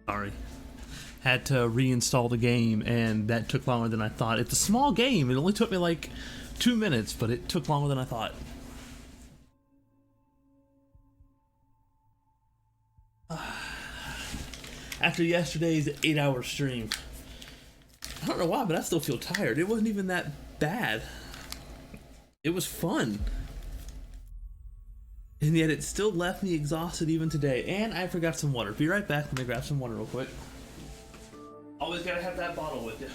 Sorry. Had to reinstall the game, and that took longer than I thought. It's a small game. It only took me like 2 minutes, but it took longer than I thought. After yesterday's 8-hour stream. I don't know why, but I still feel tired. It wasn't even that bad. It was fun. And yet it still left me exhausted even today. And I forgot some water. Be right back. Let me grab some water real quick. Always gotta have that bottle with you.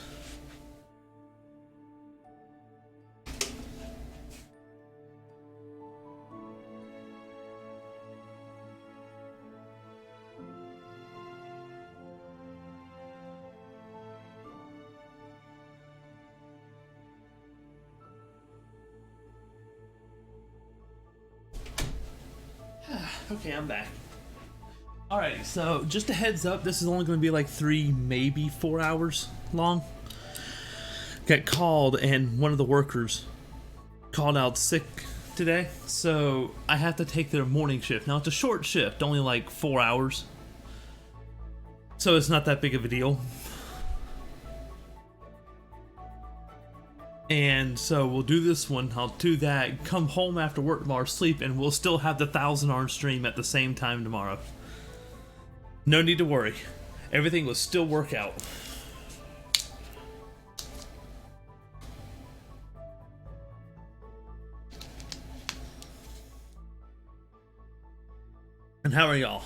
Okay, I'm back. Alright, so just a heads up, this is only going to be like 3, maybe 4 hours long. Got called, and one of the workers called out sick today, so I have to take their morning shift. Now, it's a short shift, only like 4 hours, so it's not that big of a deal. And so we'll do this one, I'll do that, come home after work while I sleep, and we'll still have the 1,000-hour stream at the same time tomorrow. No need to worry. Everything will still work out. And how are y'all?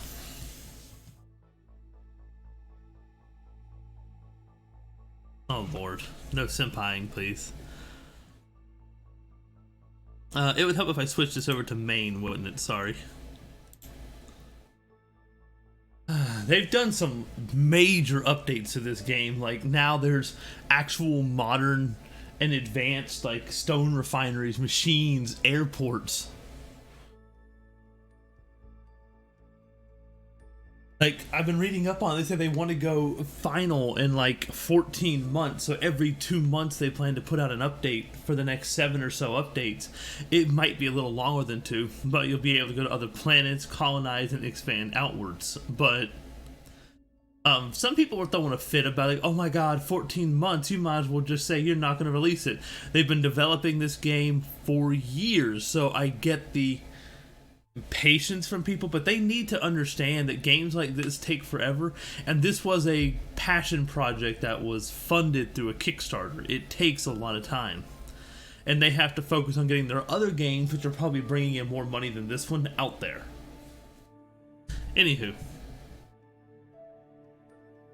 Oh Lord, no senpaiing, please. It would help if I switched this over to main, wouldn't it? Sorry. They've done some major updates to this game. Like, now there's actual modern and advanced, like, stone refineries, machines, airports. Like, I've been reading up on it. They say they want to go final in like 14 months. So every 2 months they plan to put out an update for the next 7 or so updates. It might be a little longer than 2, but you'll be able to go to other planets, colonize, and expand outwards. But some people were throwing a fit about it. Oh my god, 14 months, you might as well just say you're not going to release it. They've been developing this game for years, so I get the patience from people, but they need to understand that games like this take forever, and this was a passion project that was funded through a Kickstarter. It takes a lot of time, and they have to focus on getting their other games, which are probably bringing in more money than this one, out there. Anywho,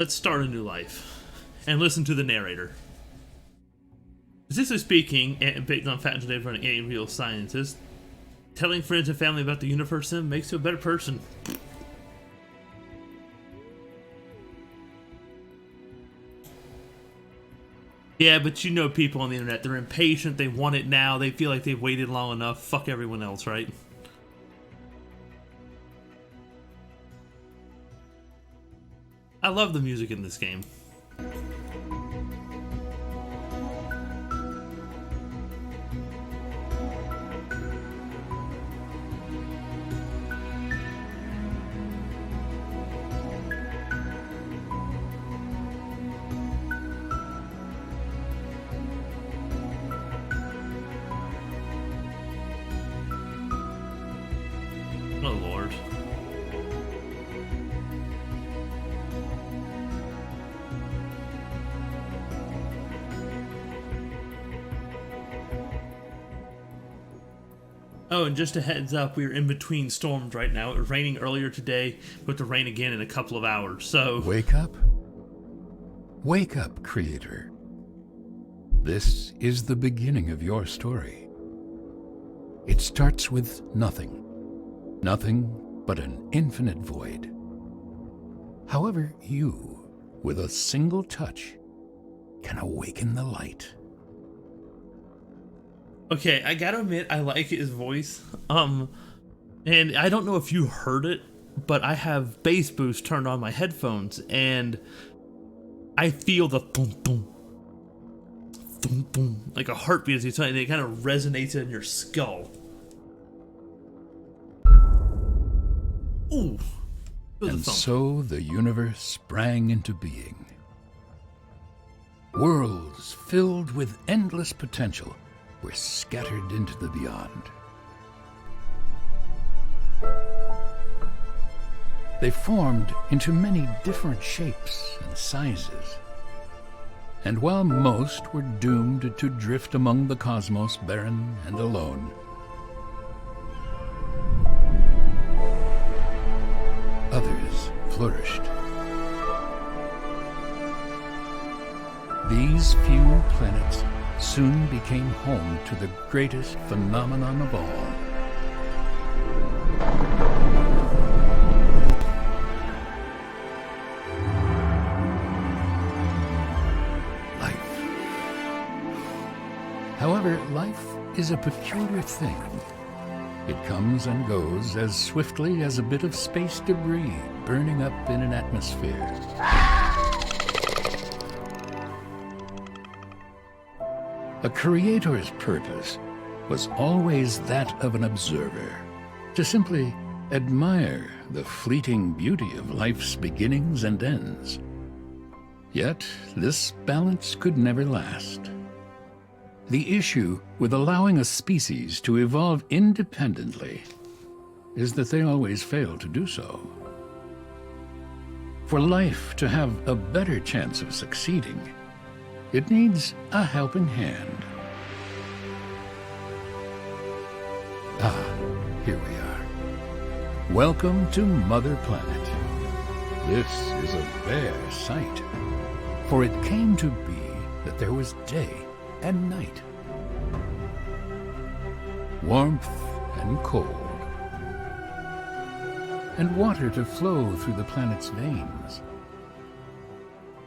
let's start a new life and listen to the narrator. Statistically speaking, and based on facts today from a real scientist, telling friends and family about the Universim makes you a better person. Yeah, but you know people on the internet, they're impatient, they want it now, they feel like they've waited long enough, fuck everyone else, right? I love the music in this game. Oh Lord. Oh, and just a heads up, we're in between storms right now. It was raining earlier today, but to rain again in a couple of hours, so... Wake up. Wake up, creator. This is the beginning of your story. It starts with nothing. Nothing but an infinite void. However, you, with a single touch, can awaken the light. Okay, I gotta admit, I like his voice. And I don't know if you heard it, but I have bass boost turned on my headphones, and I feel the boom boom, boom boom, like a heartbeat as he's talking. It kind of resonates in your skull. Ooh, And so the universe sprang into being. Worlds filled with endless potential were scattered into the beyond. They formed into many different shapes and sizes. And while most were doomed to drift among the cosmos barren and alone, others flourished. These few planets soon became home to the greatest phenomenon of all. Life. However, life is a peculiar thing. It comes and goes as swiftly as a bit of space debris burning up in an atmosphere. A creator's purpose was always that of an observer, to simply admire the fleeting beauty of life's beginnings and ends. Yet this balance could never last. The issue with allowing a species to evolve independently is that they always fail to do so. For life to have a better chance of succeeding, it needs a helping hand. Ah, here we are. Welcome to Mother Planet. This is a rare sight, for it came to be that there was day and night, warmth and cold, and water to flow through the planet's veins.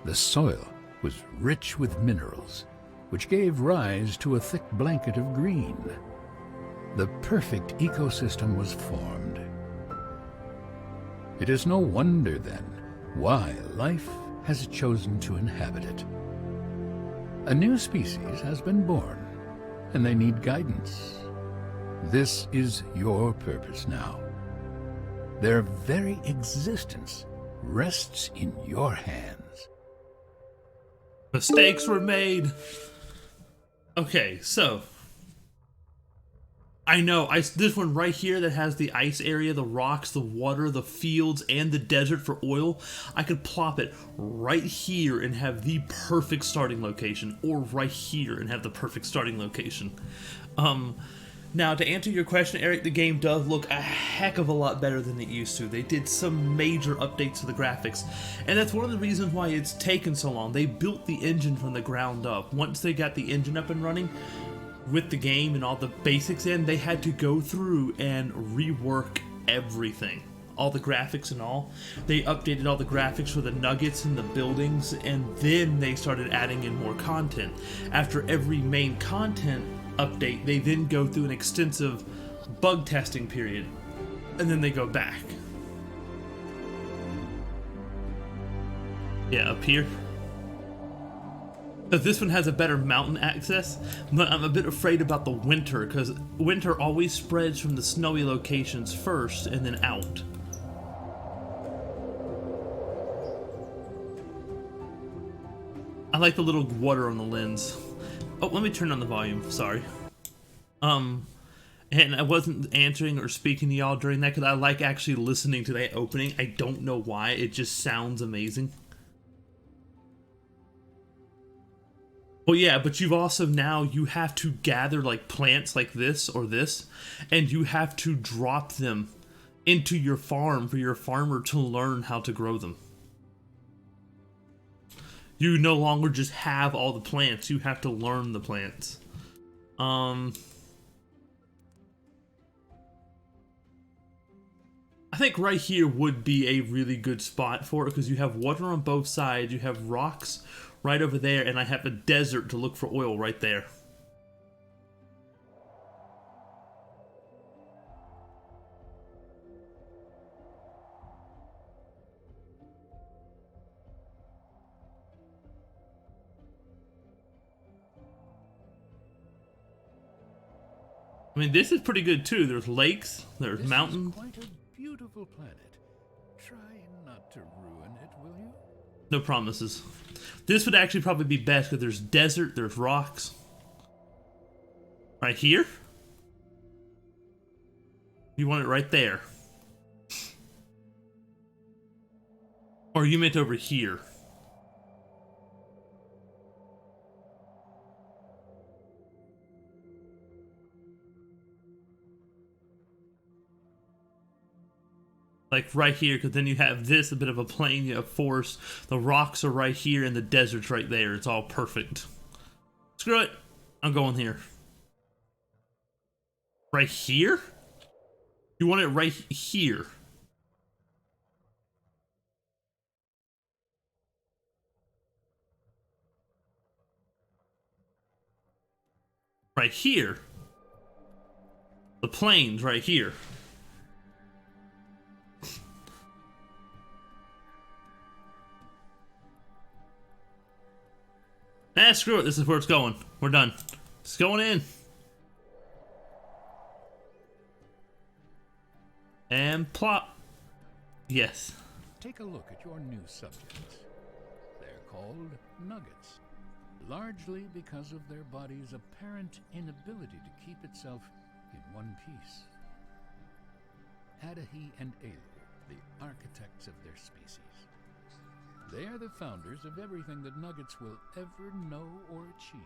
The soil was rich with minerals, which gave rise to a thick blanket of green. The perfect ecosystem was formed. It is no wonder, then, why life has chosen to inhabit it. A new species has been born, and they need guidance. This is your purpose now. Their very existence rests in your hands. Mistakes were made. Okay, so I know this one right here that has the ice area, the rocks, the water, the fields, and the desert for oil. I could plop it right here and have the perfect starting location, or right here and have the perfect starting location. Now, to answer your question, Eric, the game does look a heck of a lot better than it used to. They did some major updates to the graphics, and that's one of the reasons why it's taken so long. They built the engine from the ground up. Once they got the engine up and running with the game and all the basics in, they had to go through and rework everything. All the graphics and all. They updated all the graphics for the nuggets and the buildings, and then they started adding in more content. After every main content update, they then go through an extensive bug testing period, and then they go back. Yeah, up here. But this one has a better mountain access, but I'm a bit afraid about the winter, because winter always spreads from the snowy locations first and then out. I like the little water on the lens. Oh, let me turn on the volume, sorry. And I wasn't answering or speaking to y'all during that because I like actually listening to that opening. I don't know why, it just sounds amazing. Well, yeah, but you've also now, you have to gather like plants like this or this, and you have to drop them into your farm for your farmer to learn how to grow them. You no longer just have all the plants, you have to learn the plants. I think right here would be a really good spot for it because you have water on both sides, you have rocks right over there, and I have a desert to look for oil right there. I mean, this is pretty good too. There's lakes, there's mountains. Quite a beautiful planet, Try not to ruin it, will you? No promises. This would actually probably be best because there's desert, there's rocks. Right here? You want it right there. Or you meant over here? Like right here, because then you have this, a bit of a plain, you have forest. The rocks are right here and the desert's right there. It's all perfect. Screw it. I'm going here. Right here? You want it right here. Right here. The plains right here. Ah, screw it. This is where it's going. We're done. It's going in. And plop. Yes. Take a look at your new subjects. They're called nuggets, largely because of their body's apparent inability to keep itself in one piece. Adahi and Elu, the architects of their species. They are the founders of everything that nuggets will ever know or achieve.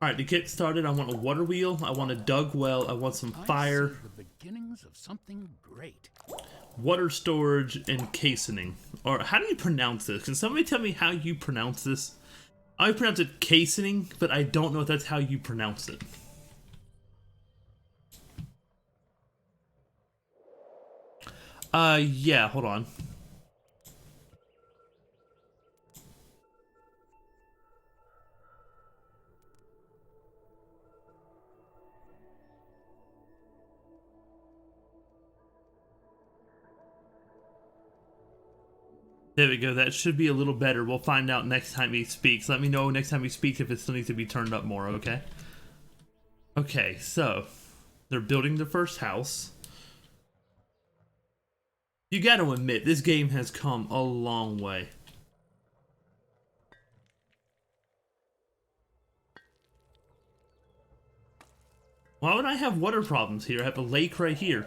Alright, to get started, I want a water wheel, I want a dug well, I want some fire. I see the beginnings of something great. Water storage and casening. Or how do you pronounce this? Can somebody tell me how you pronounce this? I pronounce it casening, but I don't know if that's how you pronounce it. Yeah, hold on. There we go. That should be a little better. We'll find out next time he speaks. Let me know next time he speaks if it still needs to be turned up more, okay? Okay, so they're building the first house. You gotta admit, this game has come a long way. Why would I have water problems here? I have a lake right here.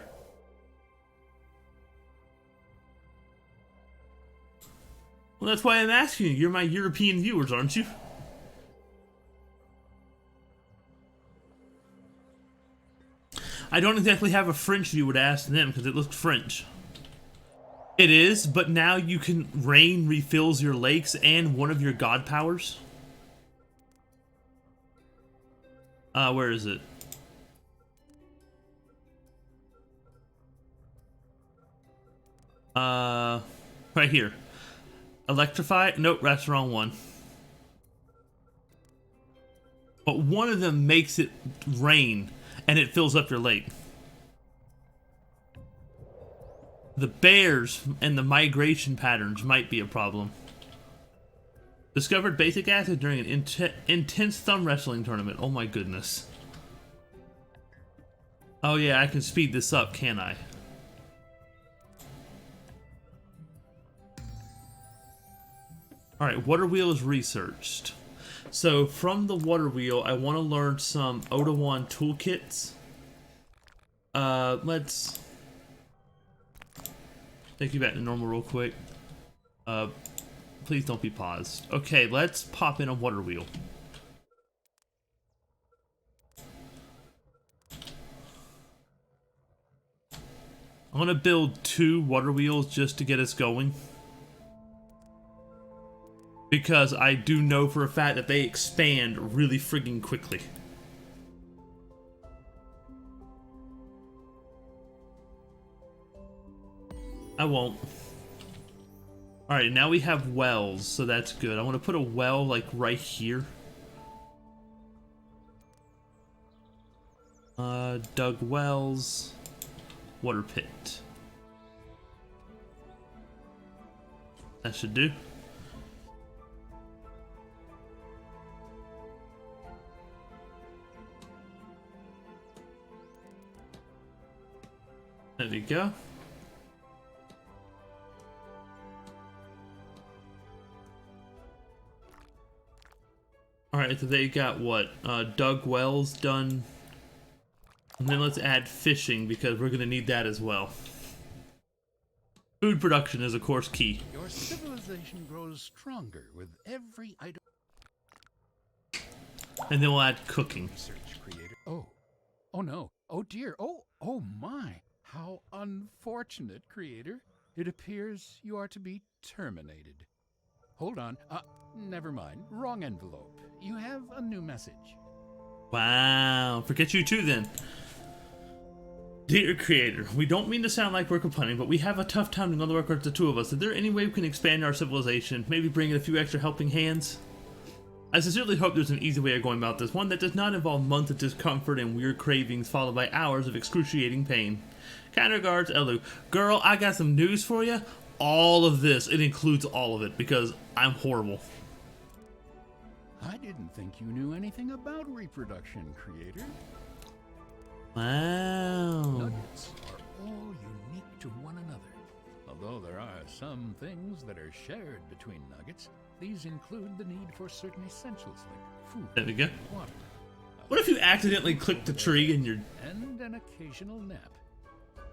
Well, that's why I'm asking you. You're my European viewers, aren't you? I don't exactly have a French viewer to ask them because it looks French. It is, but now you can rain refills your lakes and one of your god powers. Where is it? Right here. Electrify? Nope, that's the wrong one. But one of them makes it rain and it fills up your lake. The bears and the migration patterns might be a problem. Discovered basic acid during an intense thumb wrestling tournament. Oh my goodness. Oh yeah, I can speed this up, can't I? Alright, water wheel is researched. So from the water wheel, I want to learn some Odawan toolkits. Let's take you back to normal real quick. Please don't be paused. Okay, let's pop in a water wheel. I'm gonna build 2 water wheels just to get us going. Because I do know for a fact that they expand really friggin' quickly. I won't. Alright, now we have wells, so that's good. I want to put a well, like, right here. Dug wells. Water pit. That should do. There we go. Alright, so they got what? Dug wells done. And then let's add fishing because we're going to need that as well. Food production is, of course, key. Your civilization grows stronger with every item. And then we'll add cooking. Research creator. Oh no. Oh dear. Oh my. How unfortunate, creator. It appears you are to be terminated. Hold on. Never mind. Wrong envelope. You have a new message. Wow. Forget you too then. Dear creator, we don't mean to sound like we're complaining, but we have a tough time doing all the work with the two of us. Is there any way we can expand our civilization? Maybe bring in a few extra helping hands? I sincerely hope there's an easy way of going about this, one that does not involve months of discomfort and weird cravings followed by hours of excruciating pain. Kind regards, Elu. Girl, I got some news for you. All of this, it includes all of it, because I'm horrible. I didn't think you knew anything about reproduction, creator. Wow. Nuggets are all unique to one another. Although there are some things that are shared between nuggets, these include the need for certain essentials like food, There we go. water. What if you accidentally click the tree and you're... And an occasional nap.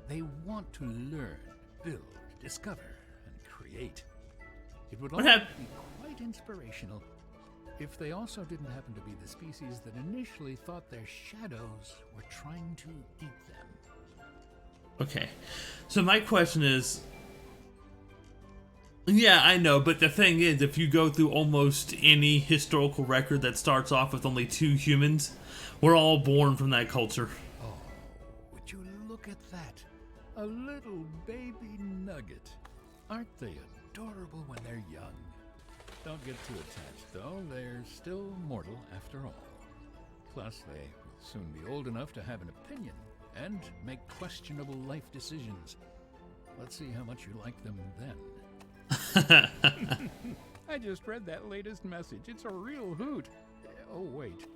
They want to learn, build, discover, and create. It would all be quite inspirational if they also didn't happen to be the species that initially thought their shadows were trying to eat them. Okay. So my question is... Yeah, I know, but the thing is, if you go through almost any historical record that starts off with only 2 humans, we're all born from that culture. Oh, would you look at that? A little baby nugget. Aren't they adorable when they're young? Don't get too attached, though. They're still mortal after all. Plus, they will soon be old enough to have an opinion and make questionable life decisions. Let's see how much you like them then. I just read that latest message. It's a real hoot. Oh, wait.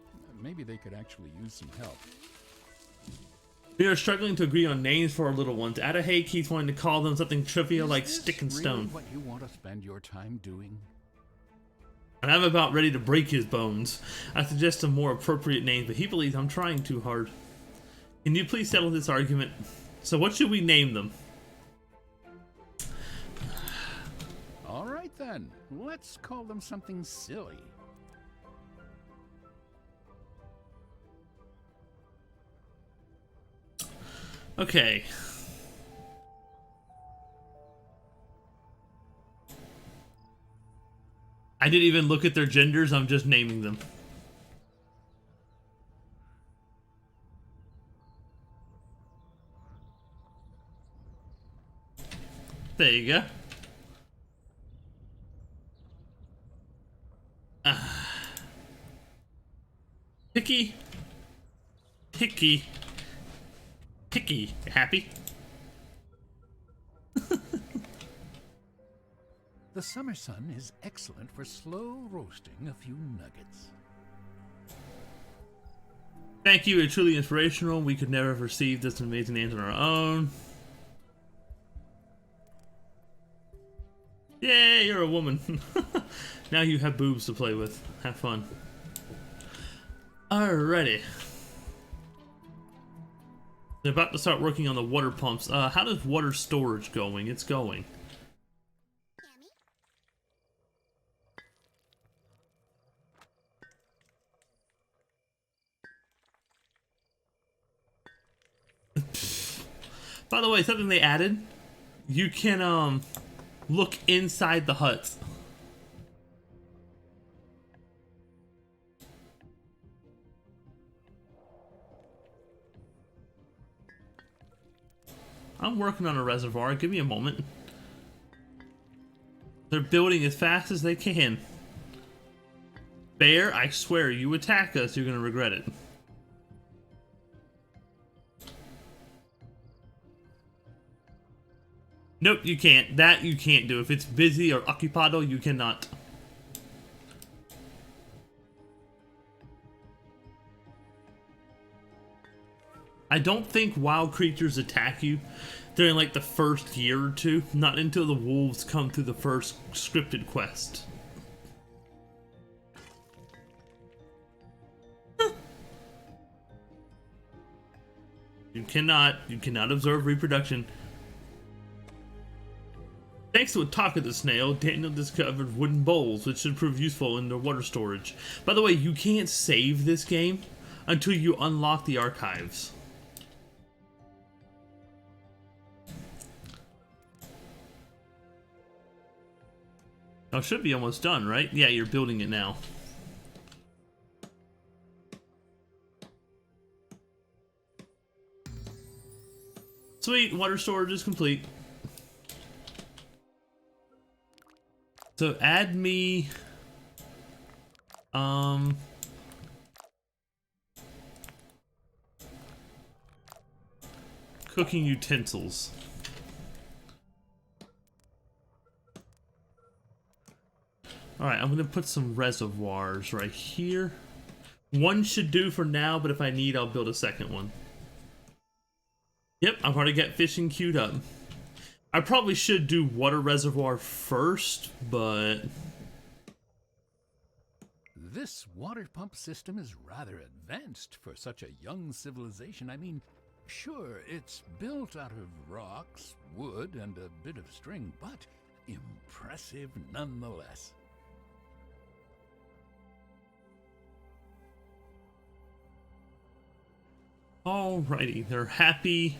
Maybe they could actually use some help. We are struggling to agree on names for our little ones. Adahay keeps wanting to call them something trivial like Stick and Stone. Really what you want to spend your time doing? And I'm about ready to break his bones. I suggest a more appropriate name, but he believes I'm trying too hard. Can you please settle this argument? So what should we name them? All right then, let's call them something silly. Okay. I didn't even look at their genders, I'm just naming them. There you go. Picky. Picky. Picky. Happy? The summer sun is excellent for slow roasting a few nuggets. Thank you, it's truly inspirational. We could never have received this amazing names on our own. Yay, you're a woman. Now you have boobs to play with. Have fun. Alrighty. They're about to start working on the water pumps. How does water storage going? It's going. By the way, something they added, you can look inside the huts. I'm working on a reservoir, give me a moment. They're building as fast as they can. Bear, I swear, you attack us, you're gonna regret it. Nope, you can't. That you can't do. If it's busy or occupado, you cannot. I don't think wild creatures attack you. during like the first year or two, not until the wolves come through the first scripted quest. You cannot observe reproduction. Thanks to a talk of the snail, Daniel discovered wooden bowls, which should prove useful in their water storage. By the way, you can't save this game until you unlock the archives. Oh, should be almost done, right? Yeah, you're building it now. Sweet, water storage is complete. So add me cooking utensils. Alright, I'm gonna put some reservoirs right here. One should do for now, but if I need, I'll build a second one. Yep, I've already got fishing queued up. I probably should do water reservoir first, but... This water pump system is rather advanced for such a young civilization. I mean, sure, it's built out of rocks, wood, and a bit of string, but impressive nonetheless. Alrighty, they're happy.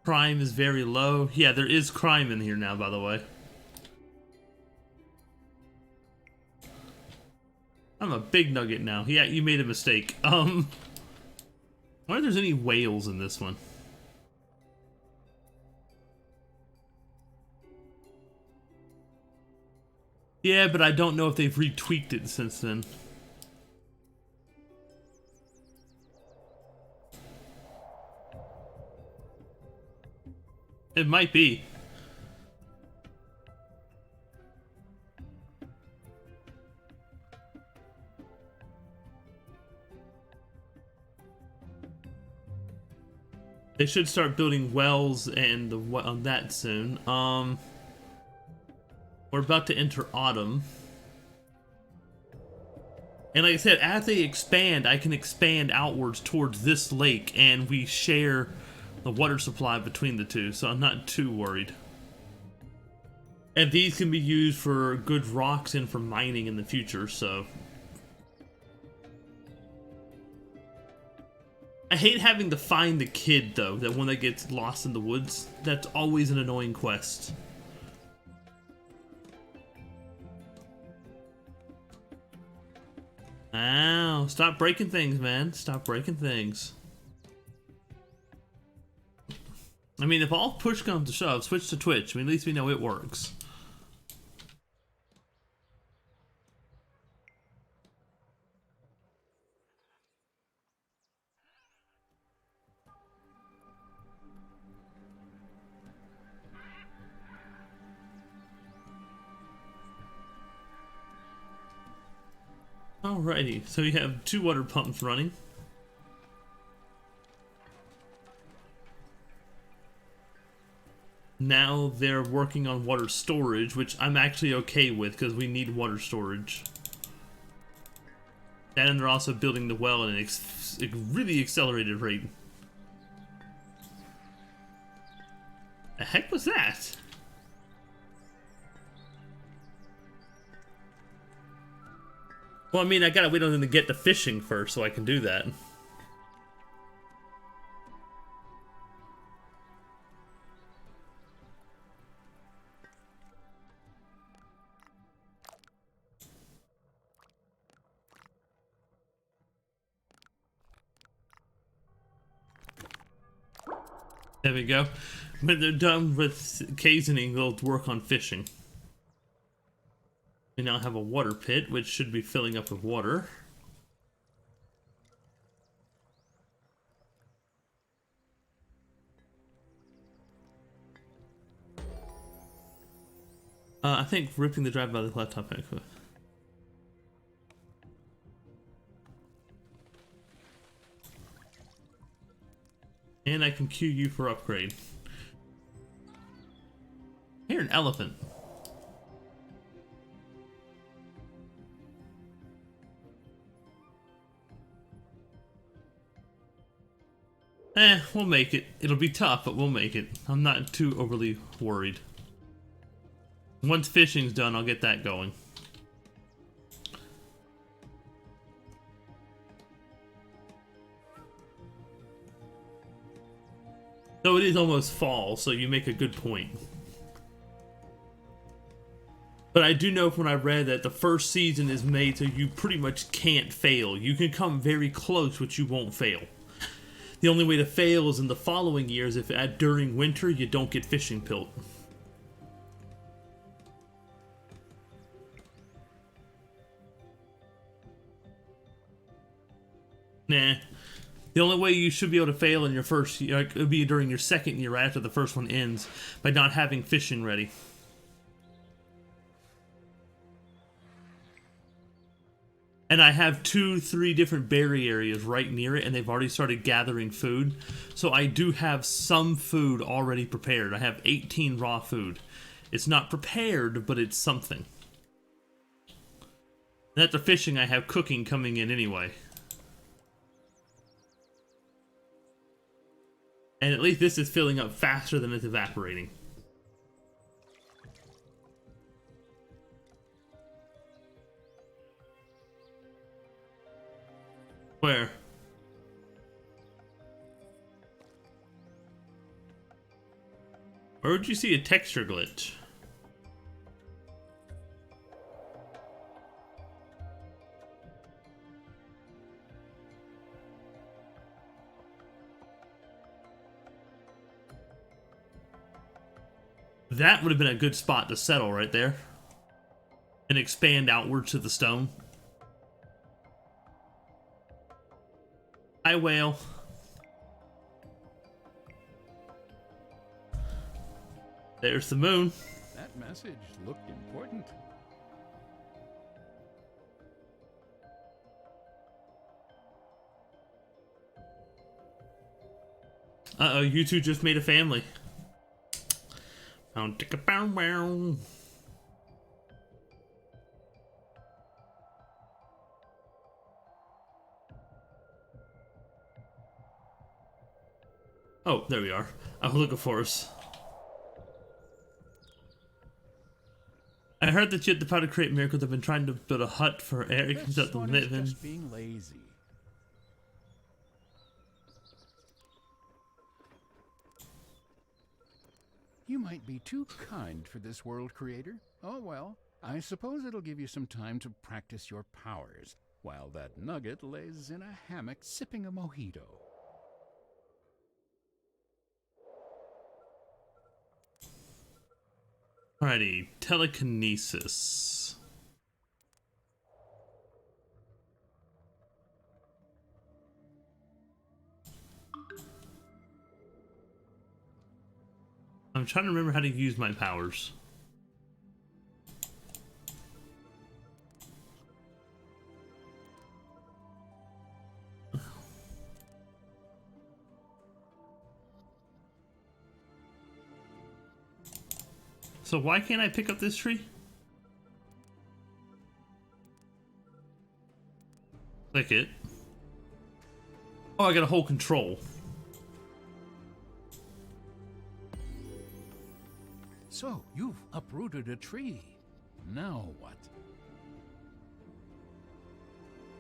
Crime is very low. Yeah, there is crime in here now, by the way. I'm a big nugget now. Yeah, you made a mistake. I wonder if there's any whales in this one. Yeah, but I don't know if they've retweaked it since then. It might be. They should start building wells and on that soon. We're about to enter autumn. And like I said, as they expand, I can expand outwards towards this lake, and we share the water supply between the two, so I'm not too worried. And these can be used for good rocks and for mining in the future, so... I hate having to find the kid, though, that one that gets lost in the woods. That's always an annoying quest. Ow, stop breaking things, man. Stop breaking things. I mean, if all push comes to shove, switch to Twitch. I mean, at least we know it works. Alrighty, so we have 2 water pumps running. Now they're working on water storage, which I'm actually okay with because we need water storage. And they're also building the well at a really accelerated rate. The heck was that? Well, I mean, I gotta wait on them to get to fishing first so I can do that. There we go. When they're done with casoning, they'll work on fishing. We now have a water pit, which should be filling up with water. I think ripping the drive by the laptop. And I can queue you for upgrade. Here, an elephant. We'll make it. It'll be tough, but we'll make it. I'm not too overly worried. Once fishing's done, I'll get that going. So it is almost fall, so you make a good point. But I do know from when I read that the first season is made so you pretty much can't fail. You can come very close, but you won't fail. The only way to fail is in the following years if during winter you don't get fishing pilt. Nah. The only way you should be able to fail in your first year, like, it would be during your second year after the first one ends, by not having fishing ready. And I have 2-3 different berry areas right near it, and they've already started gathering food. So I do have some food already prepared. I have 18 raw food. It's not prepared, but it's something. And after fishing, I have cooking coming in anyway. And at least this is filling up faster than it's evaporating. Where? Where would you see a texture glitch? That would have been a good spot to settle right there. And expand outwards to the stone. Hi, whale. There's the moon. That message looked important. Uh-oh, you two just made a family. Bow. Oh, there we are. I was looking for us. I heard that you had the power to create miracles. I've been trying to build a hut for Eric. This one is just being lazy. You might be too kind for this world creator. Oh well, I suppose it'll give you some time to practice your powers, while that nugget lays in a hammock sipping a mojito. Alrighty, telekinesis. I'm trying to remember how to use my powers. So why can't I pick up this tree? Click it. Oh, I got a whole control. So, you've uprooted a tree. Now what?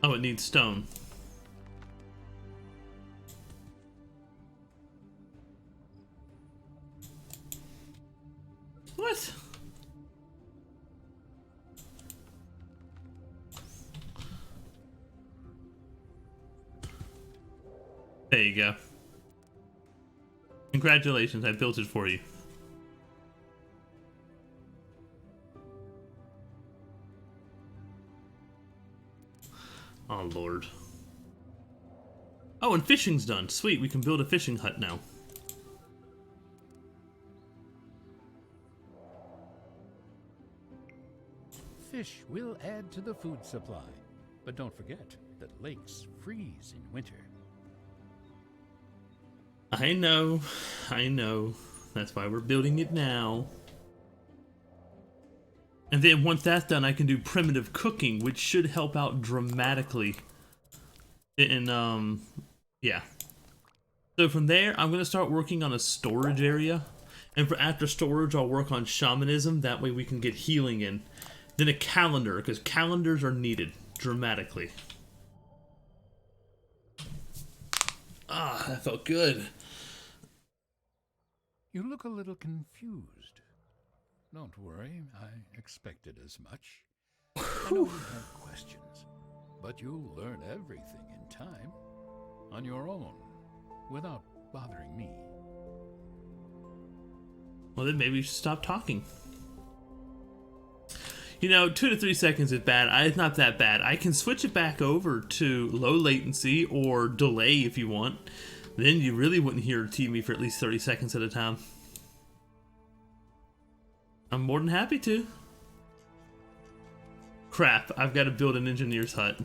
Oh, it needs stone. What? There you go. Congratulations, I built it for you. Oh, Lord. Oh, and fishing's done. Sweet, we can build a fishing hut now. Fish will add to the food supply. But don't forget that lakes freeze in winter. I know. I know. That's why we're building it now. And then once that's done, I can do primitive cooking, which should help out dramatically. And, yeah. So from there, I'm going to start working on a storage area. And for after storage, I'll work on shamanism. That way we can get healing in. Then a calendar, because calendars are needed dramatically. Ah, that felt good. You look a little confused. Don't worry, I expected as much. I know you have questions, but you'll learn everything in time, on your own, without bothering me. Well, then maybe you should stop talking. You know, 2 to 3 seconds is bad. It's not that bad. I can switch it back over to low latency or delay if you want. Then you really wouldn't hear TV for at least 30 seconds at a time. I'm more than happy to. Crap, I've got to build an engineer's hut.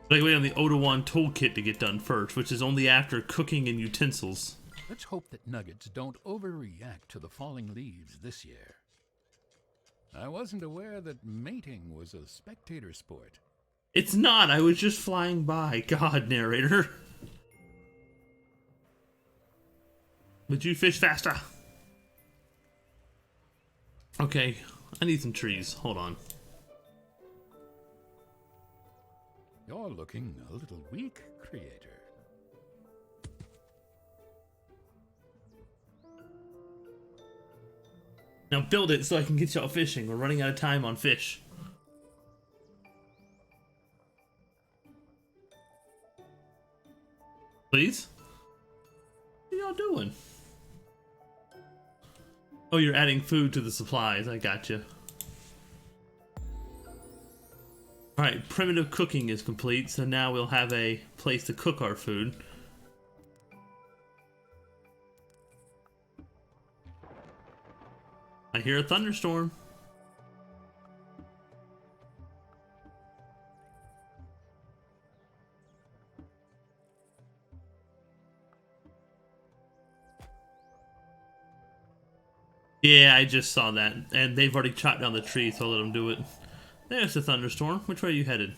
But I wait on the Odawan toolkit to get done first, which is only after cooking and utensils. Let's hope that nuggets don't overreact to the falling leaves this year. I wasn't aware that mating was a spectator sport. It's not, I was just flying by. God, narrator. Would you fish faster? Okay, I need some trees. Hold on. You're looking a little weak, creator. Now build it so I can get y'all fishing. We're running out of time on fish. Please? What are y'all doing? Oh, you're adding food to the supplies. I gotcha. Alright, primitive cooking is complete, so now we'll have a place to cook our food. I hear a thunderstorm. Yeah, I just saw that, and they've already chopped down the tree, so I'll let them do it. There's the thunderstorm. Which way are you headed?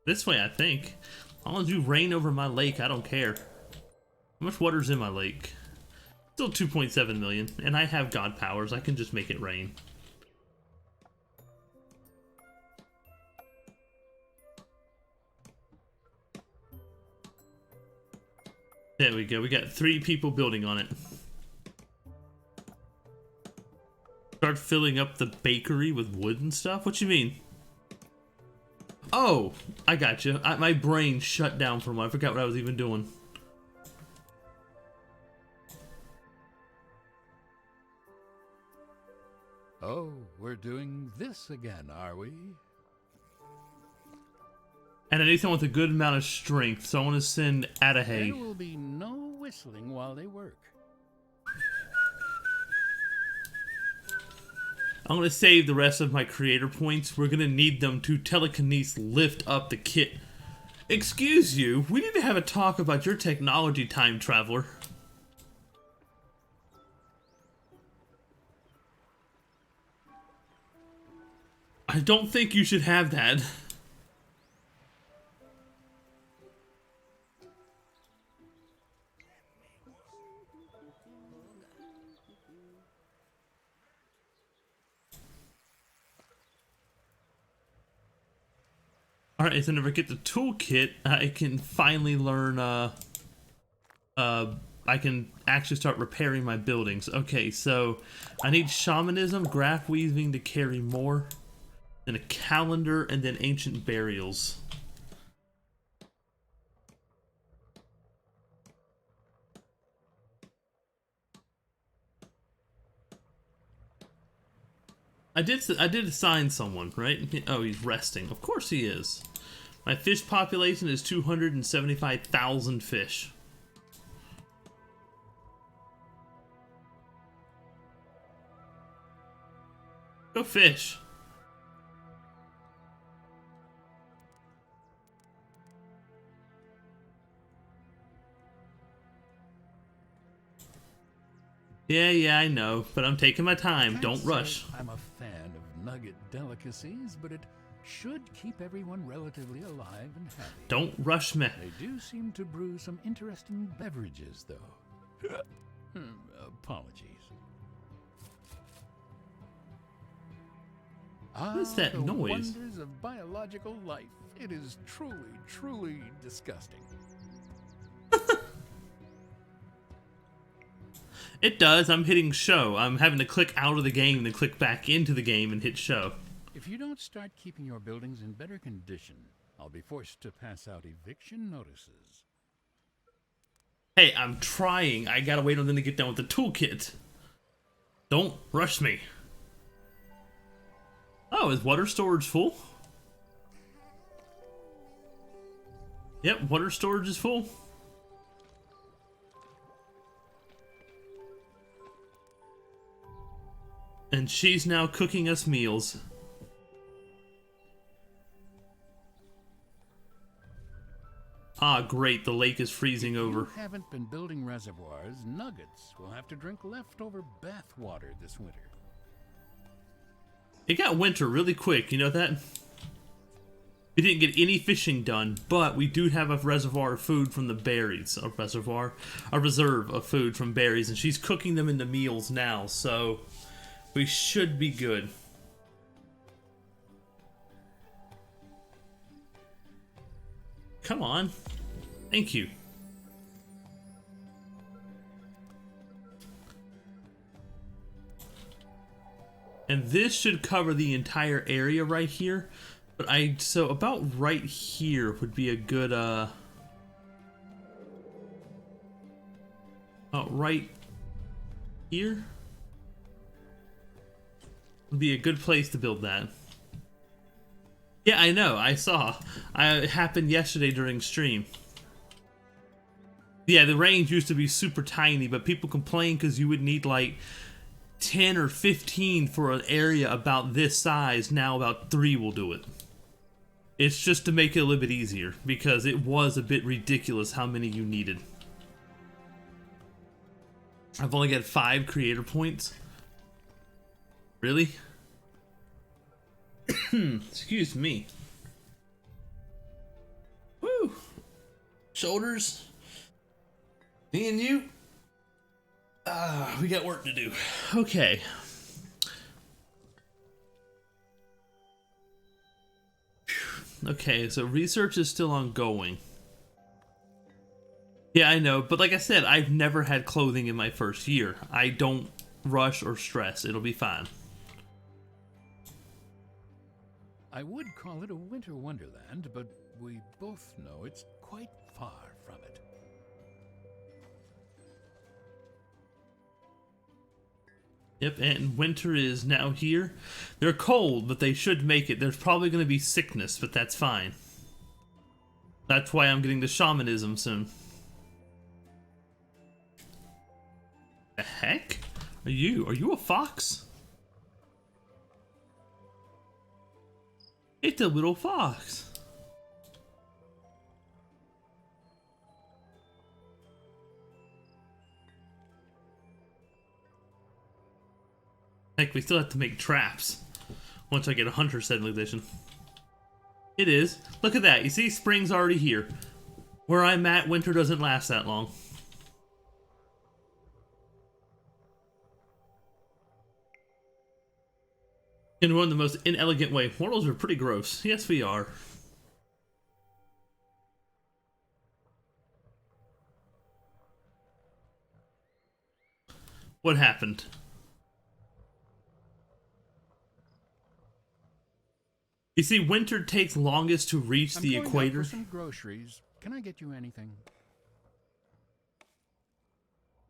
This way, I think. As long as you rain over my lake, I don't care. How much water's in my lake? Still 2.7 million, and I have god powers. I can just make it rain. There we go. We got 3 people building on it. Start filling up the bakery with wood and stuff? What you mean? Oh, I got you. My brain shut down for a moment. I forgot what I was even doing. Oh, we're doing this again, are we? And I need someone with a good amount of strength, so I want to send Adahay. There will be no whistling while they work. I'm going to save the rest of my creator points. We're going to need them to telekinesis lift up the kit. Excuse you, we need to have a talk about your technology, time traveler. I don't think you should have that. Alright, so if I get the toolkit, I can finally learn, I can actually start repairing my buildings. Okay, so I need shamanism, graph weaving to carry more, then a calendar, and then ancient burials. I did assign someone, right? Oh, he's resting. Of course he is. My fish population is 275,000 fish. Go fish. Yeah, I know, but I'm taking my time. Can't Don't say rush. I'm a fan of nugget delicacies, but it should keep everyone relatively alive and happy. Don't rush me. They do seem to brew some interesting beverages, though. Apologies. What is that the noise? Wonders of biological life. It is truly, truly disgusting. It does. I'm hitting show. I'm having to click out of the game, then click back into the game and hit show. If you don't start keeping your buildings in better condition, I'll be forced to pass out eviction notices. Hey, I'm trying. I gotta wait on them to get done with the toolkit. Don't rush me. Oh, is water storage full? Yep, water storage is full. And she's now cooking us meals. Ah, great, the lake is freezing over. If you haven't been building reservoirs, nuggets will have to drink leftover bath water this winter. It got winter really quick, you know that? We didn't get any fishing done, but we do have a reservoir of food from the berries. A reserve of food from berries, and she's cooking them into meals now, so we should be good. Come on. Thank you. And this should cover the entire area right here. But so about right here would be a good, right here would be a good place to build that. Yeah, I know, I saw. It happened yesterday during stream. Yeah, the range used to be super tiny, but people complain because you would need like 10 or 15 for an area about this size. Now about 3 will do it. It's just to make it a little bit easier, because it was a bit ridiculous how many you needed. I've only got 5 creator points. Really? Excuse me. Woo! Shoulders. Me and you. We got work to do. Okay. Okay, so research is still ongoing. Yeah, I know, but like I said, I've never had clothing in my first year. I don't rush or stress. It'll be fine. I would call it a winter wonderland, but we both know it's quite far from it. Yep, and winter is now here. They're cold, but they should make it. There's probably going to be sickness, but that's fine. That's why I'm getting the shamanism soon. The heck? Are you a fox? It's a little fox. Heck, we still have to make traps once I get a Hunter Setting Edition. It is. Look at that. You see, spring's already here. Where I'm at, winter doesn't last that long. In one of the most inelegant way. Mortals are pretty gross. Yes, we are. What happened? You see, winter takes longest to reach the equator. I'm going out for some groceries. Can I get you anything?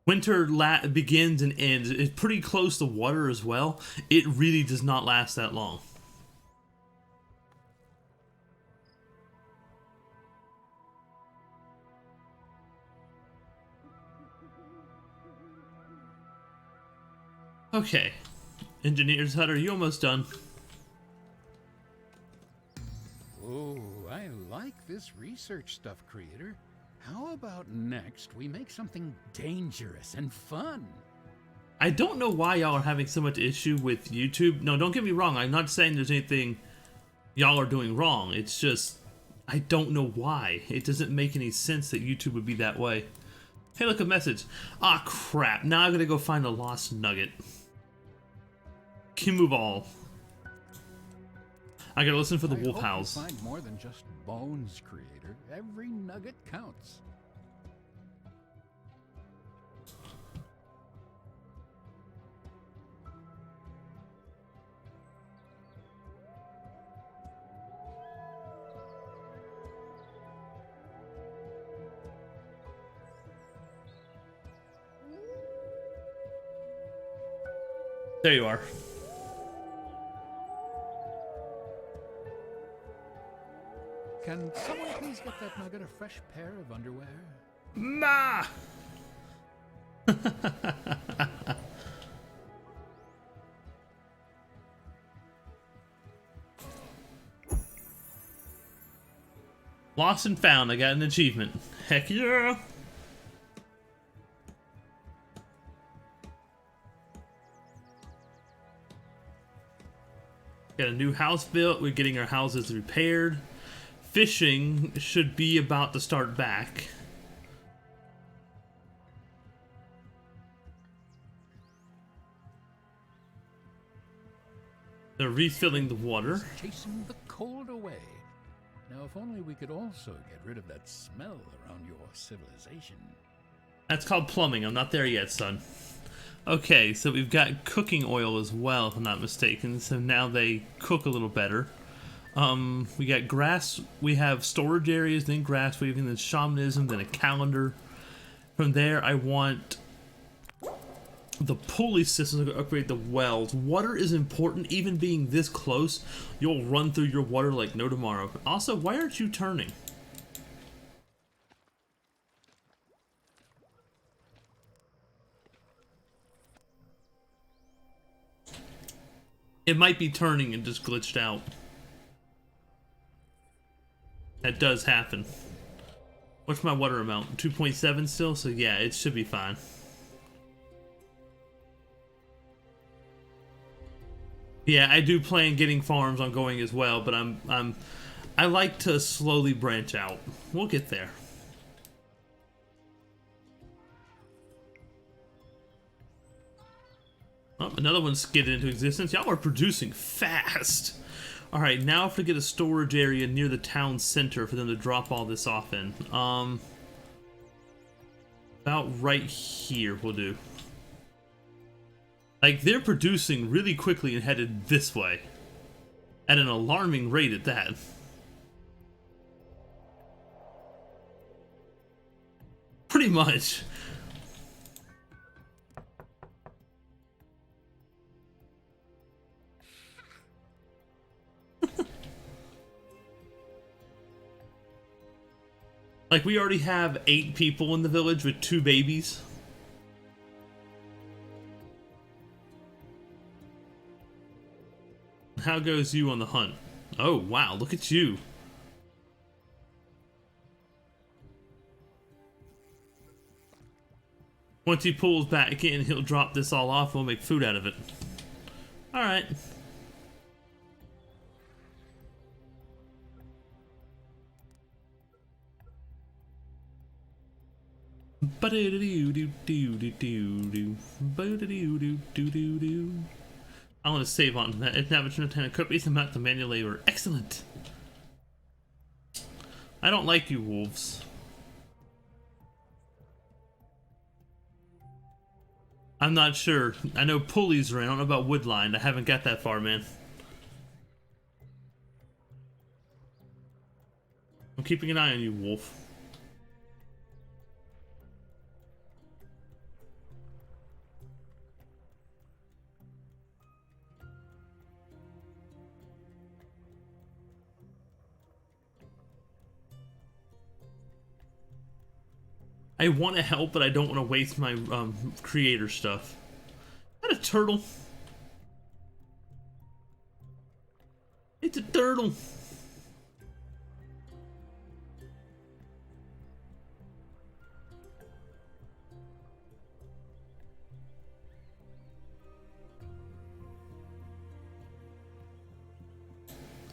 Winter begins and ends. It's pretty close to water as well. It really does not last that long. Okay. Engineer's Hut, are you almost done? Oh, I like this research stuff, creator. How about next we make something dangerous and fun? I don't know why y'all are having so much issue with YouTube. No, don't get me wrong. I'm not saying there's anything y'all are doing wrong. It's just, I don't know why. It doesn't make any sense that YouTube would be that way. Hey, look, a message. Ah, crap. Now I'm gonna go find a lost nugget. Can move all. I gotta listen for the wolf howls. Find more than just bones, creator. Every nugget counts. There you are. Can someone please get that nugget a fresh pair of underwear? Ma! Lost and found. I got an achievement. Heck yeah! Got a new house built. We're getting our houses repaired. Fishing should be about to start back. They're refilling the water. Chasing the cold away. Now, if only we could also get rid of that smell around your civilization. That's called plumbing. I'm not there yet, son. Okay, so we've got cooking oil as well, if I'm not mistaken. So now they cook a little better. We got grass. We have storage areas, then grass weaving, then shamanism, then a calendar. From there, I want the pulley system to upgrade the wells. Water is important. Even being this close, you'll run through your water like no tomorrow. Also, why aren't you turning? It might be turning and just glitched out. That does happen. What's my water amount? 2.7 still? So yeah, it should be fine. Yeah, I do plan getting farms ongoing as well, but I like to slowly branch out. We'll get there. Oh, another one's skidded into existence. Y'all are producing fast. Alright, now if we get a storage area near the town center for them to drop all this off in. About right here will do. Like, they're producing really quickly and headed this way. At an alarming rate at that. Pretty much. Like, we already have 8 people in the village with 2 babies. How goes you on the hunt? Oh, wow, look at you. Once he pulls back in, he'll drop this all off and we'll make food out of it. Alright. I want to save on that. It's average no time to cook. It's about the manual labor. Excellent. I don't like you, wolves. I'm not sure. I know pulleys are in. I don't know about woodline. I haven't got that far, man. I'm keeping an eye on you, wolf. I want to help, but I don't want to waste my creator stuff. Is that a turtle? It's a turtle.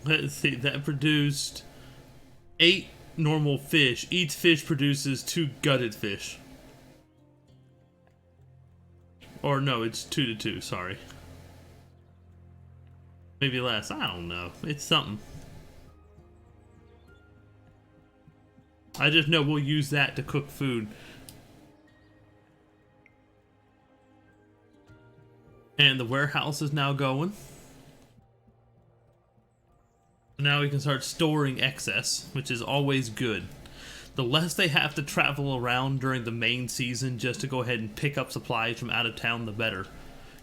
Let's see, that produced 8 normal fish. Each fish produces 2 gutted fish. Or no, it's 2 to 2, sorry. Maybe less, I don't know. It's something. I just know we'll use that to cook food. And the warehouse is now going. Now we can start storing excess, which is always good. The less they have to travel around during the main season just to go ahead and pick up supplies from out of town, the better.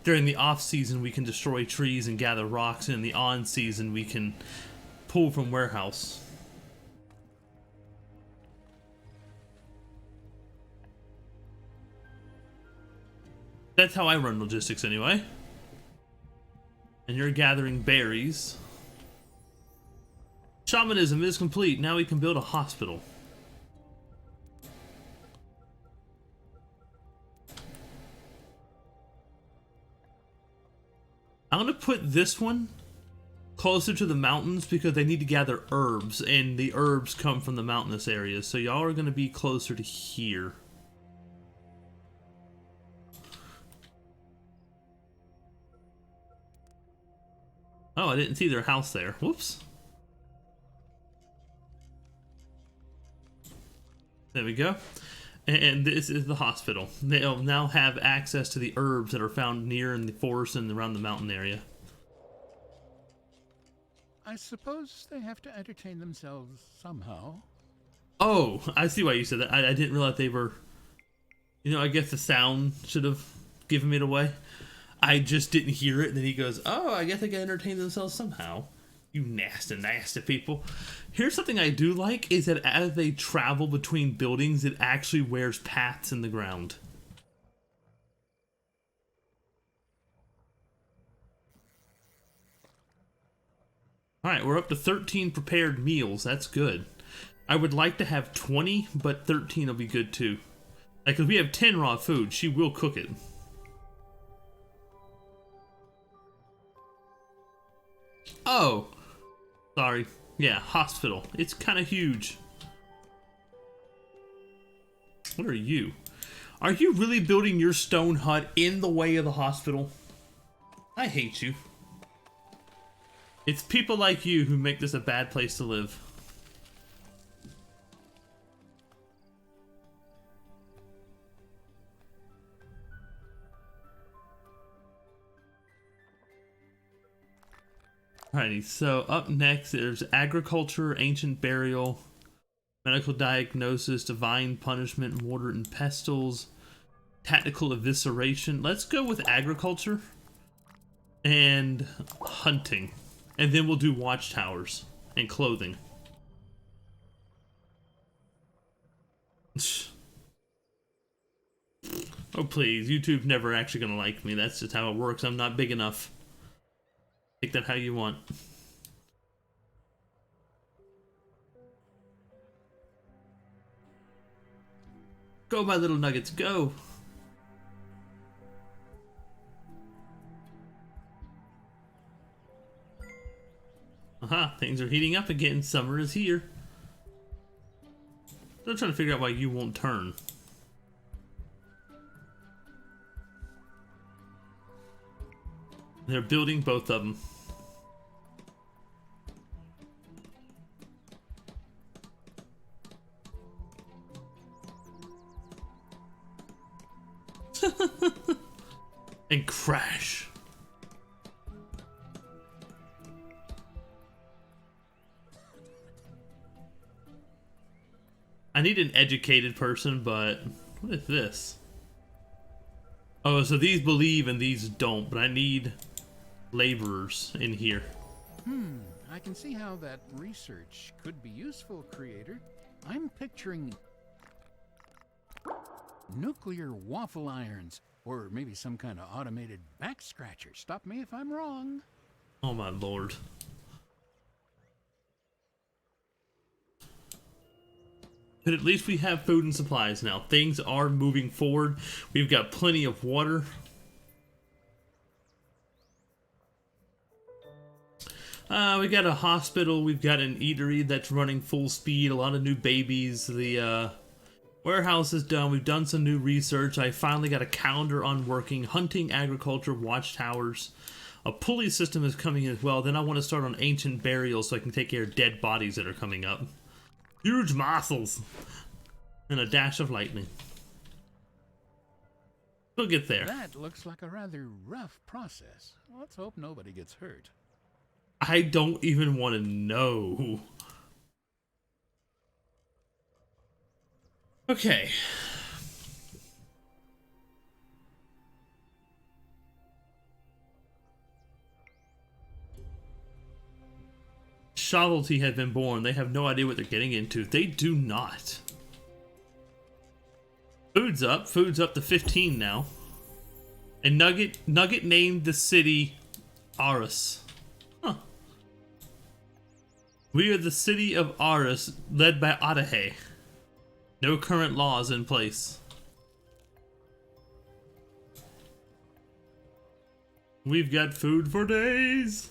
During the off season, we can destroy trees and gather rocks, and in the on season, we can pull from warehouse. That's how I run logistics anyway. And you're gathering berries. Shamanism is complete. Now we can build a hospital. I'm going to put this one closer to the mountains because they need to gather herbs, and the herbs come from the mountainous areas. So y'all are going to be closer to here. Oh, I didn't see their house there. Whoops. There we go. And this is the hospital. They'll now have access to the herbs that are found near in the forest and around the mountain area. I suppose they have to entertain themselves somehow. Oh, I see why you said that. I didn't realize they were... You know, I guess the sound should have given it away. I just didn't hear it, and then he goes, oh, I guess they can entertain themselves somehow. You nasty, nasty people. Here's something I do like, is that as they travel between buildings, it actually wears paths in the ground. Alright, we're up to 13 prepared meals. That's good. I would like to have 20, but 13 will be good too. Like, if we have 10 raw food, she will cook it. Oh, sorry. Yeah, hospital. It's kind of huge. What are you? Are you really building your stone hut in the way of the hospital? I hate you. It's people like you who make this a bad place to live. Alrighty, so up next there's agriculture, ancient burial, medical diagnosis, divine punishment, mortar and pestles, tactical evisceration. Let's go with agriculture and hunting, and then we'll do watchtowers and clothing. Oh please, YouTube's never actually gonna like me. That's just how it works. I'm not big enough. Take that how you want. Go, my little nuggets, go! Aha, things are heating up again. Summer is here. I'm trying to figure out why you won't turn. They're building both of them. And crash. I need an educated person, but what is this? Oh, so these believe and these don't, but I need laborers in here. I can see how that research could be useful, creator. I'm picturing nuclear waffle irons, or maybe some kind of automated back scratcher. Stop me if I'm wrong. Oh my lord. But at least we have food and supplies now. Things are moving forward. We've got plenty of water. We got a hospital, we've got an eatery that's running full speed, a lot of new babies, the warehouse is done, we've done some new research, I finally got a calendar on working, hunting, agriculture, watchtowers, a pulley system is coming as well, then I want to start on ancient burials so I can take care of dead bodies that are coming up. Huge muscles! And a dash of lightning. We'll get there. That looks like a rather rough process. Let's hope nobody gets hurt. I don't even want to know. Okay. Shovelty had been born. They have no idea what they're getting into. They do not. Food's up. Food's up to 15 now. And Nugget named the city Aris. Huh. We are the city of Aris, led by Adahe. No current laws in place. We've got food for days.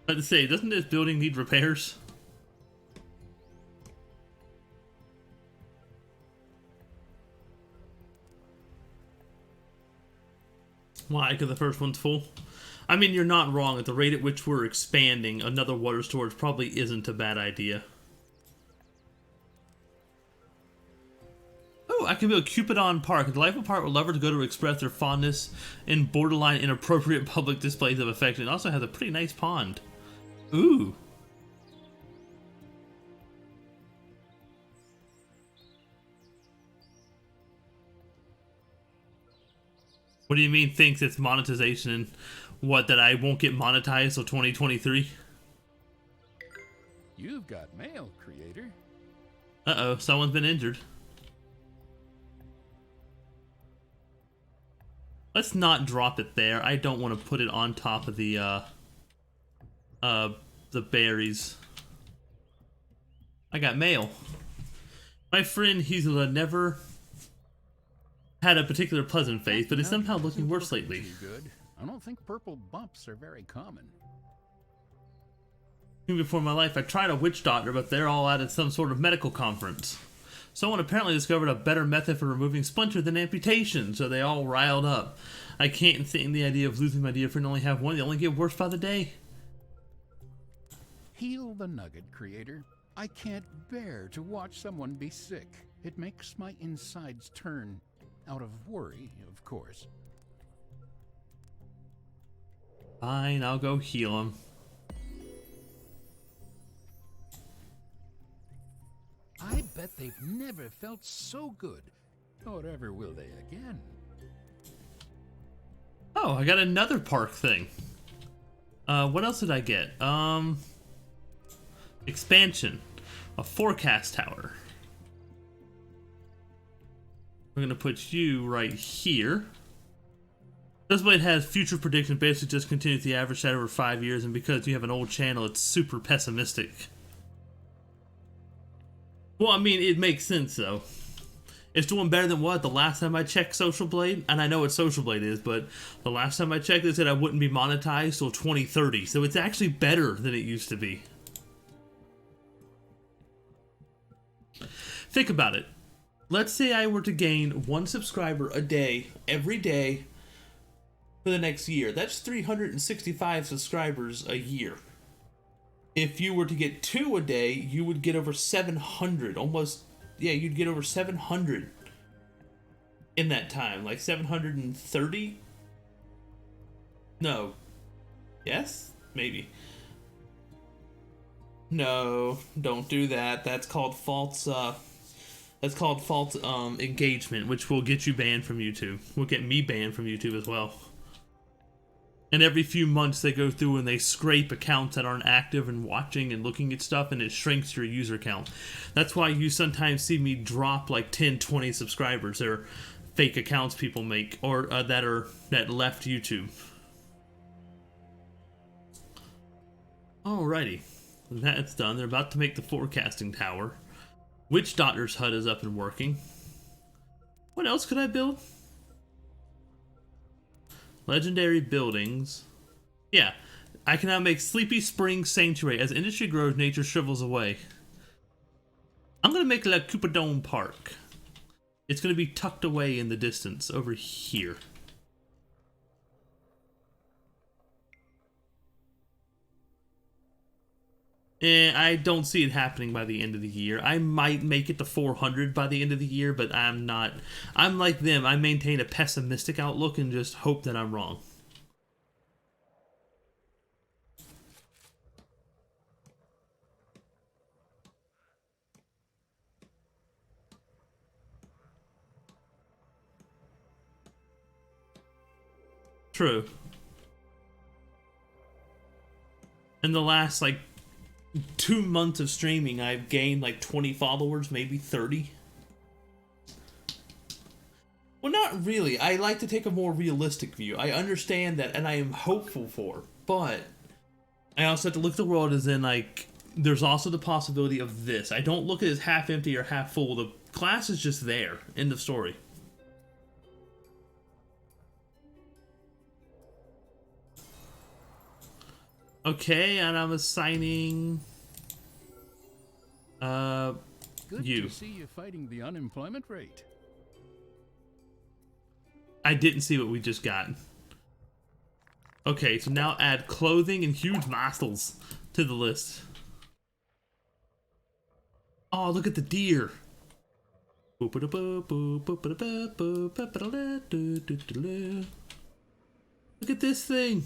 I was about to say, doesn't this building need repairs? Why? Because the first one's full? I mean, you're not wrong. At the rate at which we're expanding, another water storage probably isn't a bad idea. Oh, I can build Cupidon Park. A delightful park where lovers go to express their fondness in borderline inappropriate public displays of affection. It also has a pretty nice pond. Ooh. What do you mean thinks it's monetization and what, that I won't get monetized till 2023? You've got mail, creator. Uh-oh, someone's been injured. Let's not drop it there. I don't want to put it on top of the berries. I got mail. My friend, he's never had a particular pleasant face, but is somehow looking worse lately. Good. I don't think purple bumps are very common. Before my life, I tried a witch doctor, but they're all out at some sort of medical conference. Someone apparently discovered a better method for removing splinter than amputation, so they all riled up. I can't stand the idea of losing my dear friend and only have one. They only get worse by the day. Heal the nugget, creator. I can't bear to watch someone be sick. It makes my insides turn. Out of worry, of course. Fine, I'll go heal him. I bet they've never felt so good. Or ever will they again. Oh, I got another park thing. What else did I get? Expansion. A forecast tower. I'm gonna put you right here. This way it has future prediction, basically just continues the average stat over 5 years, and because you have an old channel, it's super pessimistic. Well, I mean, it makes sense though. It's doing better than what? The last time I checked Social Blade? And I know what Social Blade is, but the last time I checked, it said I wouldn't be monetized till 2030. So it's actually better than it used to be. Think about it. Let's say I were to gain 1 subscriber a day, every day, for the next year. That's 365 subscribers a year. If you were to get 2 a day, you would get over 700. Almost, yeah, you'd get over 700 in that time. Like 730? No. Yes? Maybe. No, don't do that. That's called false, engagement, which will get you banned from YouTube. Will get me banned from YouTube as well. And every few months they go through and they scrape accounts that aren't active and watching and looking at stuff, and it shrinks your user count. That's why you sometimes see me drop like 10, 20 subscribers. They're fake accounts people make, or that left YouTube. Alrighty, that's done. They're about to make the forecasting tower. Witch Doctor's hut is up and working. What else could I build? Legendary buildings. Yeah. I can now make Sleepy Spring Sanctuary. As industry grows, nature shrivels away. I'm going to make La Coupadome Park. It's going to be tucked away in the distance over here. I don't see it happening by the end of the year. I might make it to 400 by the end of the year, but I'm not. I'm like them. I maintain a pessimistic outlook and just hope that I'm wrong. True. In the last, like, 2 months of streaming, I've gained, like, 20 followers, maybe 30. Well, not really. I like to take a more realistic view. I understand that, and I am hopeful for, but I also have to look at the world as in, like, there's also the possibility of this. I don't look at it as half empty or half full. The glass is just there. End of story. Okay, and I'm assigning Good you. to see you fighting the unemployment rate. I didn't see what we just got. Okay, so now add clothing and huge muscles to the list. Oh, look at the deer. Look at this thing.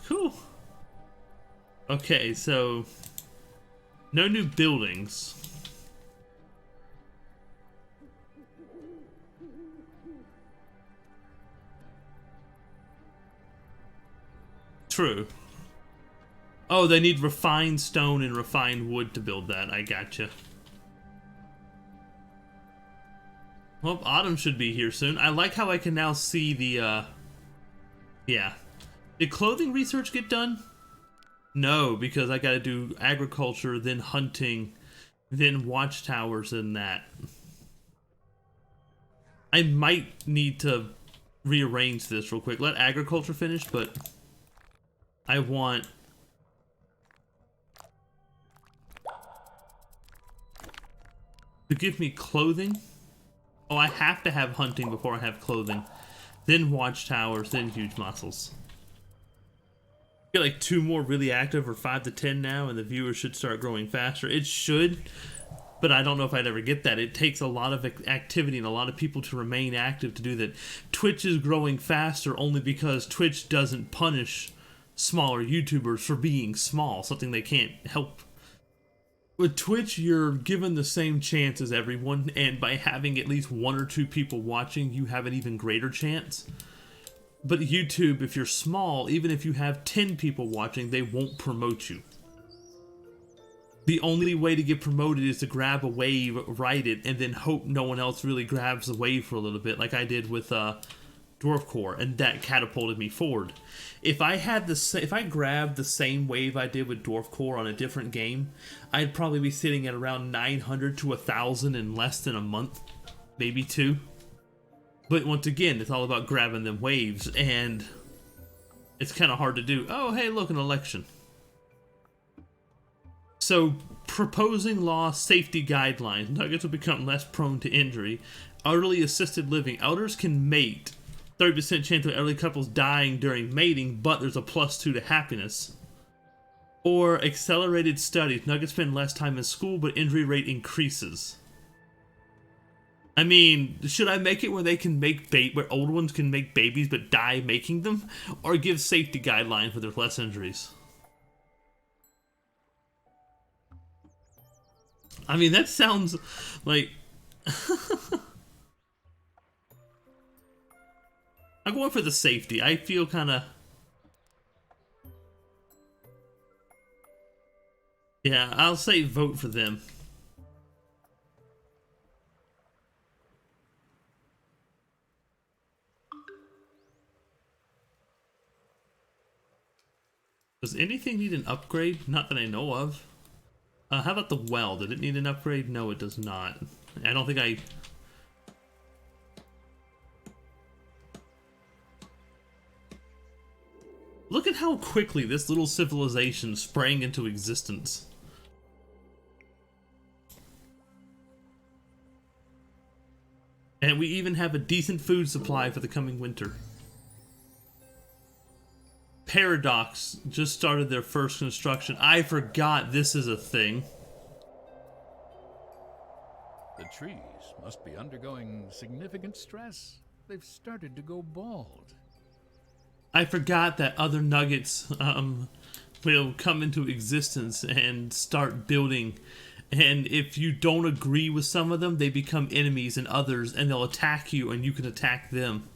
Cool. Okay, so no new buildings. True. Oh, they need refined stone and refined wood to build that. I gotcha. Well, autumn should be here soon. I like how I can now see the, yeah. Did clothing research get done? No, because I gotta do agriculture, then hunting, then watchtowers and that. I might need to rearrange this real quick. Let agriculture finish, but I want... to give me clothing. Oh, I have to have hunting before I have clothing. Then watchtowers, then huge muscles. Get like 2 more really active, or 5 to 10 now, and the viewers should start growing faster. It should, but I don't know if I'd ever get that. It takes a lot of activity and a lot of people to remain active to do that. Twitch is growing faster only because Twitch doesn't punish smaller YouTubers for being small, something they can't help. With Twitch, you're given the same chance as everyone, and by having at least 1 or 2 people watching, you have an even greater chance. But YouTube, if you're small, even if you have 10 people watching, they won't promote you. The only way to get promoted is to grab a wave, ride it, and then hope no one else really grabs the wave for a little bit, like I did with Dwarf Core, and that catapulted me forward. If I grabbed the same wave I did with Dwarf Core on a different game, I'd probably be sitting at around 900 to 1,000 in less than a month, maybe 2. But once again, it's all about grabbing them waves, and it's kind of hard to do. Oh, hey, look, an election. So, proposing law safety guidelines. Nuggets will become less prone to injury. Elderly assisted living. Elders can mate. 30% chance of elderly couples dying during mating, but there's a +2 to happiness. Or accelerated studies. Nuggets spend less time in school, but injury rate increases. I mean, should I make it where they can make where old ones can make babies but die making them? Or give safety guidelines where there's less injuries? I mean, that sounds like... I'm going for the safety. I feel kind of... Yeah, I'll say vote for them. Does anything need an upgrade? Not that I know of. How about the well? Did it need an upgrade? No, it does not. I don't think I... Look at how quickly this little civilization sprang into existence. And we even have a decent food supply for the coming winter. Paradox just started their first construction. I forgot this is a thing. The trees must be undergoing significant stress. They've started to go bald. I forgot that other nuggets will come into existence and start building. And if you don't agree with some of them, they become enemies in others, and they'll attack you, and you can attack them.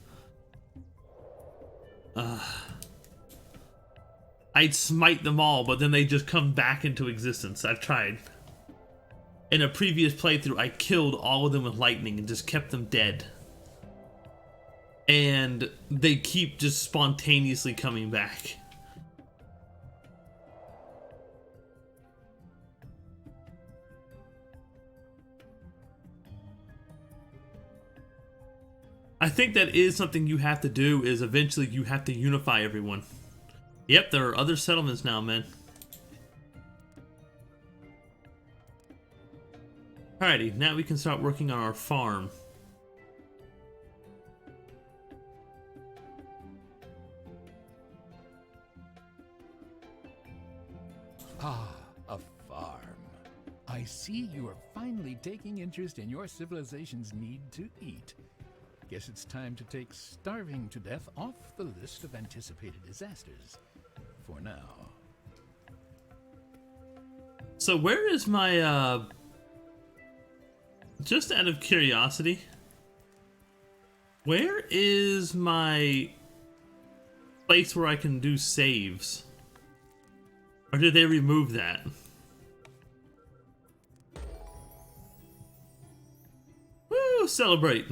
I'd smite them all, but then they just come back into existence. I've tried. In a previous playthrough, I killed all of them with lightning and just kept them dead. And they keep just spontaneously coming back. I think that is something you have to do, is eventually you have to unify everyone. Yep, there are other settlements now, man. Alrighty, now we can start working on our farm. Ah, a farm. I see you are finally taking interest in your civilization's need to eat. Guess it's time to take starving to death off the list of anticipated disasters. For now. So where is my, just out of curiosity, where is my place where I can do saves? Or did they remove that? Woo, celebrate.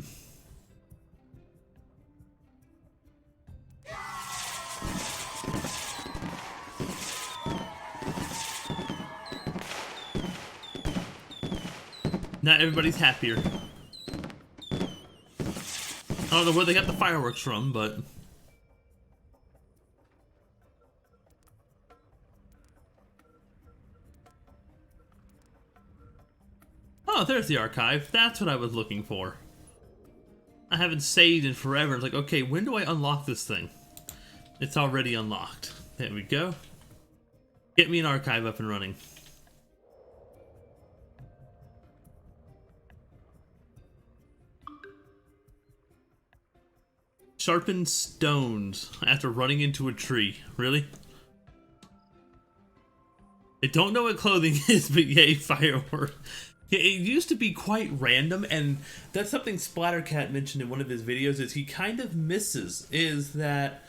Not everybody's happier. I don't know where they got the fireworks from, but... Oh, there's the archive. That's what I was looking for. I haven't saved in forever. It's like, okay, when do I unlock this thing? It's already unlocked. There we go. Get me an archive up and running. Sharpened stones after running into a tree. Really? I don't know what clothing is, but yay, firework. Yeah, it used to be quite random, and that's something Splattercat mentioned in one of his videos, is he kind of misses, is that,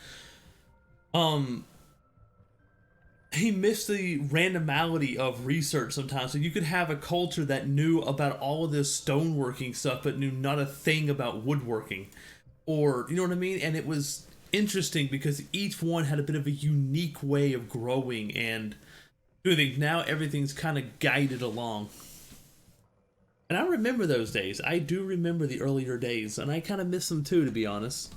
he missed the randomality of research sometimes. So you could have a culture that knew about all of this stoneworking stuff, but knew not a thing about woodworking. Or, you know what I mean? And it was interesting because each one had a bit of a unique way of growing and doing things. Now everything's kind of guided along. And I remember those days. I do remember the earlier days, and I kind of miss them too, to be honest.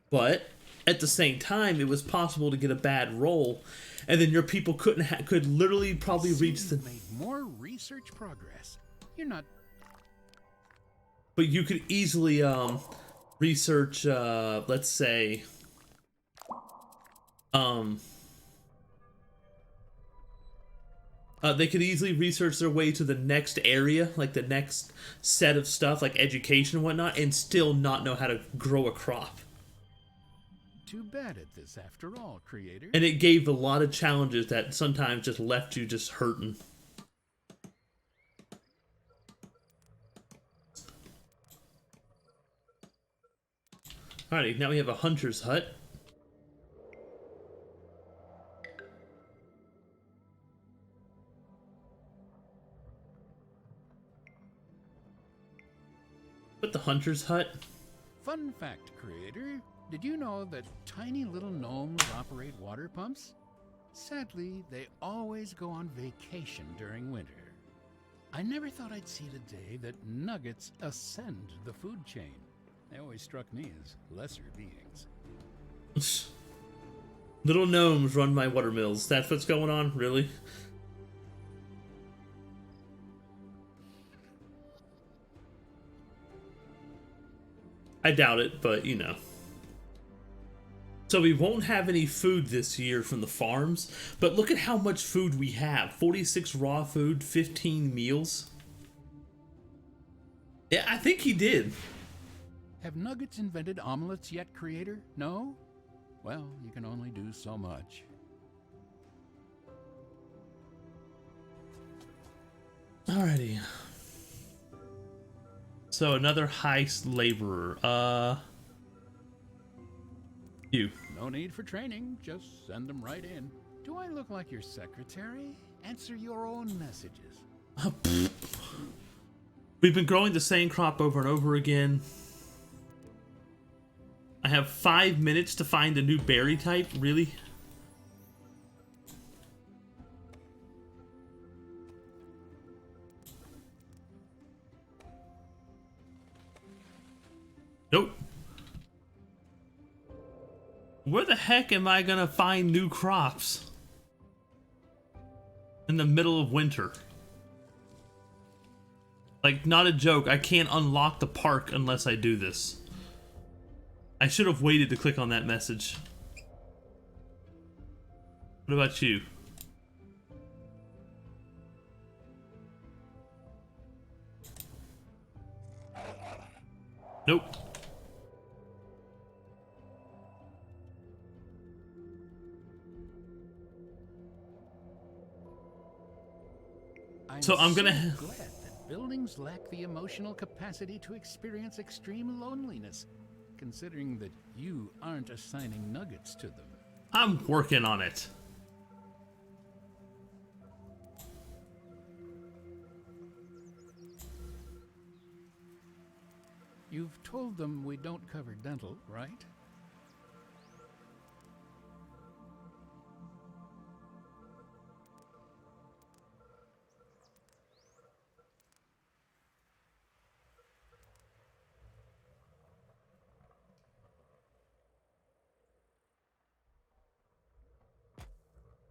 But at the same time, it was possible to get a bad roll, and then your people could literally probably reach the... Made more research progress. You're not... But you could easily, research, let's say, they could easily research their way to the next area, like the next set of stuff, like education and whatnot, and still not know how to grow a crop. Too bad at this after all, creator. And it gave a lot of challenges that sometimes just left you just hurting. Alrighty, now we have a hunter's hut. Put the hunter's hut. Fun fact, creator. Did you know that tiny little gnomes operate water pumps? Sadly, they always go on vacation during winter. I never thought I'd see the day that nuggets ascend the food chain. They always struck me as lesser beings. Little gnomes run my watermills. That's what's going on? Really? I doubt it, but you know. So we won't have any food this year from the farms, but look at how much food we have. 46 raw food, 15 meals. Yeah, I think he did. Have nuggets invented omelets yet, Creator? No? Well, you can only do so much. Alrighty. So another heist laborer. You. No need for training, just send them right in. Do I look like your secretary? Answer your own messages. We've been growing the same crop over and over again. I have 5 minutes to find a new berry type, really? Nope. Where the heck am I gonna find new crops? In the middle of winter. Like, not a joke, I can't unlock the park unless I do this. I should have waited to click on that message. What about you? Nope. So I'm gonna glad that buildings lack the emotional capacity to experience extreme loneliness, considering that you aren't assigning nuggets to them. I'm working on it. You've told them we don't cover dental, right?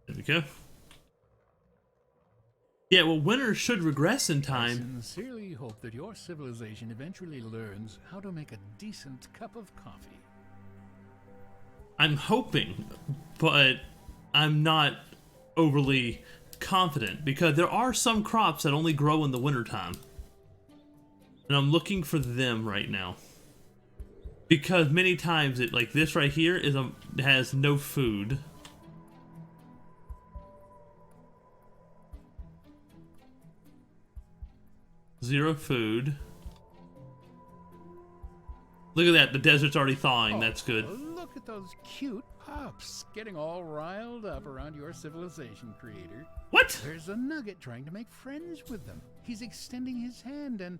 There we go. Yeah, well, winter should regress in time. I sincerely hope that your civilization eventually learns how to make a decent cup of coffee. I'm hoping, but I'm not overly confident because there are some crops that only grow in the wintertime. And I'm looking for them right now. Because many times it, like this right here, has no food. Zero food. Look at that, the desert's already thawing, that's good. Look at those cute pups getting all riled up around your civilization, Creator. What? There's a nugget trying to make friends with them. He's extending his hand and...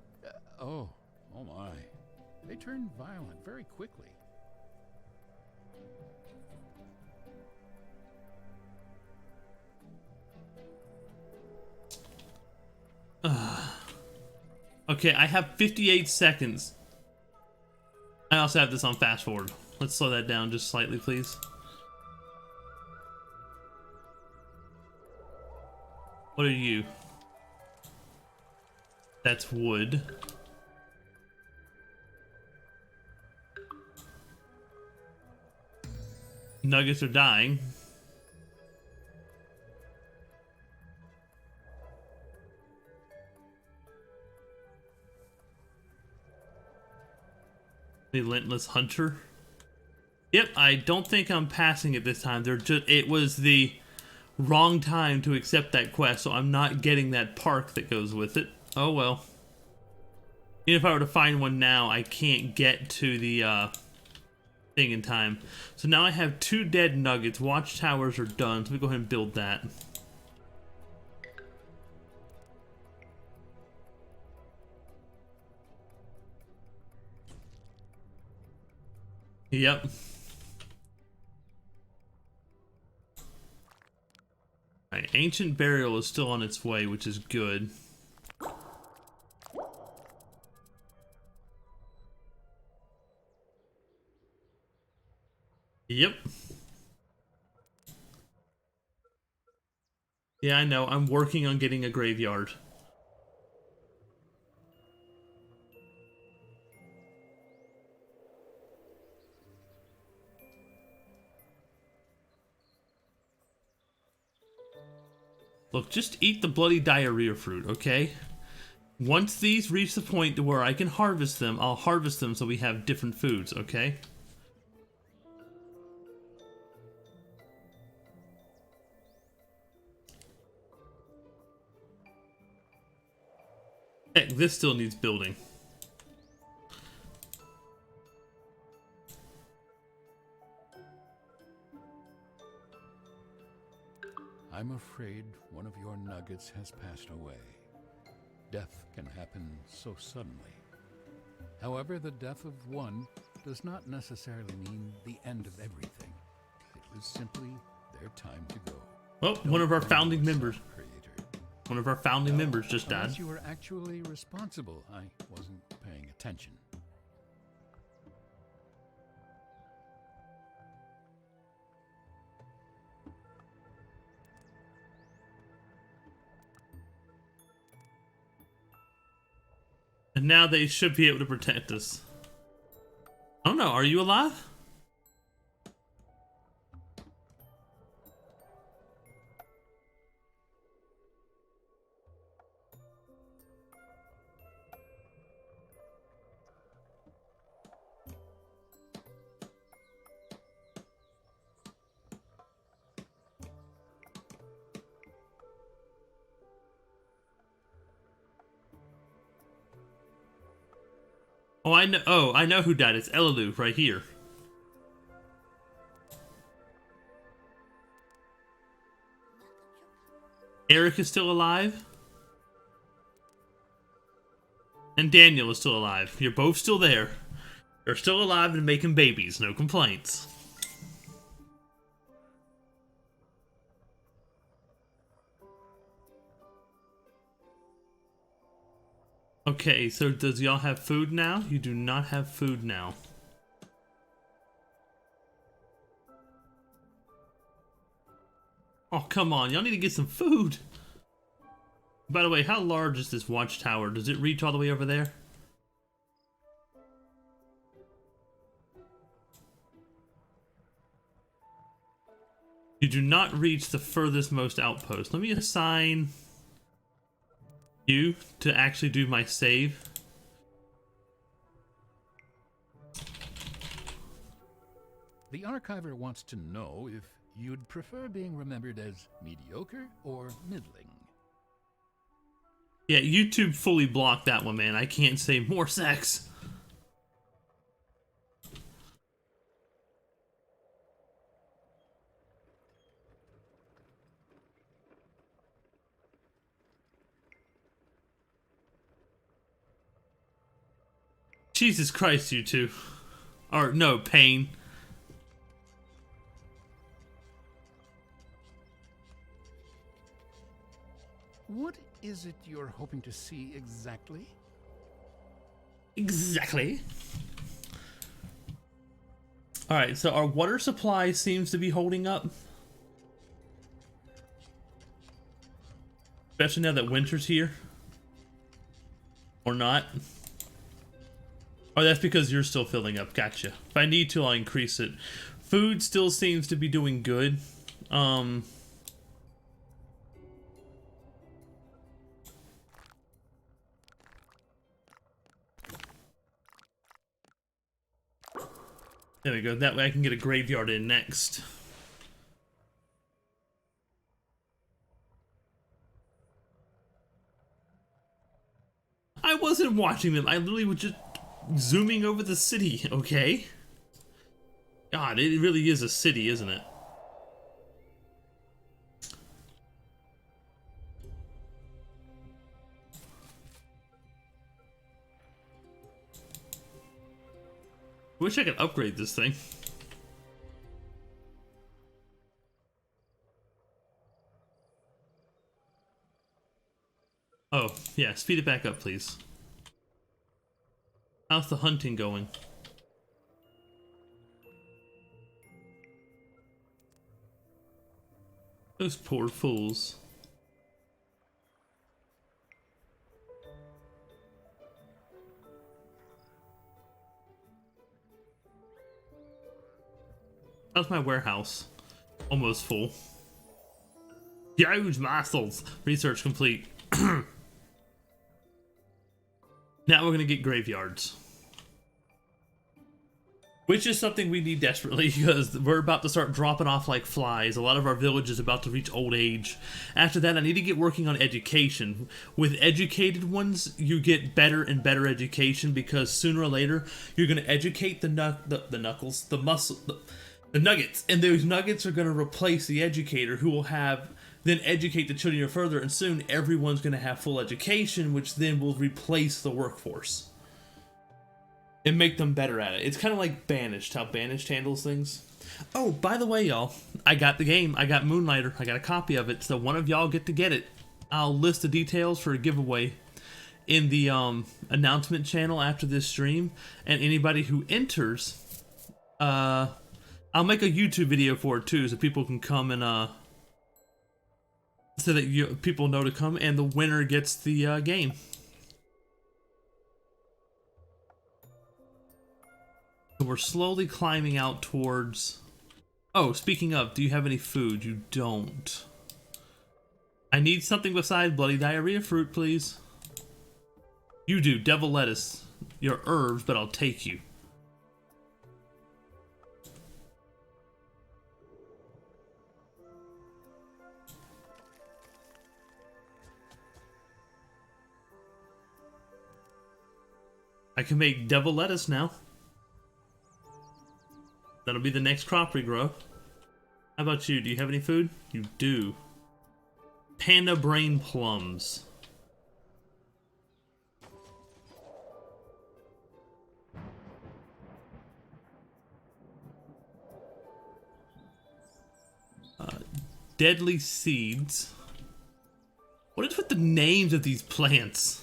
oh my. They turn violent very quickly. Okay, I have 58 seconds. I also have this on fast forward. Let's slow that down just slightly, please. What are you? That's wood. Nuggets are dying. Relentless Hunter. Yep, I don't think I'm passing it this time. It was the wrong time to accept that quest, so I'm not getting that park that goes with it. Oh well. Even if I were to find one now, I can't get to the thing in time. So now I have 2 dead nuggets. Watchtowers are done, so we go ahead and build that. Yep. Right, ancient burial is still on its way, which is good. Yep. Yeah, I know. I'm working on getting a graveyard. Look, just eat the bloody diarrhea fruit, okay? Once these reach the point to where I can harvest them, I'll harvest them so we have different foods, okay? Heck, this still needs building. I'm afraid one of your nuggets has passed away. Death can happen so suddenly. However, the death of one does not necessarily mean the end of everything. It was simply their time to go. Well, one of our founding members. One of our founding members just died. Unless you were actually responsible, I wasn't paying attention. And now they should be able to protect us. I don't know, are you alive? Oh, I know. Oh, I know who died. It's Elalu right here. Eric is still alive. And Daniel is still alive. You're both still there. They're still alive and making babies. No complaints. Okay, so does y'all have food now? You do not have food now. Oh, come on. Y'all need to get some food. By the way, how large is this watchtower? Does it reach all the way over there? You do not reach the furthest most outpost. Let me assign you to actually do my save. The archiver wants to know if you'd prefer being remembered as mediocre or middling. Yeah, YouTube fully blocked that one, man. I can't say more sex. Jesus Christ, you two. Or, no, Pain. What is it you're hoping to see exactly? Exactly. Alright, so our water supply seems to be holding up. Especially now that winter's here. Or not. Oh, that's because you're still filling up. Gotcha. If I need to, I'll increase it. Food still seems to be doing good. There we go. That way I can get a graveyard in next. I wasn't watching them. I literally was just zooming over the city, okay? God, it really is a city, isn't it? Wish I could upgrade this thing. Oh, yeah, speed it back up, please. How's the hunting going? Those poor fools. How's my warehouse? Almost full. Huge muscles. Research complete. Now we're gonna get graveyards. Which is something we need desperately because we're about to start dropping off like flies. A lot of our village is about to reach old age. After that, I need to get working on education. With educated ones, you get better and better education because sooner or later, you're going to educate the knuckles, the muscle, the nuggets. And those nuggets are going to replace the educator who will have then educate the children further. And soon, everyone's going to have full education, which then will replace the workforce. And make them better at it. It's kind of like Banished, how Banished handles things. Oh, by the way, y'all, I got the game. I got Moonlighter. I got a copy of it, so one of y'all get to get it. I'll list the details for a giveaway in the announcement channel after this stream. And anybody who enters, I'll make a YouTube video for it too, so people can come and so that people know to come, and the winner gets the game. We're slowly climbing out towards... Oh, speaking of, do you have any food? You don't. I need something besides bloody diarrhea fruit, please. You do. Devil lettuce. You're herbs, but I'll take you. I can make devil lettuce now. That'll be the next crop regrow. How about you? Do you have any food? You do. Panda brain plums. Deadly seeds. What is with the names of these plants?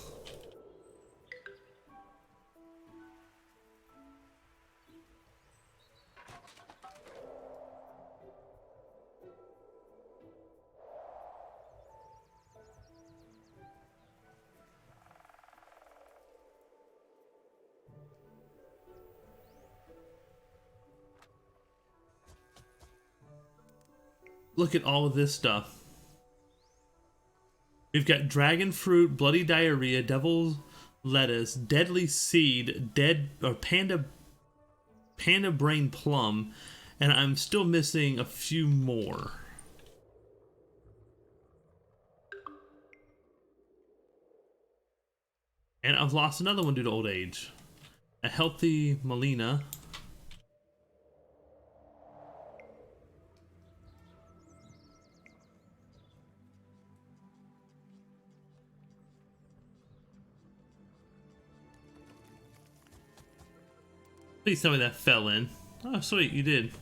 Look at all of this stuff. We've got dragon fruit, bloody diarrhea, devil's lettuce, deadly seed, panda brain plum, and I'm still missing a few more. And I've lost another one due to old age. A healthy Melina. Please tell me that fell in. Oh, sweet, you did.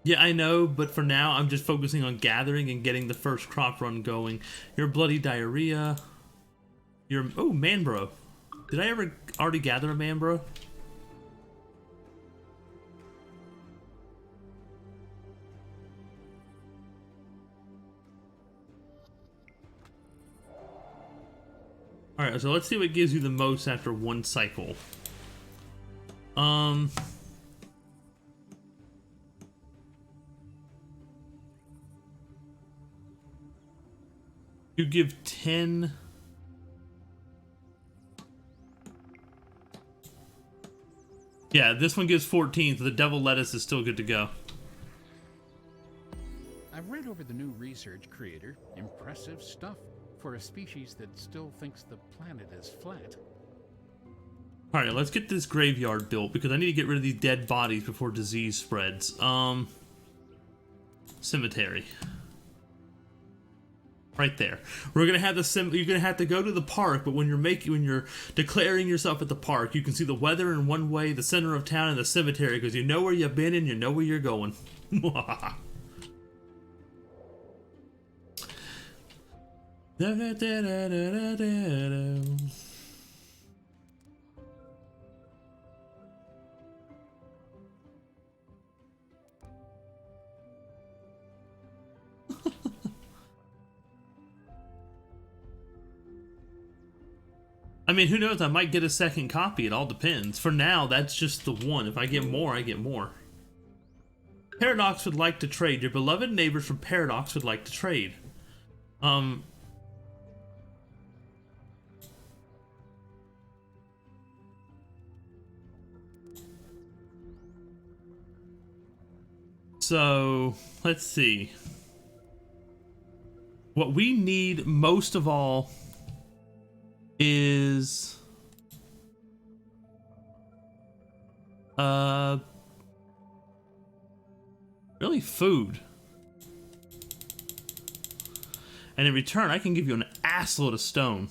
Yeah, I know, but for now, I'm just focusing on gathering and getting the first crop run going. Your bloody diarrhea. Your... Oh, manbro. Did I ever already gather a manbro? Alright, so let's see what gives you the most after one cycle. You give 10... Yeah, this one gives 14, so the devil lettuce is still good to go. I've read over the new research creator. Impressive stuff for a species that still thinks the planet is flat. Alright, let's get this graveyard built because I need to get rid of these dead bodies before disease spreads. Cemetery. Right there. We're gonna have you're gonna have to go to the park, but when you're declaring yourself at the park, you can see the weather in one way, the center of town, and the cemetery because you know where you've been and you know where you're going. I mean, who knows? I might get a second copy. It all depends. For now, that's just the one. If I get more, I get more. Paradox would like to trade. Your beloved neighbors from Paradox would like to trade. So, let's see. What we need most of all is really food. And in return, I can give you an assload of stone.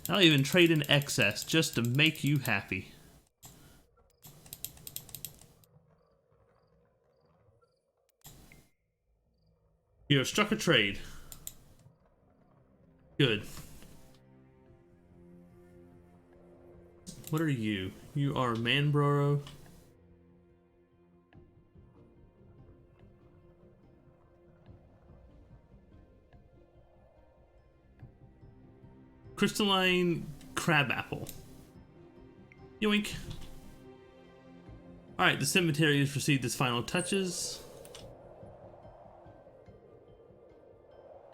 I'll even trade in excess just to make you happy. You have struck a trade. Good. What are you? You are Manboro. Crystalline crabapple. Yoink. Alright, the cemetery has received its final touches.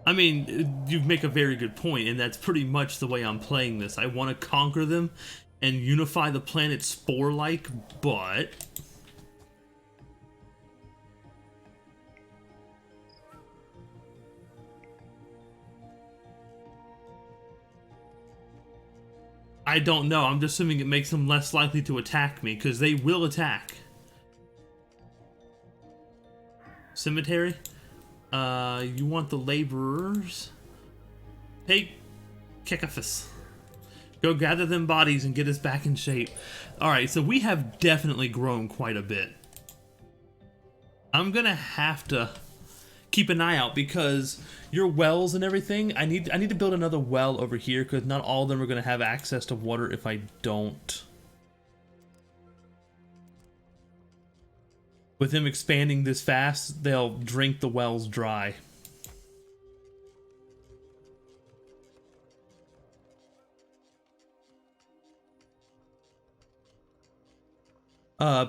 I mean, you make a very good point, and that's pretty much the way I'm playing this. I want to conquer them and unify the planet Spore-like, but I don't know. I'm just assuming it makes them less likely to attack me, because they will attack. Cemetery? You want the laborers? Hey, Kekafis. Go gather them bodies and get us back in shape. Alright, so we have definitely grown quite a bit. I'm gonna have to keep an eye out because your wells and everything, I need to build another well over here because not all of them are gonna have access to water if I don't. With them expanding this fast, they'll drink the wells dry.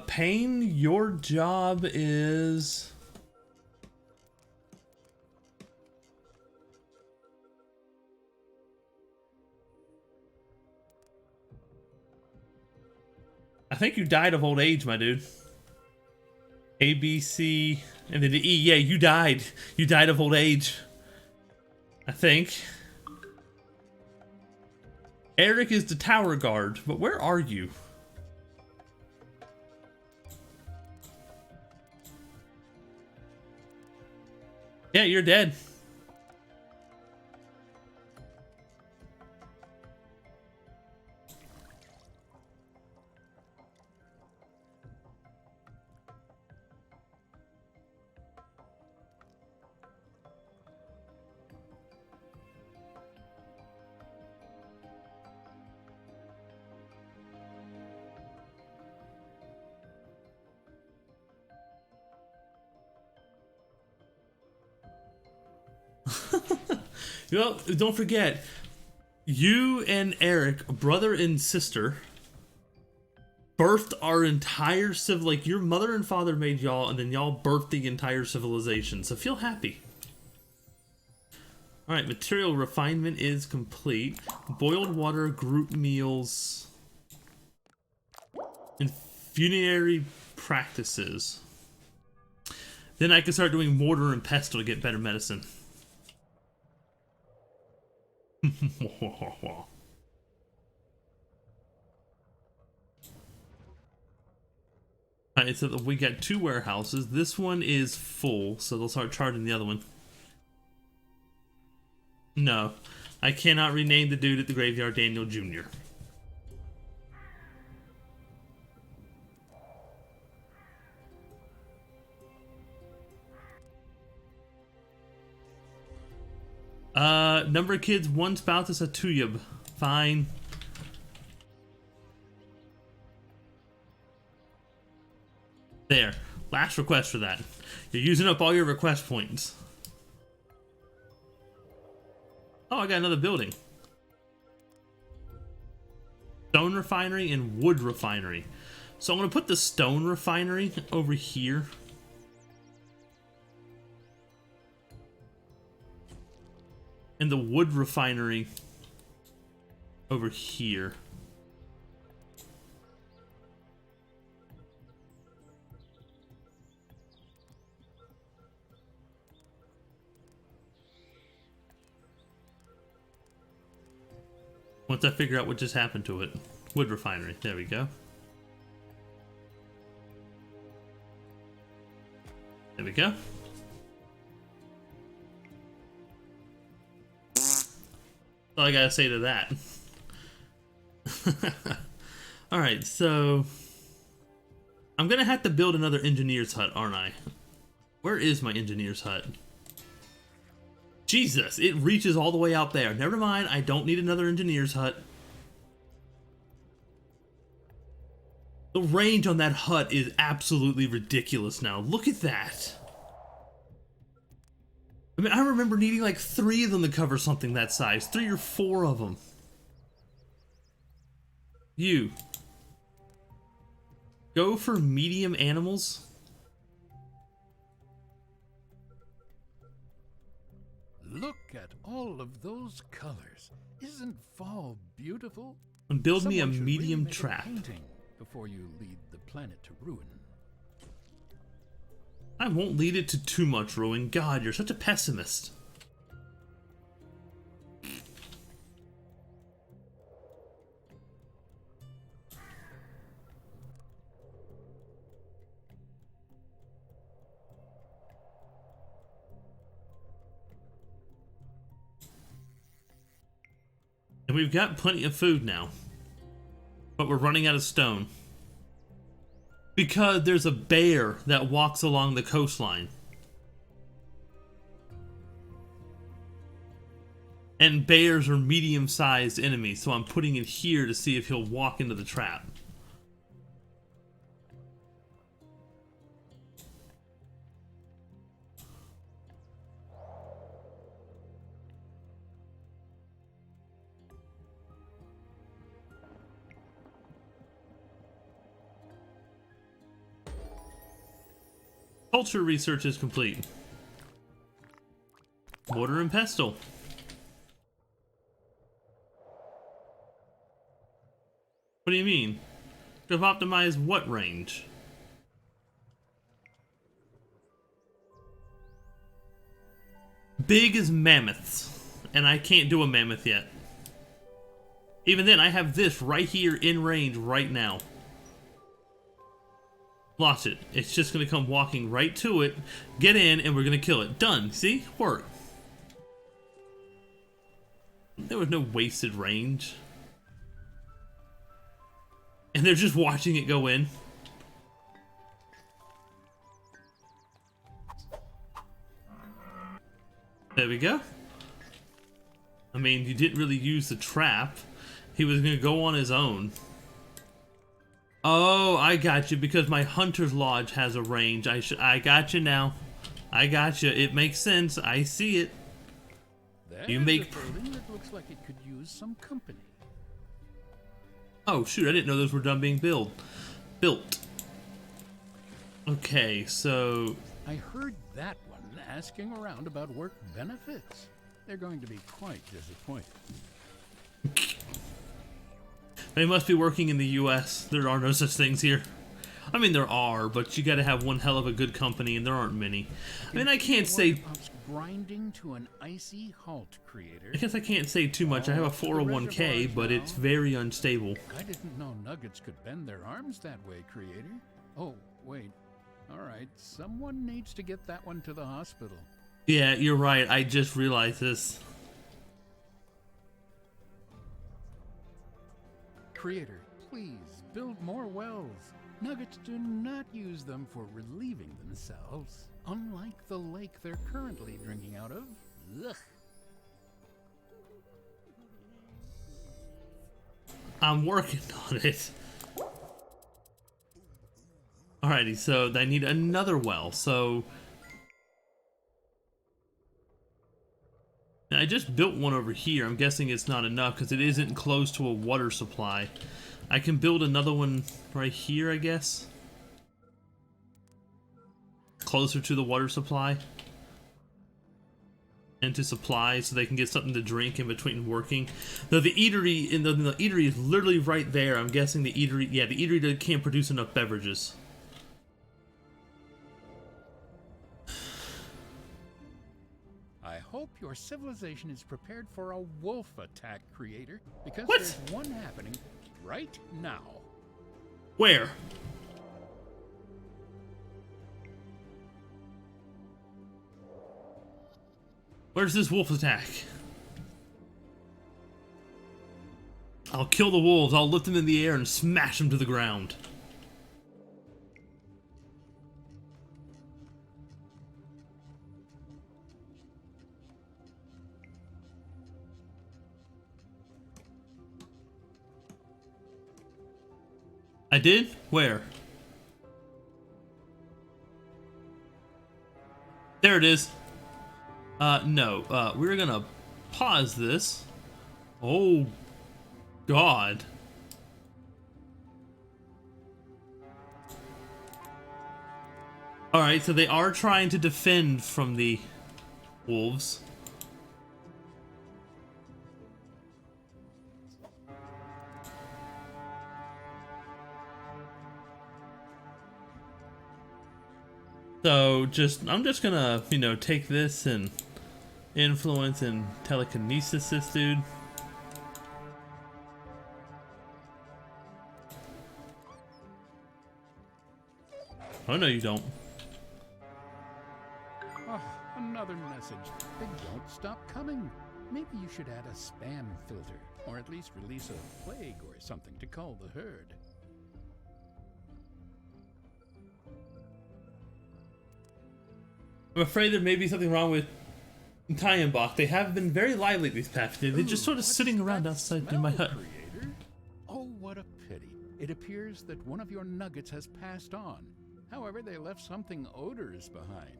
Payne, your job is... I think you died of old age, my dude. A, B, C, and then the E. Yeah, you died. You died of old age. I think. Eric is the tower guard, but where are you? Yeah, you're dead. Well, don't forget, you and Eric, brother and sister, birthed our entire like your mother and father made y'all, and then y'all birthed the entire civilization. So feel happy. All right, material refinement is complete. Boiled water, group meals, and funerary practices. Then I can start doing mortar and pestle to get better medicine. Alright, so we got 2 warehouses. This one is full, so they'll start charging the other one. No, I cannot rename the dude at the graveyard Daniel Jr. Number of kids, 1 spouse is a 2-yub. Fine. There. Last request for that. You're using up all your request points. Oh, I got another building. Stone refinery and wood refinery. So I'm going to put the stone refinery over here. And the wood refinery over here. Once I figure out what just happened to it. Wood refinery. There we go. There we go. That's all I gotta say to that. Alright, so I'm gonna have to build another engineer's hut, aren't I? Where is my engineer's hut? Jesus, it reaches all the way out there. Never mind, I don't need another engineer's hut. The range on that hut is absolutely ridiculous now. Look at that. I mean, I remember needing like 3 of them to cover something that size. 3 or 4 of them. You. Go for medium animals. Look at all of those colors. Isn't fall beautiful? And build me a Someone should medium really make a trap. painting before you lead the planet to ruin. I won't lead it to too much ruin. God, you're such a pessimist. And we've got plenty of food now. But we're running out of stone. Because there's a bear that walks along the coastline. And bears are medium-sized enemies, so I'm putting it here to see if he'll walk into the trap. Culture research is complete. Mortar and pestle. What do you mean? To optimize what range? Big as mammoths. And I can't do a mammoth yet. Even then, I have this right here in range right now. Watch it. It's just going to come walking right to it, get in, and we're going to kill it. Done. See? Work. There was no wasted range. And they're just watching it go in. There we go. I mean, you didn't really use the trap. He was going to go on his own. Oh, I got you, because my Hunter's Lodge has a range. I got you now. I got you. It makes sense. I see it. There's You make a building that looks like it could use some company. Oh, shoot, I didn't know those were done being built. Okay, so... I heard that one asking around about work benefits. They're going to be quite disappointed. They must be working in the US. There are no such things here. I mean, there are, but you gotta have one hell of a good company, and there aren't many. I mean, I can't say... Grinding to an icy halt, creator. I guess I can't say too much. I have a 401k, but it's very unstable. I didn't know nuggets could bend their arms that way, creator. Oh, wait. Alright, someone needs to get that one to the hospital. Yeah, you're right. I just realized this. Creator, please build more wells. Nuggets do not use them for relieving themselves, unlike the lake they're currently drinking out of. Ugh. I'm working on it. Alrighty, so I need another well, so... Now, I just built one over here. I'm guessing it's not enough because it isn't close to a water supply. I can build another one right here, I guess. Closer to the water supply. And to supply so they can get something to drink in between working. Though the eatery the eatery is literally right there. I'm guessing the eatery can't produce enough beverages. I hope your civilization is prepared for a wolf attack, creator, because What? there's one happening right now. Where? Where's this wolf attack? I'll kill the wolves. I'll lift them in the air and smash them to the ground. I did? Where? There it is. No. We're gonna pause this. Oh, God. Alright, so they are trying to defend from the wolves. So I'm just gonna, you know, take this and influence and telekinesis this dude. Oh no, you don't. Oh, another message. They don't stop coming. Maybe you should add a spam filter, or at least release a plague or something to cull the herd. I'm afraid there may be something wrong with Bach. They have been very lively these past days. They're just sort of sitting around outside my hut. Creator? Oh, what a pity. It appears that one of your nuggets has passed on. However, they left something odorous behind.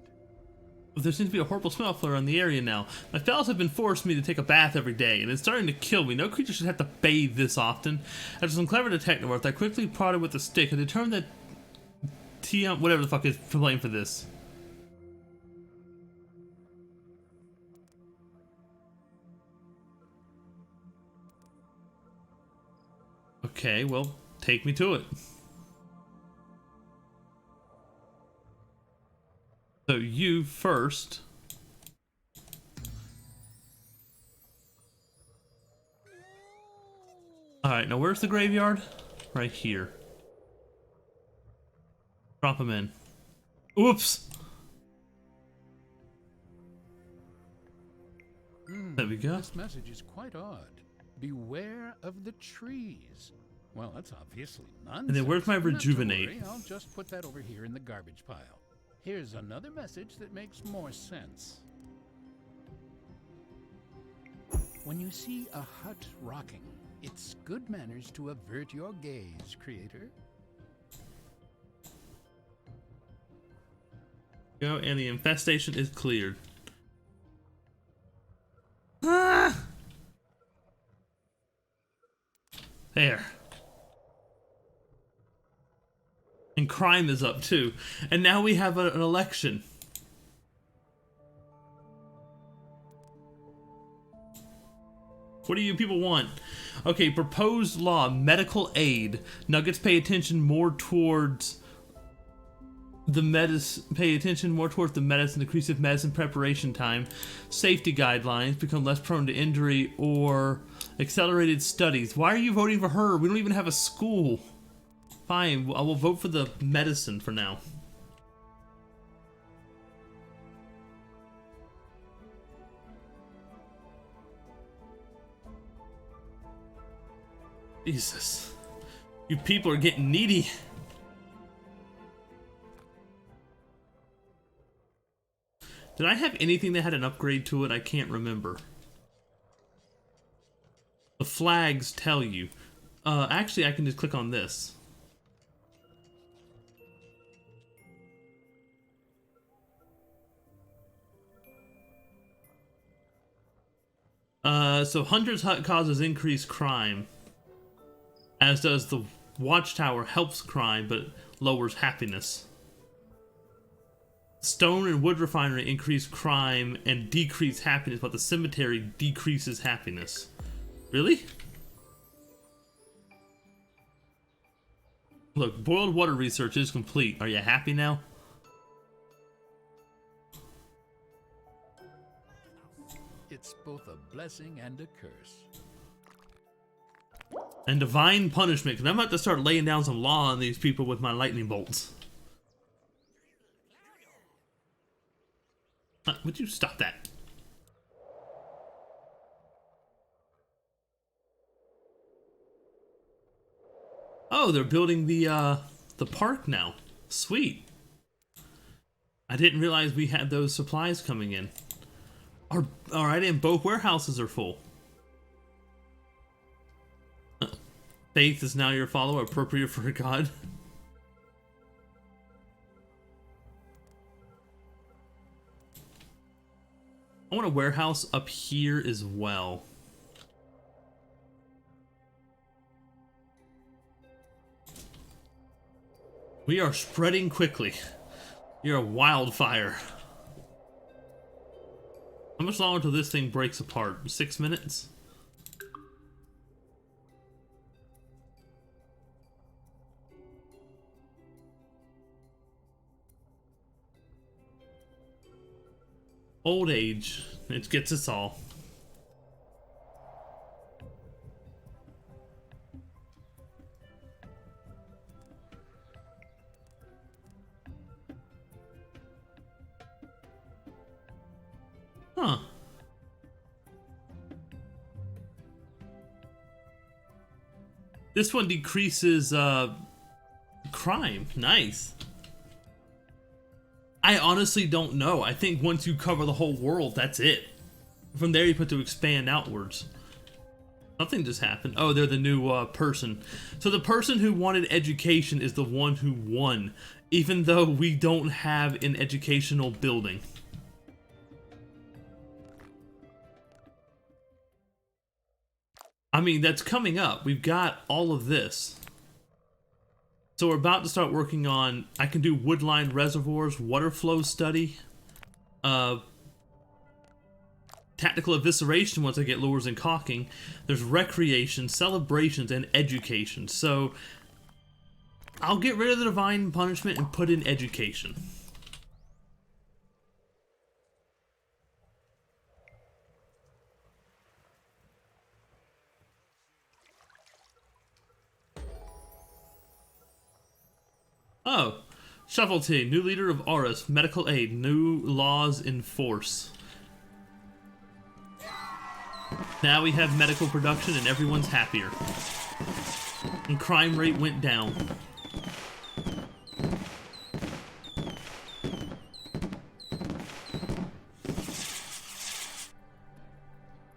There seems to be a horrible smell floating around the area now. My fellows have been forcing me to take a bath every day, and it's starting to kill me. No creature should have to bathe this often. After some clever detective work, I quickly prodded with a stick and determined that whatever the fuck is to blame for this. Okay, well, take me to it. So you first. Alright, now where's the graveyard? Right here. Drop him in. Oops! There we go. This message is quite odd. Beware of the trees. Well, that's obviously nonsense. And then where's my Not to rejuvenate? worry, I'll just put that over here in the garbage pile. Here's another message that makes more sense. When you see a hut rocking, it's good manners to avert your gaze, creator. Go, and the infestation is cleared. Ah! There. And crime is up too. And now we have an election. What do you people want? Okay, proposed law, medical aid. Nuggets pay attention more towards the medicine, decrease medicine preparation time. Safety guidelines, become less prone to injury, or accelerated studies. Why are you voting for her? We don't even have a school. Fine, I will vote for the medicine for now. Jesus. You people are getting needy. Did I have anything that had an upgrade to it? I can't remember. The flags tell you. Actually, I can just click on this. So Hunter's Hut causes increased crime, as does the Watchtower helps crime but lowers happiness. Stone and wood refinery increase crime and decrease happiness, but the cemetery decreases happiness. Really? Look, boiled water research is complete. Are you happy now? It's both a blessing and a curse. And divine punishment, because I'm about to start laying down some law on these people with my lightning bolts. Would you stop that? Oh, they're building the park now. Sweet. I didn't realize we had those supplies coming in. Alright, and both warehouses are full. Faith is now your follower, appropriate for God. I want a warehouse up here as well. We are spreading quickly. You're a wildfire. How much longer until this thing breaks apart? 6 minutes? Old age. It gets us all. Huh. This one decreases crime. Nice. I honestly don't know. I think once you cover the whole world, that's it. From there you put to expand outwards. Nothing just happened. Oh, they're the new person. So the person who wanted education is the one who won, even though we don't have an educational building. I mean, that's coming up. We've got all of this. So we're about to start working on, I can do wood-lined reservoirs, water flow study, tactical evisceration once I get lures and caulking. There's recreation, celebrations, and education. So I'll get rid of the divine punishment and put in education. Oh, Shuffletea, new leader of Aurus, medical aid, new laws in force. Now we have medical production and everyone's happier. And crime rate went down.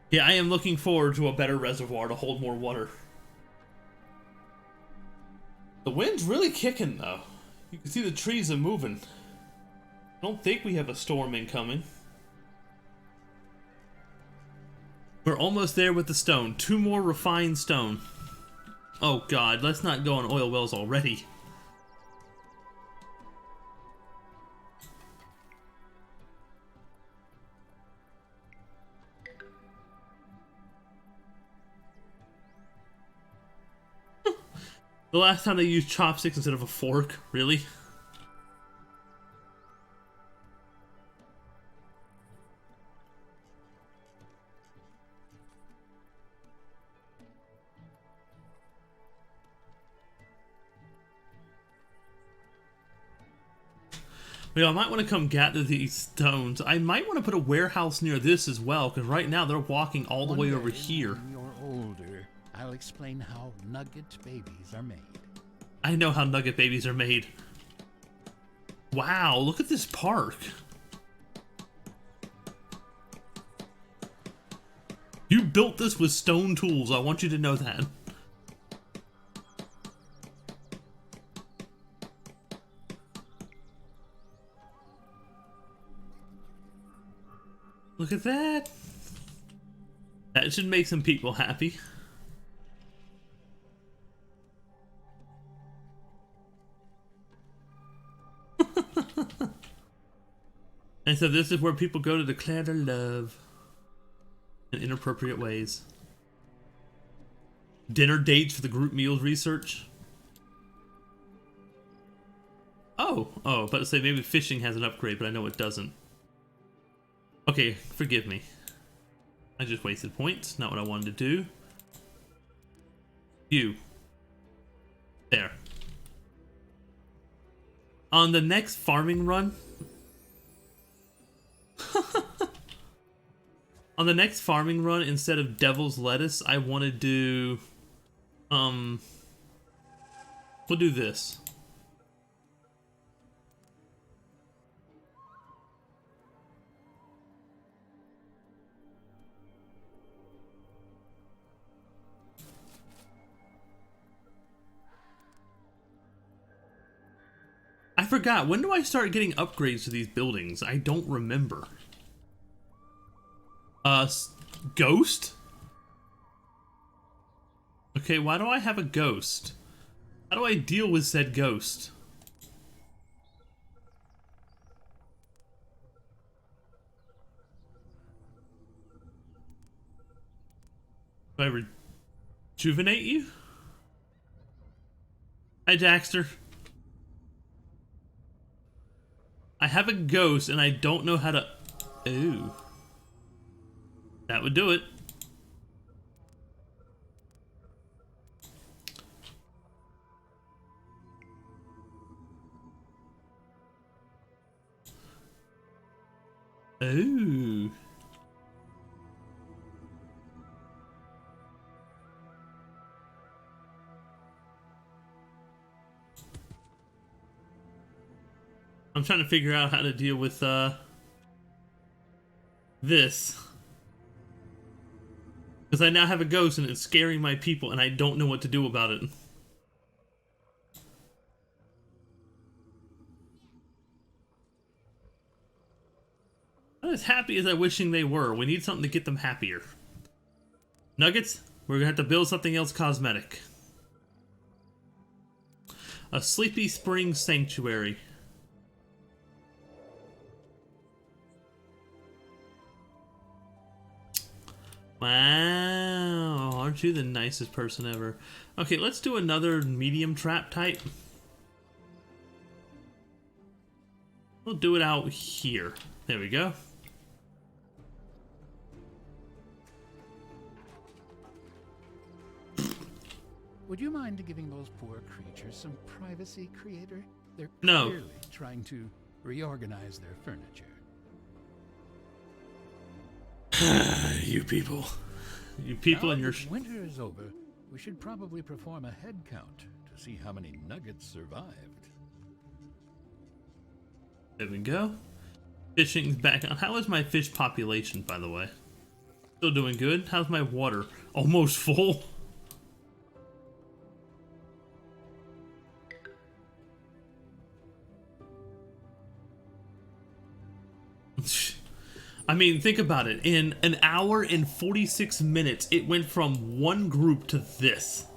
Yeah, I am looking forward to a better reservoir to hold more water. The wind's really kicking though. You can see the trees are moving. I don't think we have a storm incoming. We're almost there with the stone. 2 more refined stone. Oh god, let's not go on oil wells already. The last time they used chopsticks instead of a fork, really? Well, I might want to come gather these stones. I might want to put a warehouse near this as well, because right now they're walking all the way over here. When you're older, I'll explain how nugget babies are made. I know how nugget babies are made. Wow, look at this park. You built this with stone tools, I want you to know that. Look at that. That should make some people happy. And so this is where people go to declare their love in inappropriate ways. Dinner dates for the group meals research. Oh, but to say maybe fishing has an upgrade, but I know it doesn't. Okay, forgive me. I just wasted points, not what I wanted to do. You. There. On the next farming run... On the next farming run, instead of devil's lettuce, I want to do... we'll do this. I forgot, when do I start getting upgrades to these buildings? I don't remember. Ghost? Okay, why do I have a ghost? How do I deal with said ghost? Do I rejuvenate you? Hi, Daxter. I have a ghost and I don't know how to... Ooh. That would do it. Ooh. I'm trying to figure out how to deal with this. Because I now have a ghost and it's scaring my people and I don't know what to do about it. Not as happy as I wishing they were. We need something to get them happier. Nuggets, we're gonna have to build something else cosmetic. A Sleepy Spring Sanctuary. Wow, aren't you the nicest person ever? Okay, let's do another medium trap type. We'll do it out here. There we go. Would you mind giving those poor creatures some privacy, Creator? They're No. clearly trying to reorganize their furniture. You people. You people Now and your... that winter is over, we should probably perform a head count to see how many nuggets survived. There we go. Fishing's back on. How is my fish population, by the way? Still doing good. How's my water? Almost full. I mean, think about it. In an hour and 46 minutes, it went from one group to this.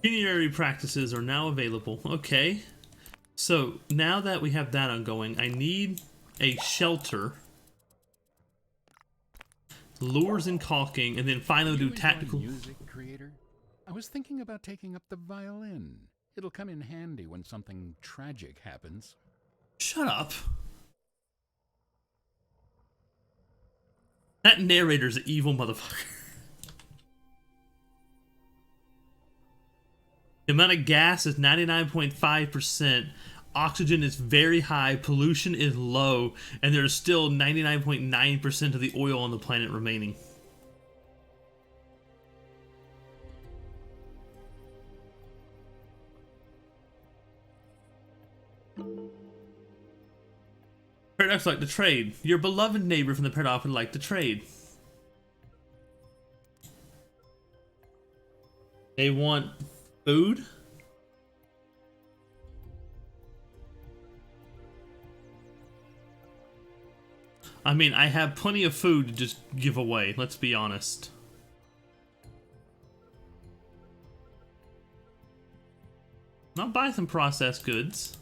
Pecuniary practices are now available. Okay. So, now that we have that ongoing, I need a shelter, lures and caulking, and then finally do tactical... Music, Creator? I was thinking about taking up the violin. It'll come in handy when something tragic happens. Shut up. That narrator's an evil motherfucker. The amount of gas is 99.5%. Oxygen is very high. Pollution is low. And there's still 99.9% of the oil on the planet remaining. Paradox like to trade. Your beloved neighbor from the Paradox would like to trade. They want Food? I mean, I have plenty of food to just give away, let's be honest. I'll buy some processed goods.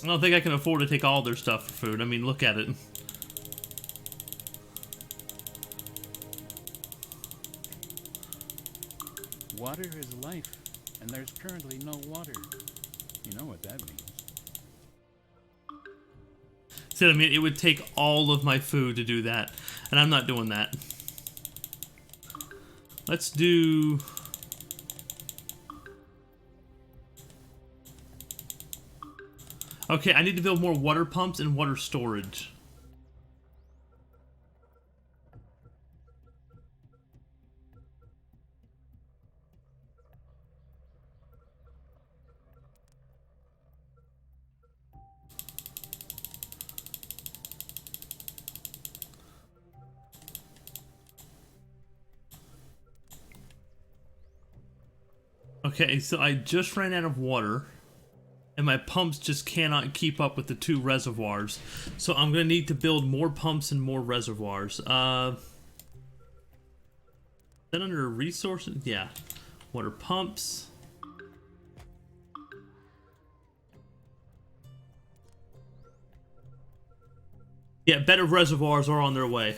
I don't think I can afford to take all their stuff for food. I mean, look at it. Water is life, and there's currently no water. You know what that means. So, I mean, it would take all of my food to do that, and I'm not doing that. Let's do... Okay, I need to build more water pumps and water storage. Okay, so I just ran out of water, and my pumps just cannot keep up with the 2 reservoirs. So I'm gonna need to build more pumps and more reservoirs. Then under resources, yeah, water pumps. Yeah, better reservoirs are on their way.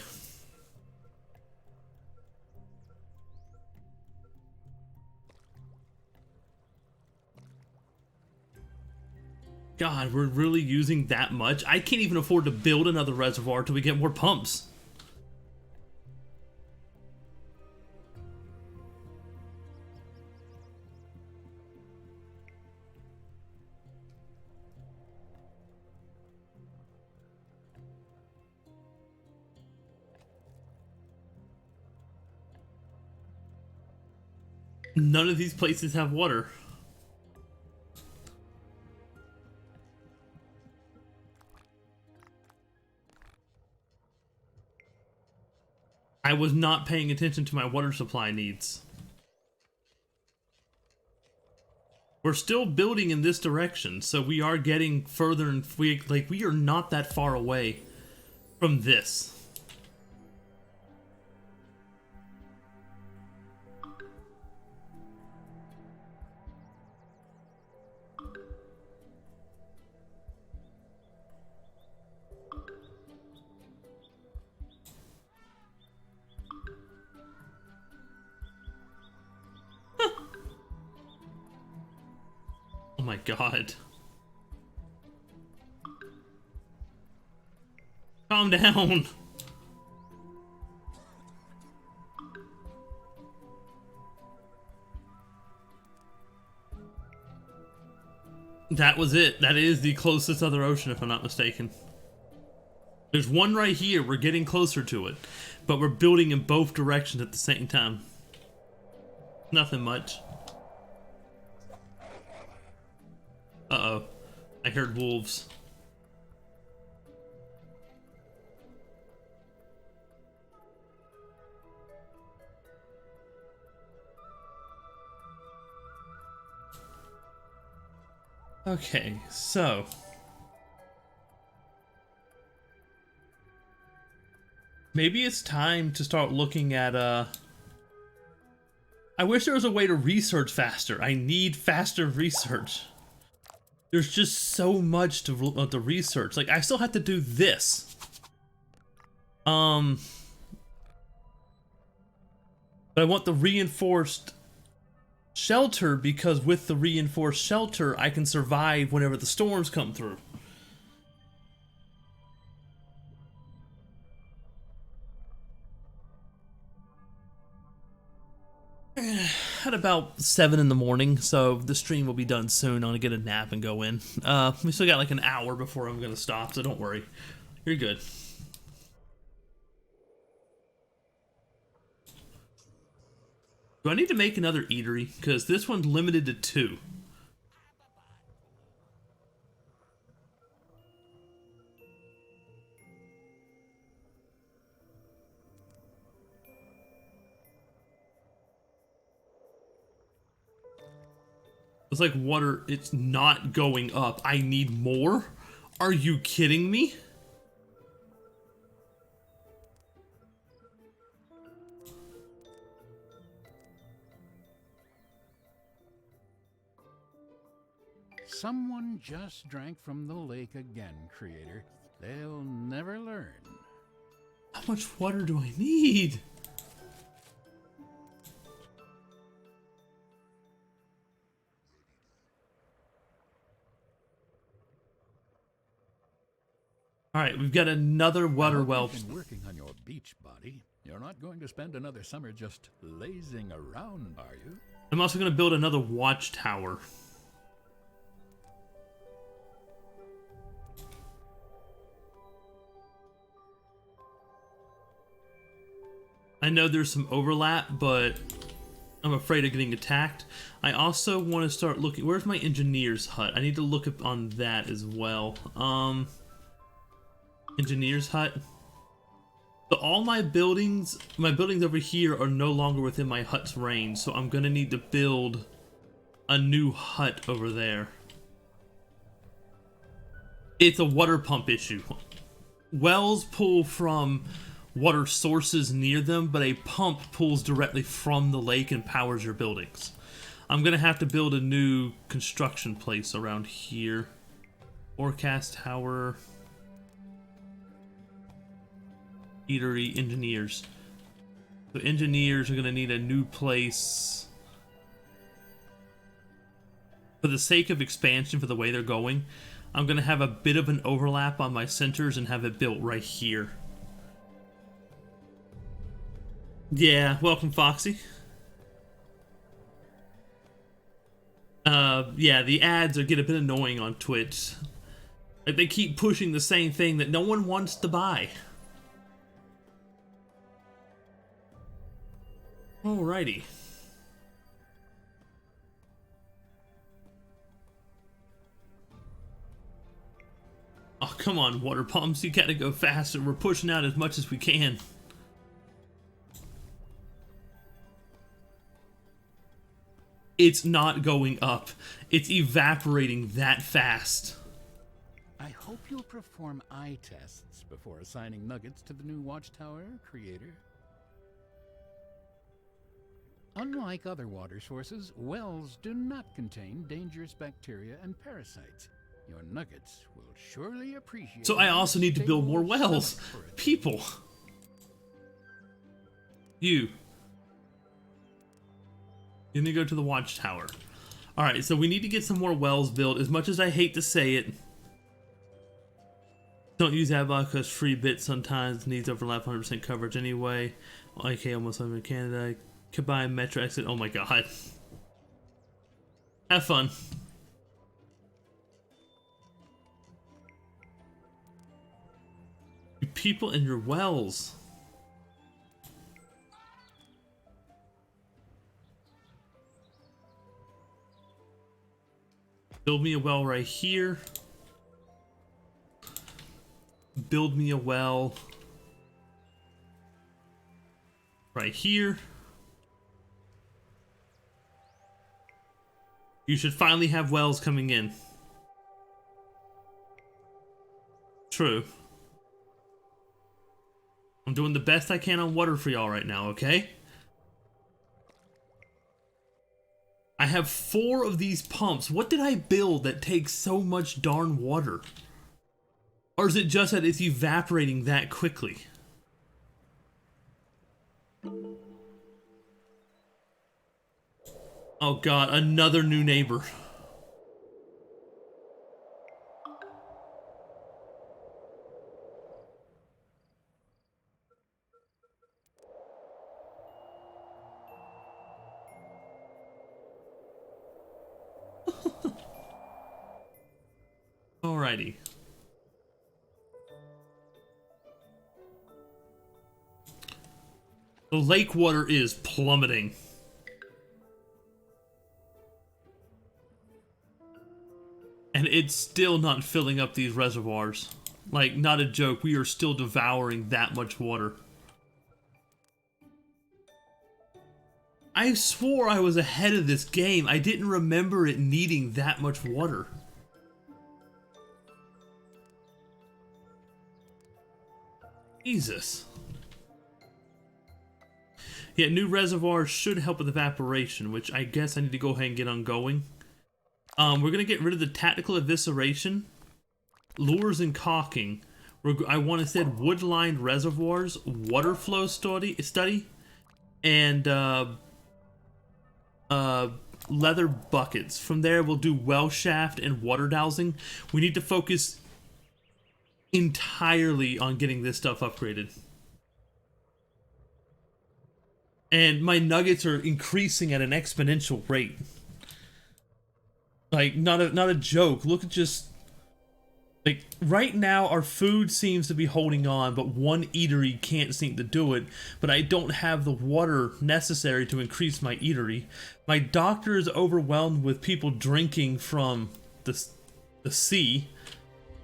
God, we're really using that much? I can't even afford to build another reservoir till we get more pumps. None of these places have water. I was not paying attention to my water supply needs. We're still building in this direction, so we are getting further, and we are not that far away from this. Oh my god. Calm down. That was it. That is the closest other ocean, if I'm not mistaken. There's one right here. We're getting closer to it. But we're building in both directions at the same time. Nothing much. Uh-oh. I heard wolves. Okay, so... maybe it's time to start looking at, I wish there was a way to research faster. I need faster research. There's just so much to research. Like, I still have to do this. But I want the reinforced shelter, because with the reinforced shelter, I can survive whenever the storms come through. At about 7 in the morning, so the stream will be done soon. I'm gonna get a nap and go in. We still got like an hour before I'm gonna stop, so don't worry. You're good. Do I need to make another eatery? Because this one's limited to 2. It's like water, it's not going up. I need more? Are you kidding me? Someone just drank from the lake again, creator. They'll never learn. How much water do I need? All right, we've got another water well. You've been working on your beach body. You're not going to spend another summer just lazing around, are you? I'm also going to build another watchtower. I know there's some overlap, but I'm afraid of getting attacked. I also want to start looking. Where's my engineer's hut? I need to look up on that as well. Engineer's hut. So all my buildings over here are no longer within my hut's range, so I'm gonna need to build a new hut over there. It's a water pump issue. Wells pull from water sources near them, but a pump pulls directly from the lake and powers your buildings. I'm gonna have to build a new construction place around here. Forecast tower. Eatery, engineers. So engineers are gonna need a new place. For the sake of expansion, for the way they're going, I'm gonna have a bit of an overlap on my centers and have it built right here. Yeah, welcome, Foxy. Yeah, the ads get a bit annoying on Twitch. Like, they keep pushing the same thing that no one wants to buy. Alrighty. Oh, come on, water pumps. You gotta go faster. We're pushing out as much as we can. It's not going up. It's evaporating that fast. I hope you'll perform eye tests before assigning nuggets to the new watchtower, creator. Unlike other water sources, wells do not contain dangerous bacteria and parasites. Your nuggets will surely appreciate. So I also need to build more wells. People. You need to go to the watchtower. Alright, so we need to get some more wells built. As much as I hate to say it, don't use AdBlock because free bit sometimes needs overlap 100% coverage anyway. Okay, almost I'm in Canada. Combine Metro exit. Oh my god. Have fun. You people in your wells. Build me a well right here. Build me a well right here. You should finally have wells coming in. True. I'm doing the best I can on water for y'all right now, okay? I have 4 of these pumps. What did I build that takes so much darn water? Or is it just that it's evaporating that quickly? Oh god, another new neighbor. Alrighty. The lake water is plummeting. And it's still not filling up these reservoirs. Like, not a joke, we are still devouring that much water. I swore I was ahead of this game. I didn't remember it needing that much water. Jesus. Yeah, new reservoirs should help with evaporation, which I guess I need to go ahead and get on going. We're going to get rid of the tactical evisceration, lures and caulking. I want to set wood-lined reservoirs, water flow study, and leather buckets. From there, we'll do well shaft and water dowsing. We need to focus entirely on getting this stuff upgraded. And my nuggets are increasing at an exponential rate. Like, not a joke. Look at just... Like, right now, our food seems to be holding on, but one eatery can't seem to do it. But I don't have the water necessary to increase my eatery. My doctor is overwhelmed with people drinking from the sea.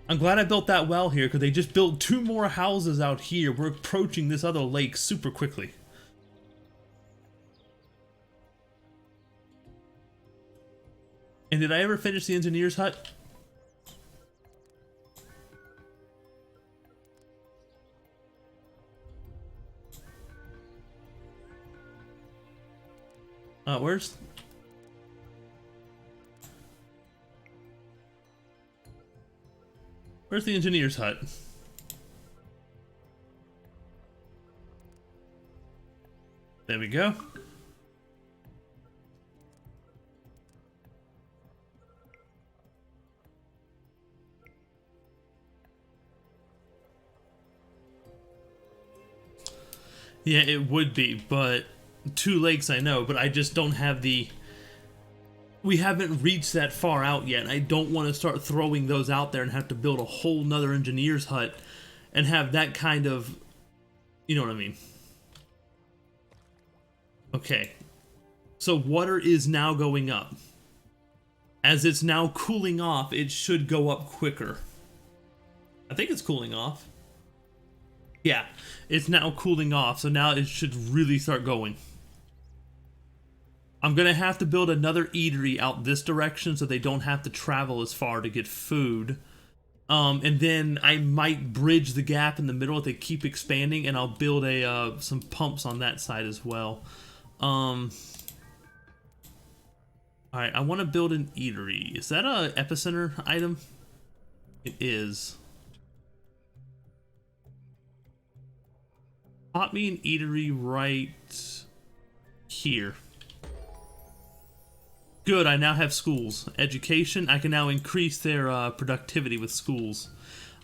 I'm glad I built that well here, because they just built 2 more houses out here. We're approaching this other lake super quickly. And did I ever finish the engineer's hut? Where's the engineer's hut? There we go. Yeah, it would be, but 2 lakes I know, but I just don't have the... We haven't reached that far out yet. I don't want to start throwing those out there and have to build a whole nother engineer's hut and have that kind of... You know what I mean? Okay. So water is now going up. As it's now cooling off, it should go up quicker. I think it's cooling off. Yeah, it's now cooling off, so now it should really start going. I'm going to have to build another eatery out this direction so they don't have to travel as far to get food. And then I might bridge the gap in the middle if they keep expanding, and I'll build some pumps on that side as well. Alright, I want to build an eatery. Is that a epicenter item? It is. Pop me an eatery right here. Good, I now have schools. Education, I can now increase their productivity with schools.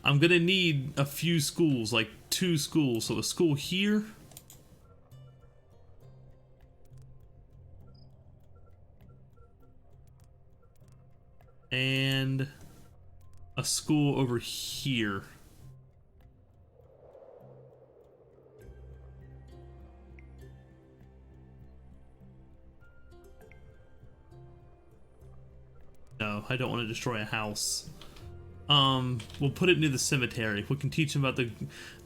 I'm gonna need a few schools, like 2 schools. So a school here. And a school over here. No, I don't want to destroy a house. We'll put it near the cemetery. We can teach them about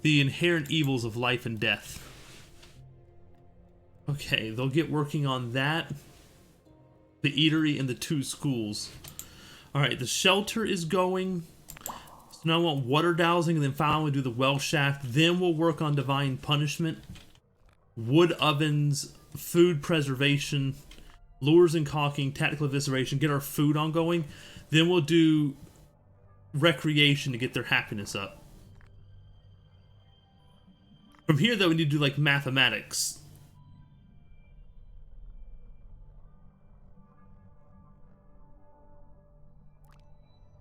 the inherent evils of life and death. Okay, they'll get working on that. The eatery and the 2 schools. Alright, the shelter is going. So now I want water dowsing, and then finally do the well shaft. Then we'll work on divine punishment. Wood ovens, food preservation, lures and caulking, tactical evisceration, get our food ongoing. Then we'll do recreation to get their happiness up. From here, though, we need to do, like, mathematics.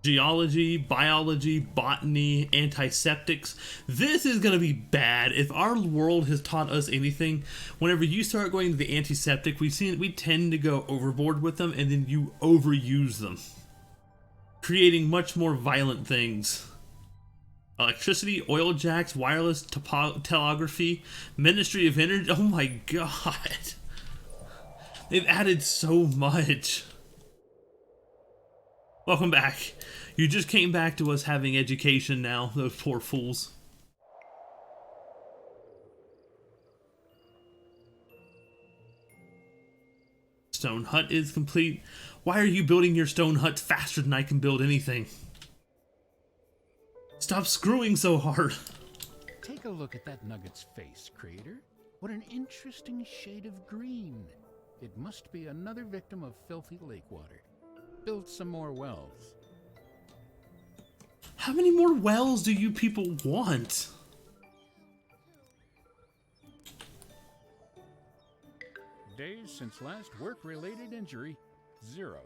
Geology, biology, botany, antiseptics. This is going to be bad. If our world has taught us anything, whenever you start going to the antiseptic, we tend to go overboard with them, and then you overuse them, creating much more violent things. Electricity, oil jacks, wireless telegraphy, Ministry of Energy. Oh my god. They've added so much. Welcome back. You just came back to us having education now, those poor fools. Stone hut is complete. Why are you building your stone hut faster than I can build anything? Stop screwing so hard. Take a look at that nugget's face, creator. What an interesting shade of green. It must be another victim of filthy lake water. Build some more wells. How many more wells do you people want? Days since last work-related injury, 0.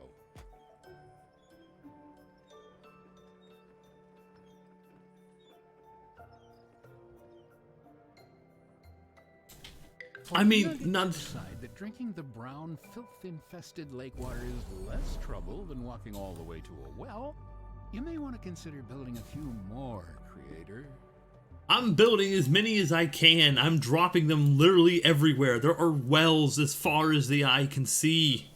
I mean, not. Decide that drinking the brown, filth-infested lake water is less trouble than walking all the way to a well. You may want to consider building a few more, creator. I'm building as many as I can. I'm dropping them literally everywhere. There are wells as far as the eye can see.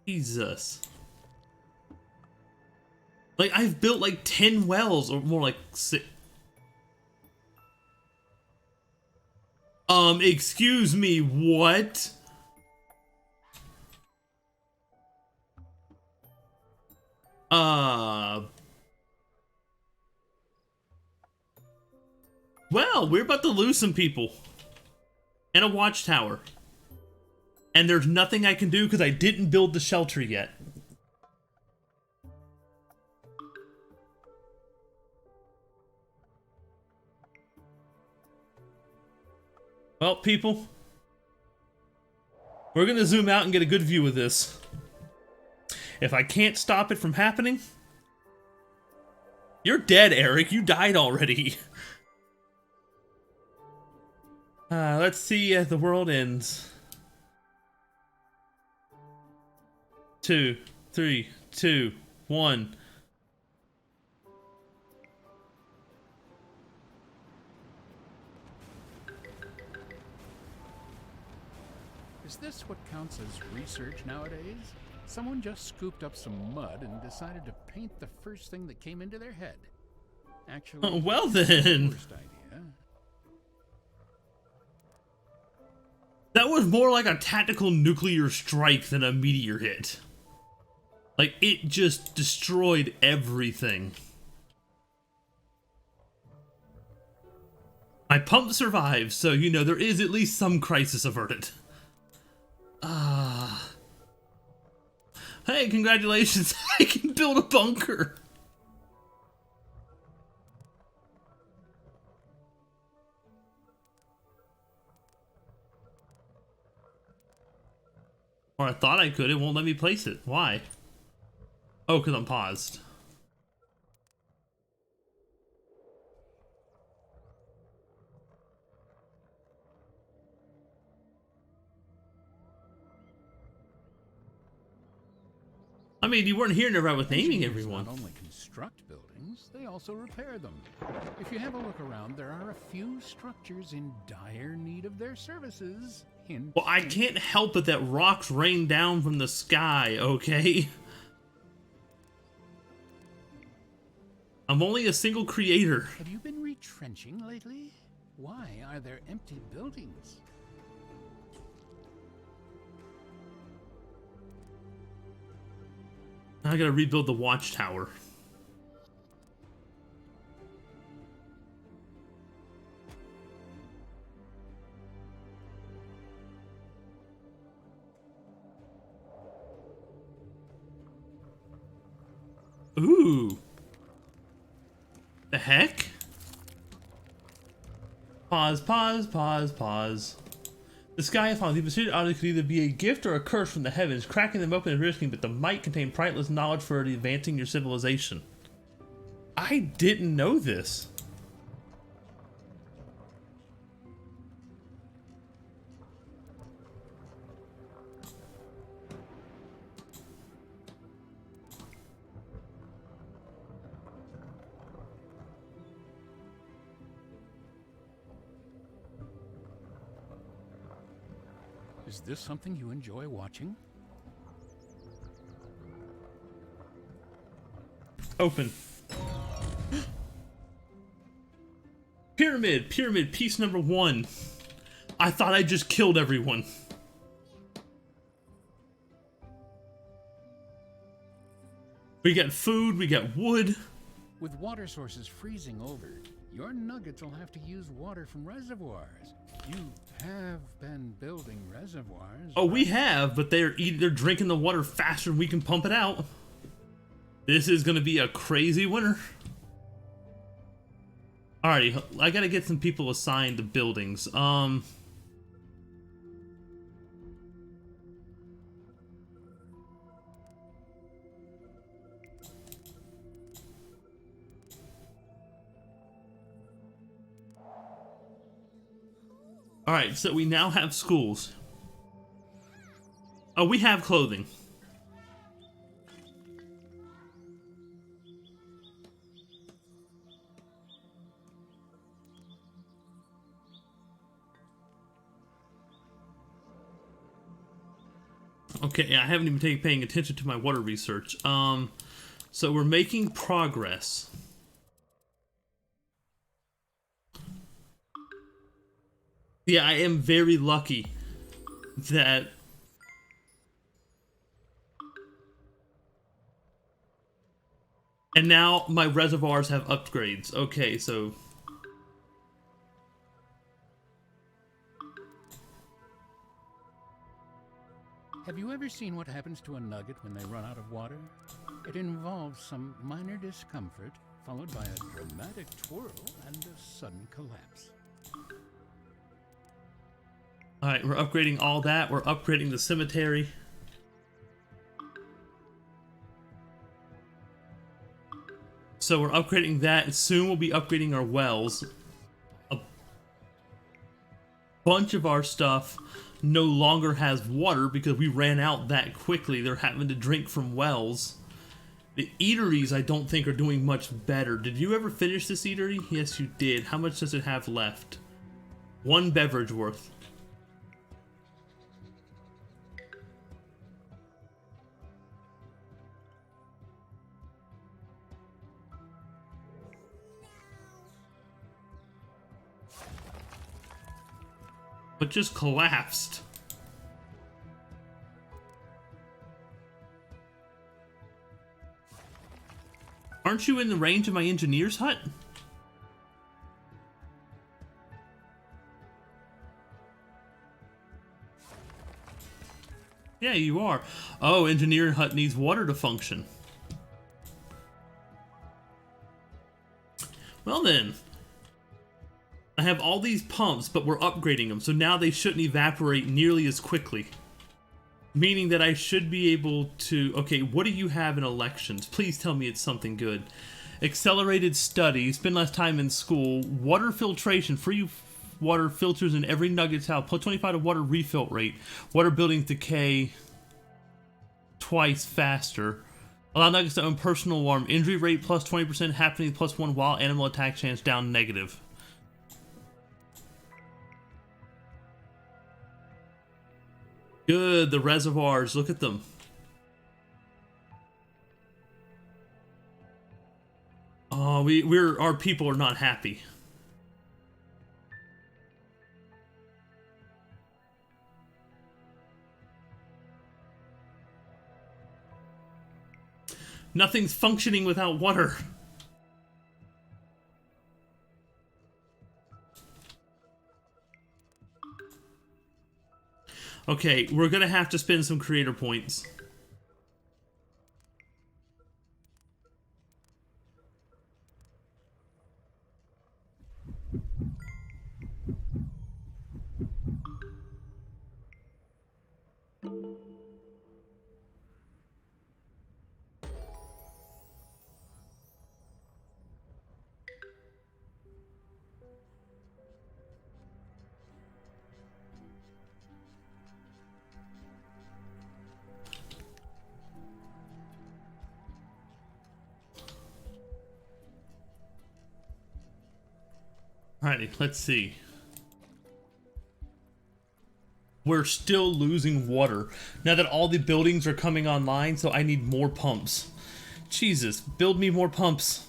Jesus. Like, I've built like 10 wells, or more like 6. Excuse me, what? Well, we're about to lose some people. And a watchtower. And there's nothing I can do because I didn't build the shelter yet. Well, people, we're gonna zoom out and get a good view of this. If I can't stop it from happening, you're dead, Eric. You died already. Let's see if the world ends. 2, 3, 2, 1. Is this what counts as research nowadays? Someone just scooped up some mud and decided to paint the first thing that came into their head. Actually, Well then. Worst idea. That was more like a tactical nuclear strike than a meteor hit. Like, it just destroyed everything. My pump survived, so, you know, there is at least some crisis averted. Hey, congratulations, I can build a bunker! Or I thought I could, it won't let me place it. Why? Oh, because I'm paused. I mean, you weren't hearing it right with naming everyone. Not only construct buildings, they also repair them. If you have a look around, there are a few structures in dire need of their services. Well, I can't help it that rocks rain down from the sky, okay? I'm only a single creator. Have you been retrenching lately? Why are there empty buildings? I gotta rebuild the watchtower. Ooh. The heck? Pause, pause, pause, pause. The sky upon the pursued object could either be a gift or a curse from the heavens. Cracking them open is risking, but the might contain priceless knowledge for advancing your civilization. I didn't know this. Is this something you enjoy watching? Open. Pyramid, pyramid, piece number 1. I thought I just killed everyone. We got food, we got wood. With water sources freezing over, your nuggets will have to use water from reservoirs. You have been building reservoirs. Oh, we have, but they're drinking the water faster than we can pump it out. This is gonna be a crazy winter. Alrighty, I gotta get some people assigned to buildings. Alright, so we now have schools. Oh, we have clothing. Okay, I haven't even taken paying attention to my water research. So we're making progress. Yeah, I am very lucky that and now my reservoirs have upgrades. Okay, so Have you ever seen what happens to a nugget when they run out of water? It involves some minor discomfort, followed by a dramatic twirl and a sudden collapse. alright, we're upgrading all that. We're upgrading the cemetery. So we're upgrading that. Soon we'll be upgrading our wells. A bunch of our stuff no longer has water because we ran out that quickly. They're having to drink from wells. The eateries, I don't think, are doing much better. Did you ever finish this eatery? Yes, you did. How much does it have left? 1 beverage worth. But just collapsed. Aren't you in the range of my engineer's hut? Yeah, you are. Oh, engineer hut needs water to function. Well then. I have all these pumps, but we're upgrading them, so now they shouldn't evaporate nearly as quickly. Meaning that I should be able to... Okay, what do you have in elections? Please tell me it's something good. Accelerated study, spend less time in school, water filtration, free water filters in every nugget's house, plus 25 to water refill rate, water buildings decay twice faster, allow nuggets to own personal alarm, injury rate plus 20%, happening plus 1 wild animal attack chance down negative. Good, the reservoirs, look at them. Oh, our people are not happy. Nothing's functioning without water. Okay, we're gonna have to spend some creator points. Alrighty, let's see. We're still losing water now that all the buildings are coming online, so I need more pumps Jesus, build me more pumps.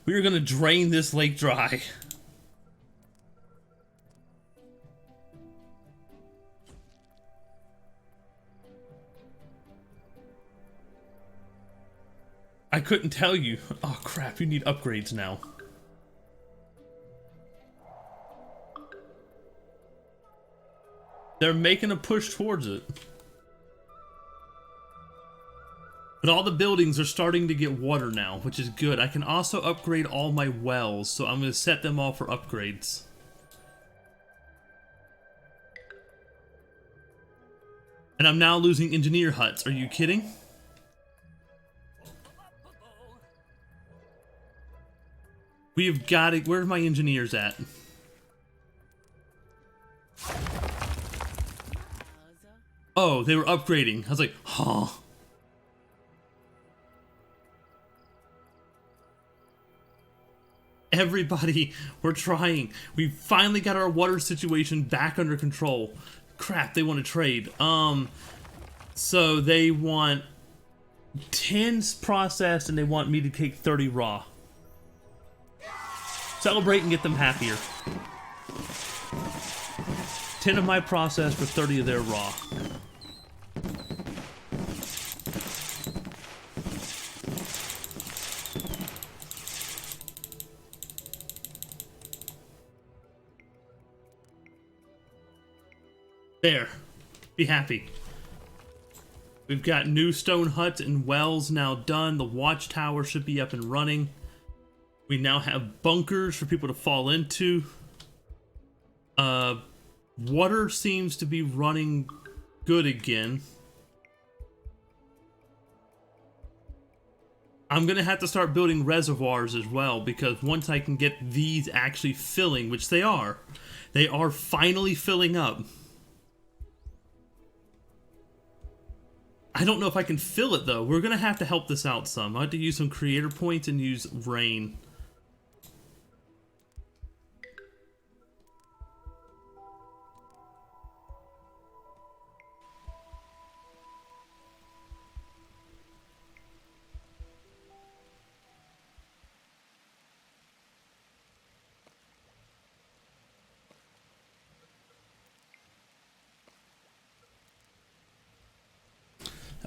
We are gonna drain this lake dry. I couldn't tell you. Oh crap, you need upgrades now. They're making a push towards it. But all the buildings are starting to get water now, which is good. I can also upgrade all my wells, so I'm going to set them all for upgrades. And I'm now losing engineer huts. Are you kidding? We have got it. Where are my engineers at? Oh, they were upgrading. I was like, huh. Everybody, we're trying. We finally got our water situation back under control. Crap, they want to trade. So they want 10 processed and they want me to take 30 raw. Celebrate and get them happier. 10 of my processed for 30 of their raw. There. Be happy. We've got new stone huts and wells now done. The watchtower should be up and running. We now have bunkers for people to fall into. Water seems to be running good again. I'm gonna have to start building reservoirs as well, because once I can get these actually filling, which they are finally filling up. I don't know if I can fill it though. We're gonna have to help this out some. I have to use some creator points and use rain.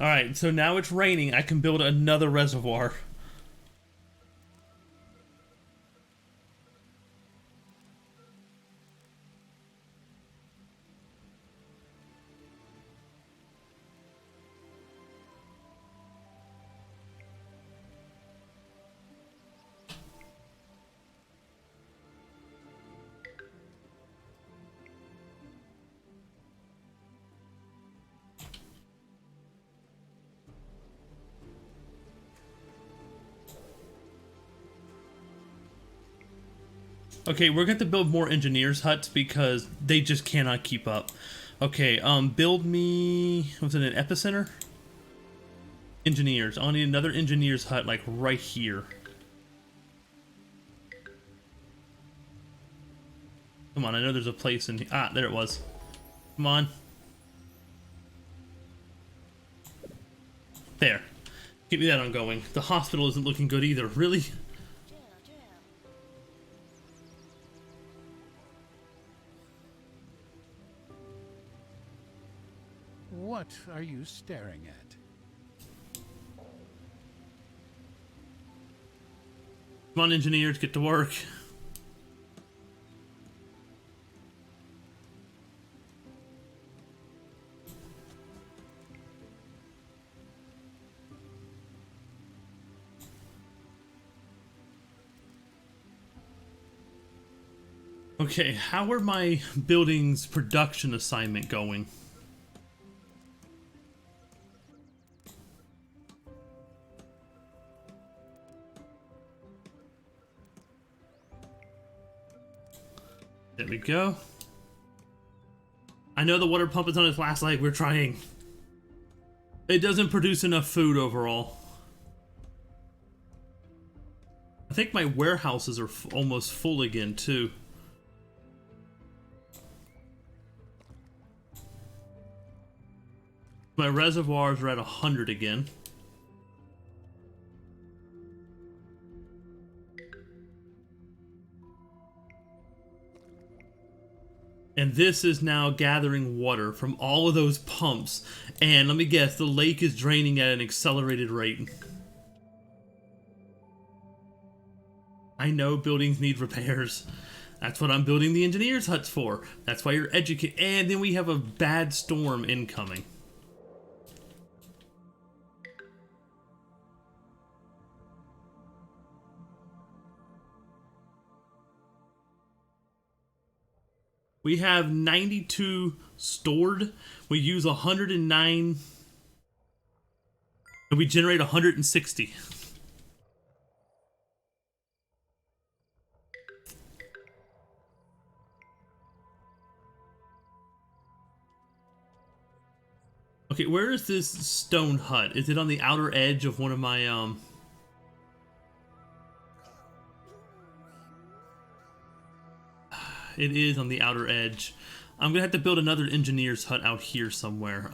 Alright, so now it's raining. I can build another reservoir. Okay, we're going to build more engineers huts because they just cannot keep up. Okay, build me, was it an epicenter? Engineers. I'll need another engineer's hut like right here. Come on, I know there's a place in here. Ah, there it was. Come on. There. Get me that ongoing. The hospital isn't looking good either. Really? What are you staring at? Come on, engineers, get to work. Okay, how are my buildings production assignment going? There we go. I know the water pump is on its last leg. We're trying. It doesn't produce enough food overall. I think my warehouses are almost full again, too. My reservoirs are at 100 again. And this is now gathering water from all of those pumps. And let me guess, the lake is draining at an accelerated rate. I know buildings need repairs. That's what I'm building the engineers' huts for. That's why you're educated. And then we have a bad storm incoming. We have 92 stored. We use 109. And we generate 160. Okay, where is this stone hut? Is it on the outer edge of one of my, It is on the outer edge. I'm gonna have to build another engineer's hut out here somewhere.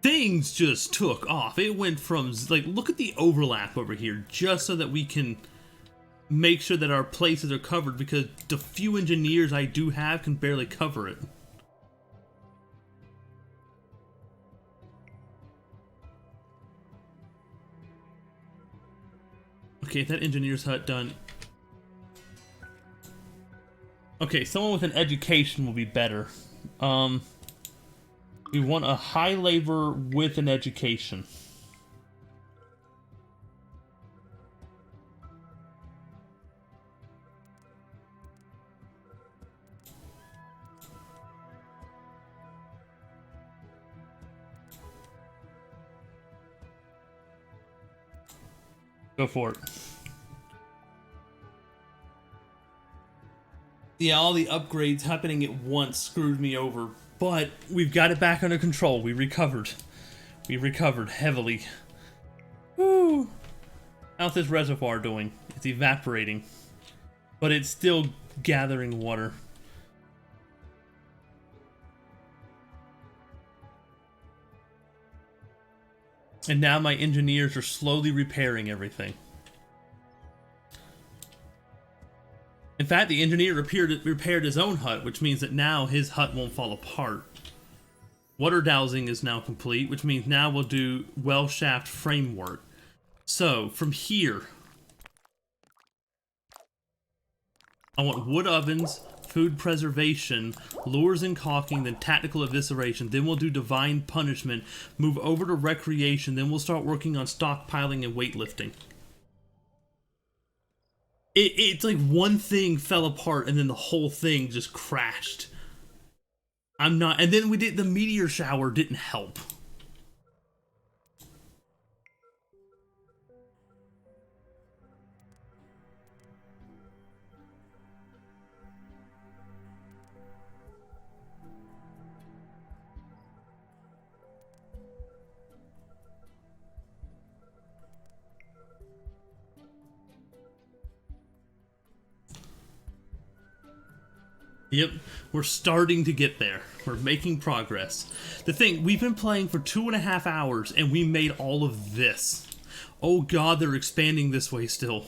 Things just took off. It went from, like, look at the overlap over here, just so that we can make sure that our places are covered, because the few engineers I do have can barely cover it. Okay, that engineer's hut done. Okay, someone with an education will be better. We want a high labor with an education. Go for it. Yeah, all the upgrades happening at once screwed me over, but we've got it back under control. We recovered. We recovered heavily. Woo! How's this reservoir doing? It's evaporating, but it's still gathering water. And now my engineers are slowly repairing everything. In fact, the engineer repaired his own hut, which means that now his hut won't fall apart. Water dowsing is now complete, which means now we'll do well shaft framework. So, from here, I want wood ovens, food preservation, lures and caulking, then tactical evisceration, then we'll do divine punishment, move over to recreation, then we'll start working on stockpiling and weightlifting. It's like one thing fell apart and then the whole thing just crashed. And then we did, the meteor shower didn't help. Yep, we're starting to get there. We're making progress. The thing, we've been playing for 2.5 hours and we made all of this. Oh god, they're expanding this way still.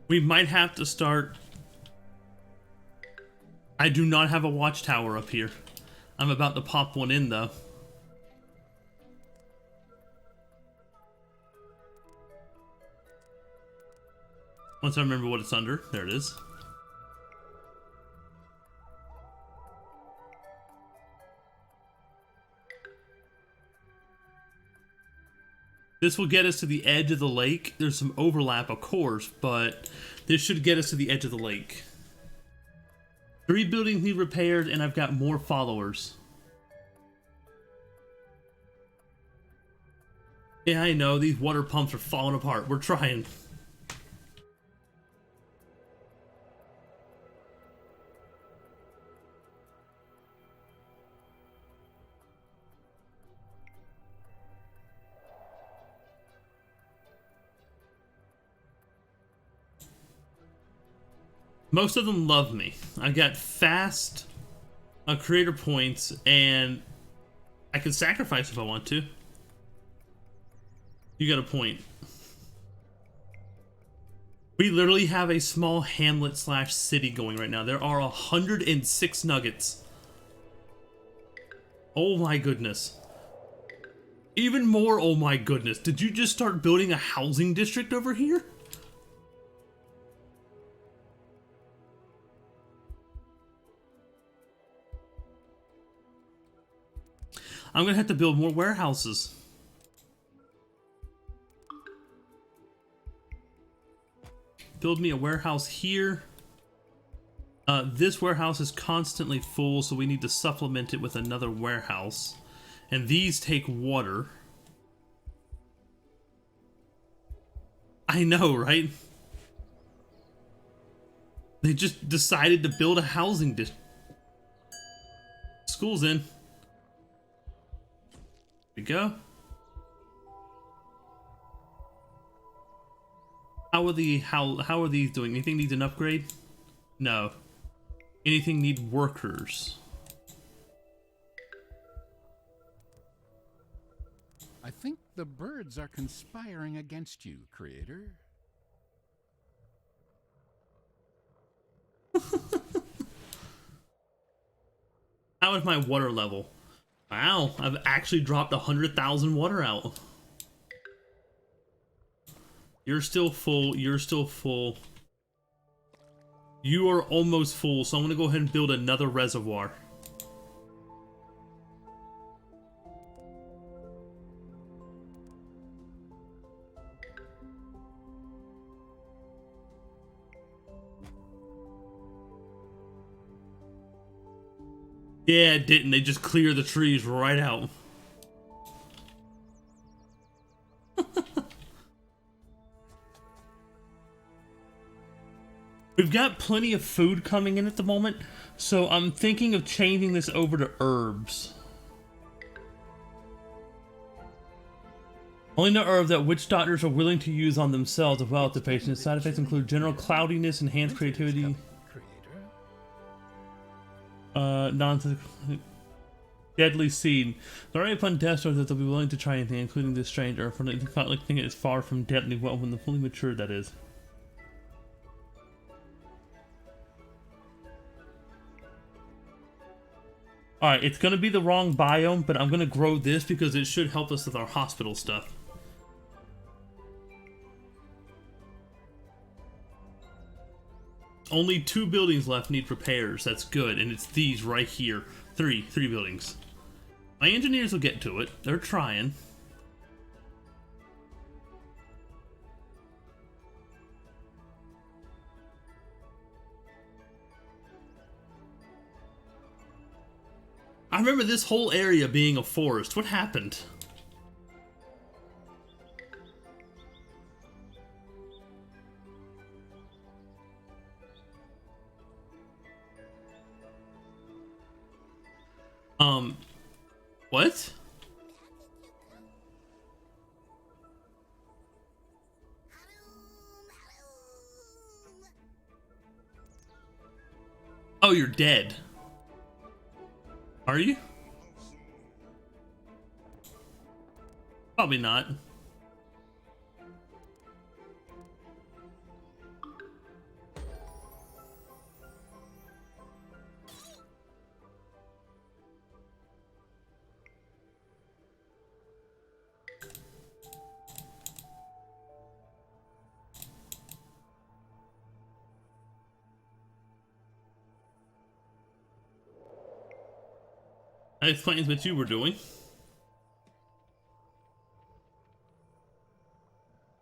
We might have to start... I do not have a watchtower up here. I'm about to pop one in, though. Once I remember what it's under. There it is. This will get us to the edge of the lake. There's some overlap, of course, but this should get us to the edge of the lake. 3 buildings need repaired, and I've got more followers. Yeah, I know, these water pumps are falling apart. We're trying. Most of them love me. I got fast creator points, and I can sacrifice if I want to. You got a point. We literally have a small hamlet slash city going right now. There are 106 nuggets. Oh my goodness. Even more, oh my goodness. Did you just start building a housing district over here? I'm gonna have to build more warehouses. Build me a warehouse here. This warehouse is constantly full, so we need to supplement it with another warehouse. And these take water. I know, right? They just decided to build a housing district. School's in. There we go. How are these doing? Anything needs an upgrade? No. Anything need workers? I think the birds are conspiring against you, Creator. How is my water level? Wow, I've actually dropped 100,000 water out. You're still full. You're still full. You are almost full, so I'm going to go ahead and build another reservoir. Yeah, it didn't. They just clear the trees right out. We've got plenty of food coming in at the moment, so I'm thinking of changing this over to herbs. Only no herb that witch doctors are willing to use on themselves as well as the patient. Side effects include general cloudiness, enhanced creativity, nonsense, deadly seed. They're already upon death so that they'll be willing to try anything, including this strange herb. For the thing is far from deadly. Well, when the fully matured, that is. Alright, it's going to be the wrong biome, but I'm going to grow this because it should help us with our hospital stuff. Only 2 buildings left need repairs. That's good, and it's these right here. Three buildings. My engineers will get to it. They're trying. I remember this whole area being a forest. What happened? What? Oh, you're dead. Are you? Probably not. That explains what you were doing.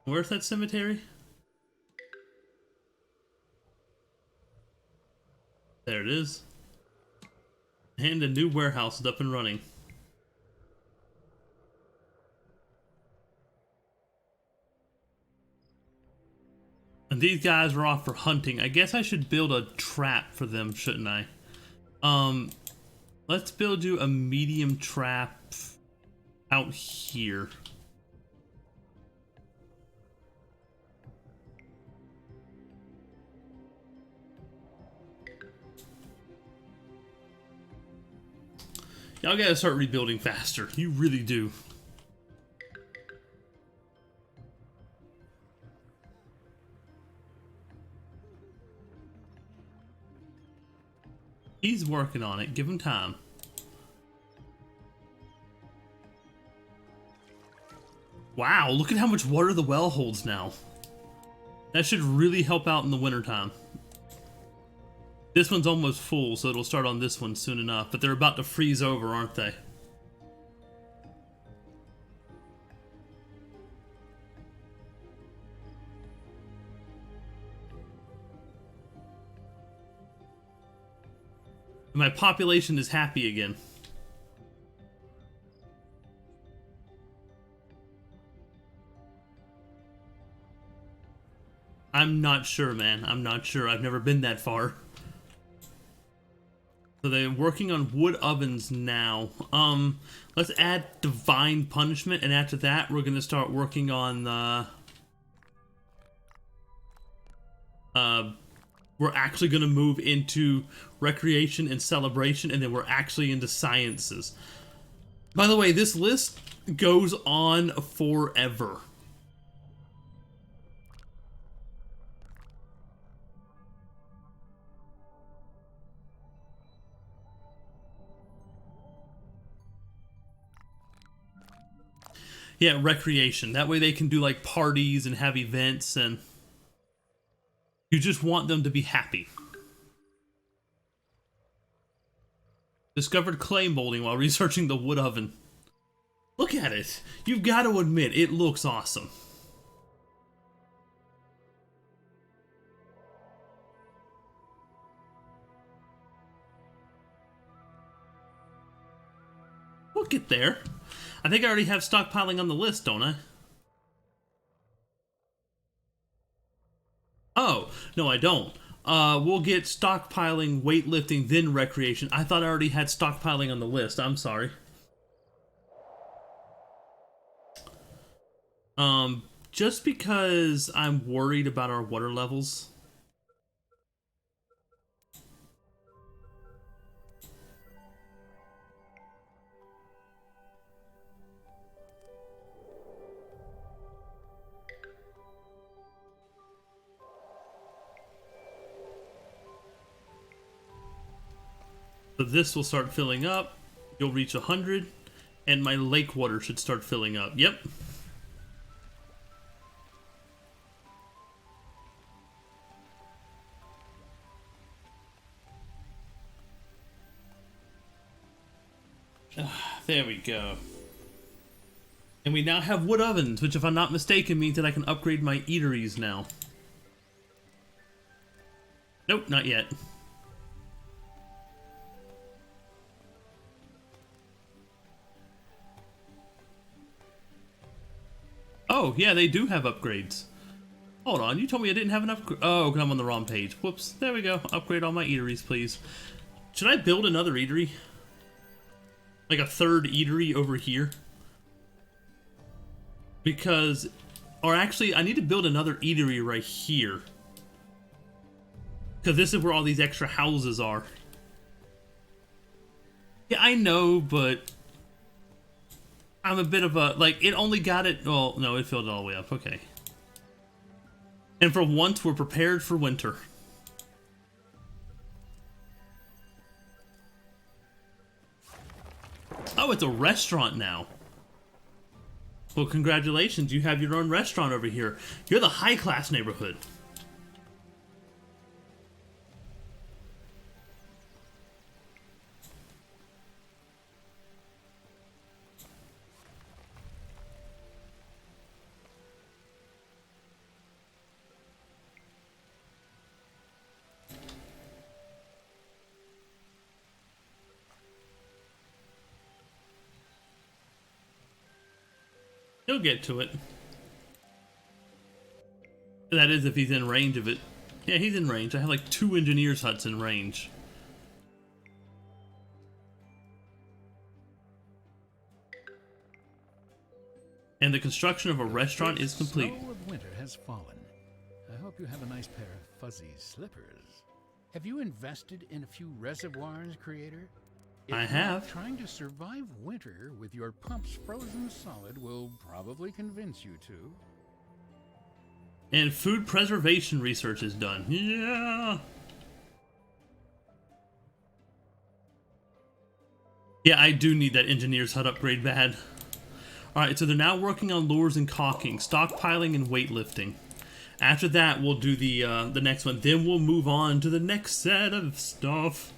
Where's that cemetery? There. There it is. And a new warehouse is up and running. And these guys are off for hunting. I guess I should build a trap for them, shouldn't I? Let's build you a medium trap out here. Y'all gotta start rebuilding faster. You really do. He's working on it. Give him time. Wow, look at how much water the well holds now. That should really help out in the wintertime. This one's almost full, so it'll start on this one soon enough. But they're about to freeze over, aren't they? My population is happy again. I'm not sure, man. I'm not sure. I've never been that far. So they're working on wood ovens now. Let's add divine punishment, and after that, we're gonna start working on the. We're actually gonna move into recreation and celebration, and then we're actually into sciences. By the way, this list goes on forever. Yeah, recreation. That way they can do like parties and have events, and you just want them to be happy. Discovered clay molding while researching the wood oven. Look at it. You've got to admit, it looks awesome. We'll get there. I think I already have stockpiling on the list, don't I? Oh, no, I don't. We'll get stockpiling, weightlifting, then recreation. I thought I already had stockpiling on the list. I'm sorry. Just because I'm worried about our water levels. So this will start filling up. You'll reach 100, and my lake water should start filling up. Yep. There we go. And we now have wood ovens, which if I'm not mistaken means that I can upgrade my eateries now. Nope, not yet. Oh, yeah, they do have upgrades. Hold on, you told me I didn't have an upgrade. Oh, because I'm on the wrong page. Whoops, there we go. Upgrade all my eateries, please. Should I build another eatery? Like a third eatery over here? Because, or actually, I need to build another eatery right here. Because this is where all these extra houses are. Yeah, I know, but I'm a bit of a, like, it only got it, well, no, it filled it all the way up, okay. And for once, we're prepared for winter. Oh, it's a restaurant now. Well, congratulations, you have your own restaurant over here. You're the high-class neighborhood. He'll get to it. That is if he's in range of it. Yeah, he's in range. I have like 2 engineers' huts in range. And the construction of a restaurant is complete. The snow of winter has fallen. I hope you have a nice pair of fuzzy slippers. Have you invested in a few reservoirs, Creator? If I have. Trying to survive winter with your pumps frozen solid will probably convince you to. And food preservation research is done. Yeah. Yeah, I do need that engineer's hut upgrade bad. Alright, so they're now working on lures and caulking, stockpiling and weightlifting. After that, we'll do the next one. Then we'll move on to the next set of stuff.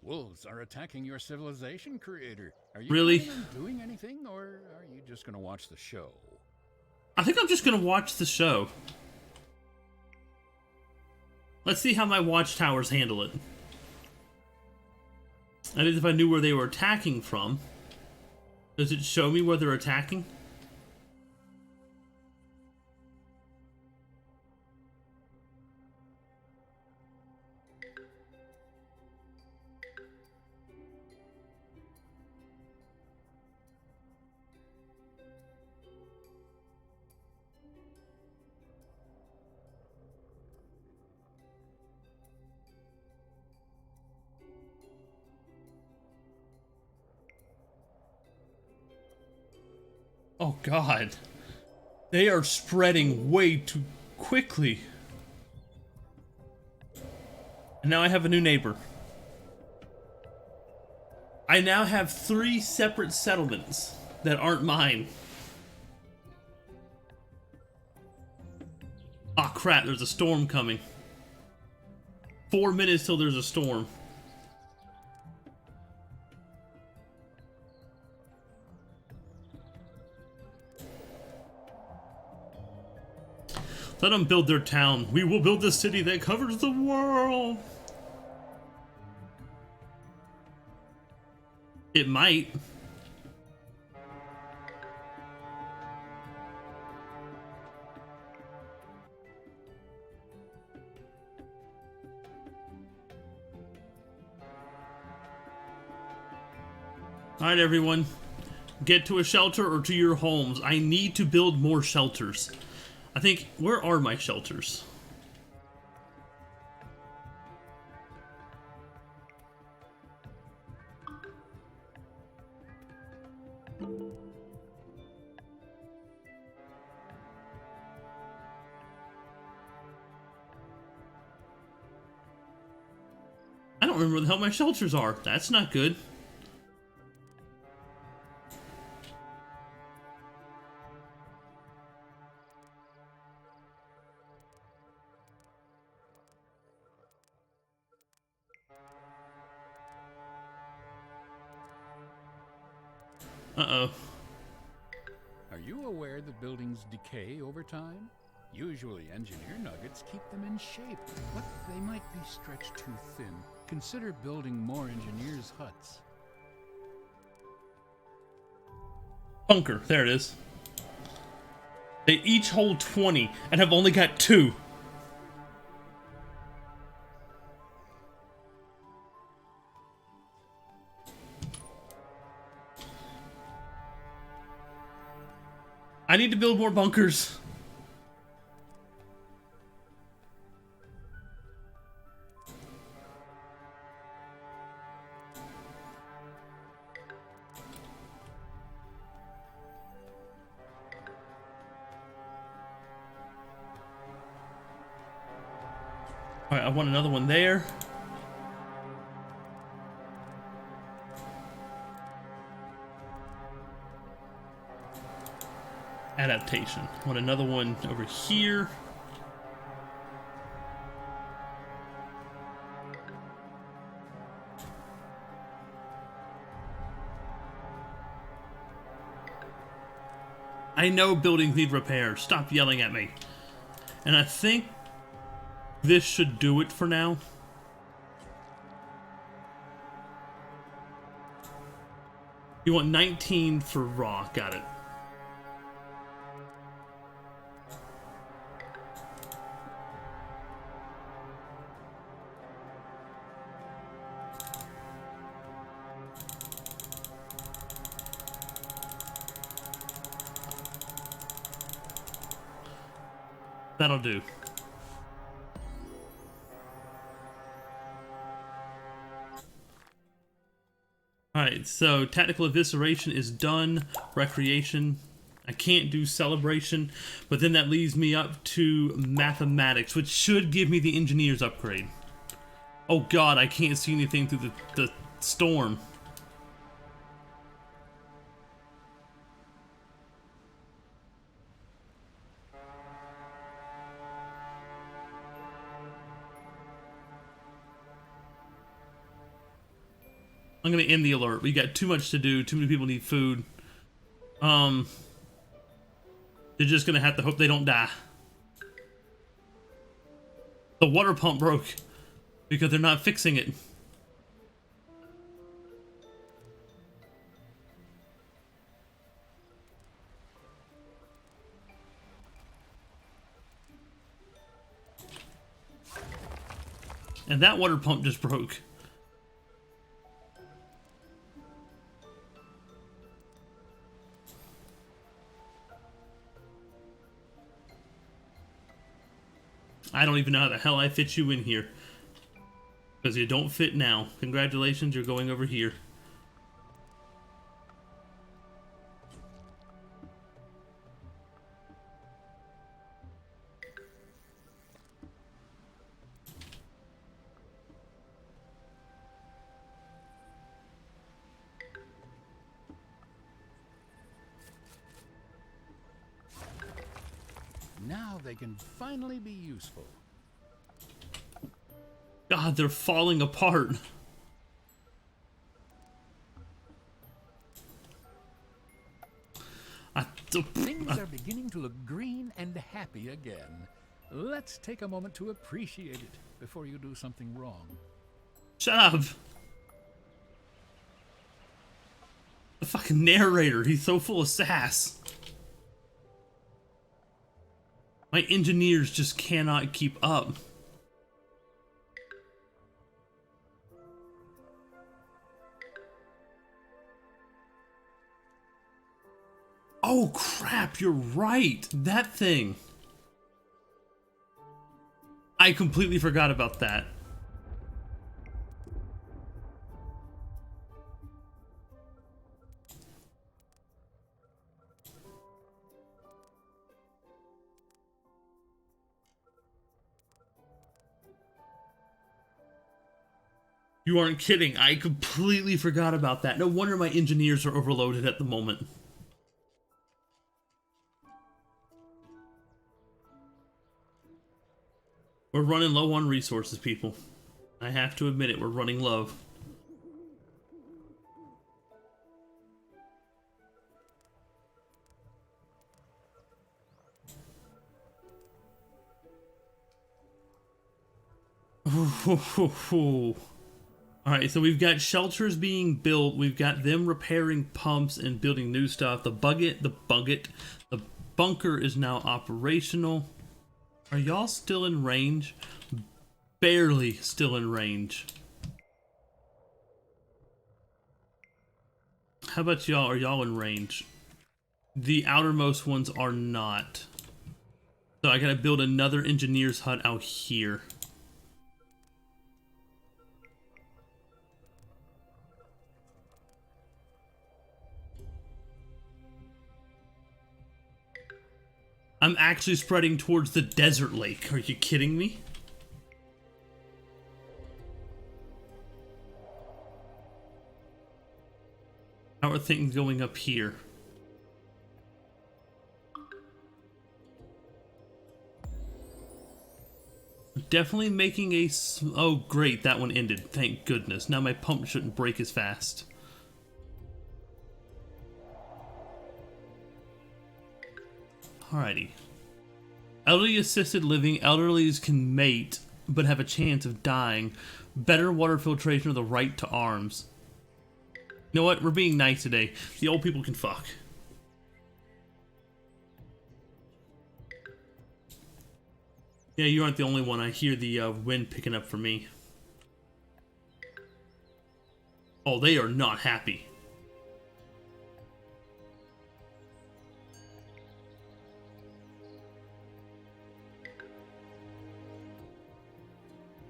Wolves are attacking your civilization, Creator. Are you Really? planning on doing anything, or are you just going to watch the show? I think I'm just going to watch the show. Let's see how my watchtowers handle it. That is, if I knew where they were attacking from. Does it show me where they're attacking? Oh God. They are spreading way too quickly. And now I have a new neighbor. I now have 3 separate settlements that aren't mine. Ah, crap, there's a storm coming. 4 minutes till there's a storm. Let them build their town. We will build the city that covers the world. It might. Alright, everyone. Get to a shelter or to your homes. I need to build more shelters. I think, where are my shelters? I don't remember where the hell my shelters are. That's not good. Uh-oh. Are you aware that buildings decay over time? Usually engineer nuggets keep them in shape, but they might be stretched too thin. Consider building more engineers' huts. Bunker, there it is. They each hold 20 and have only got 2. I need to build more bunkers. Alright, I want another one there. Adaptation. Want another one over here. I know buildings need repair. Stop yelling at me. And I think this should do it for now. You want 19 for raw. Got it. That'll do. Alright, so tactical evisceration is done. Recreation. I can't do celebration, but then that leaves me up to mathematics, which should give me the engineer's upgrade. Oh god, I can't see anything through the storm. I'm gonna end the alert. We got too much to do. Too many people need food. They're just gonna have to hope they don't die. The water pump broke because they're not fixing it. And that water pump just broke. I don't even know how the hell I fit you in here. Because you don't fit now. Congratulations, you're going over here. Now they can finally be useful. God, they're falling apart. Things are beginning to look green and happy again. Let's take a moment to appreciate it before you do something wrong. Shut up. The fucking narrator, he's so full of sass. My engineers just cannot keep up. Oh crap, you're right. That thing. I completely forgot about that. You aren't kidding. I completely forgot about that. No wonder my engineers are overloaded at the moment. We're running low on resources, people. I have to admit it, we're running low. Alright, so we've got shelters being built, we've got them repairing pumps and building new stuff. The bunker is now operational. Are y'all still in range? Barely still in range. How about y'all? Are y'all in range? The outermost ones are not. So I gotta build another engineer's hut out here. I'm actually spreading towards the desert lake. Are you kidding me? How are things going up here? Definitely making a... Oh, great. That one ended. Thank goodness. Now my pump shouldn't break as fast. Alrighty. Elderly assisted living. Elderlies can mate, but have a chance of dying. Better water filtration of the right to arms. You know what? We're being nice today. The old people can fuck. Yeah, you aren't the only one. I hear the wind picking up for me. Oh, they are not happy.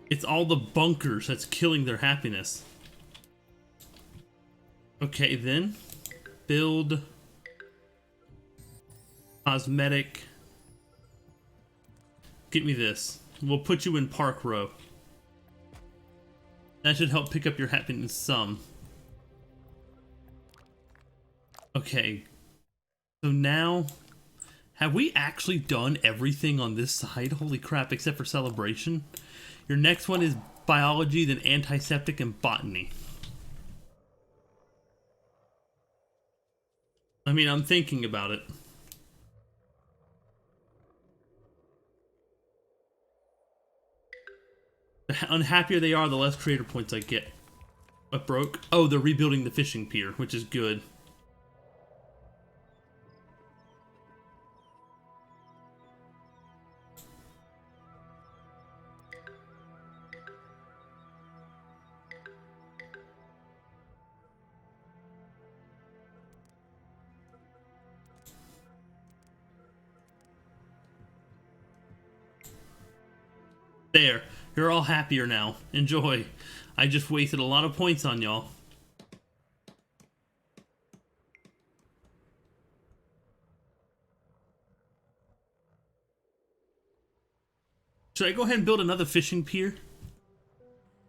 It's all the bunkers that's killing their happiness. Okay, then. Build. Cosmetic. Get me this. We'll put you in Park Row. That should help pick up your happiness some. Okay. So now, have we actually done everything on this side? Holy crap, except for celebration. Your next one is biology, then antiseptic and botany. I mean, I'm thinking about it. The unhappier they are, the less creator points I get. What broke? Oh, they're rebuilding the fishing pier, which is good. There. You're all happier now. Enjoy. I just wasted a lot of points on y'all. Should I go ahead and build another fishing pier?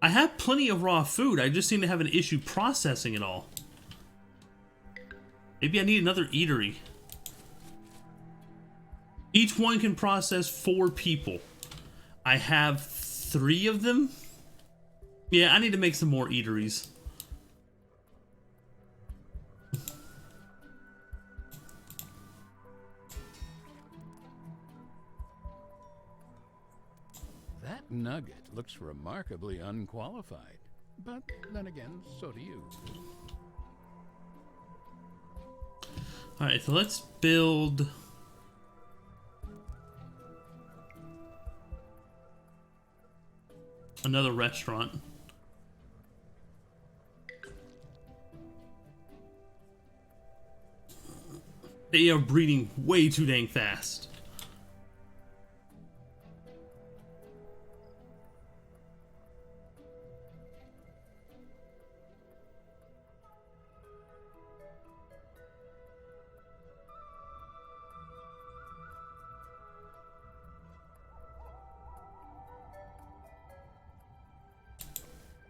I have plenty of raw food. I just seem to have an issue processing it all. Maybe I need another eatery. Each one can process 4 people. I have 3 of them. Yeah, I need to make some more eateries. That nugget looks remarkably unqualified. But then again, so do you. Alright, so let's build... another restaurant. They are breeding way too dang fast.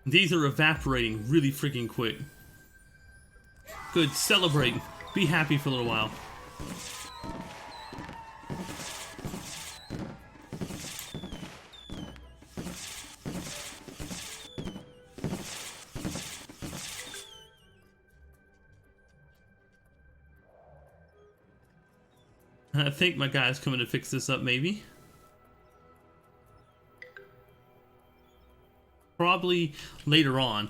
These are evaporating really freaking quick. Good, celebrate. Be happy for a little while. I think my guy's coming to fix this up, maybe. Probably later on.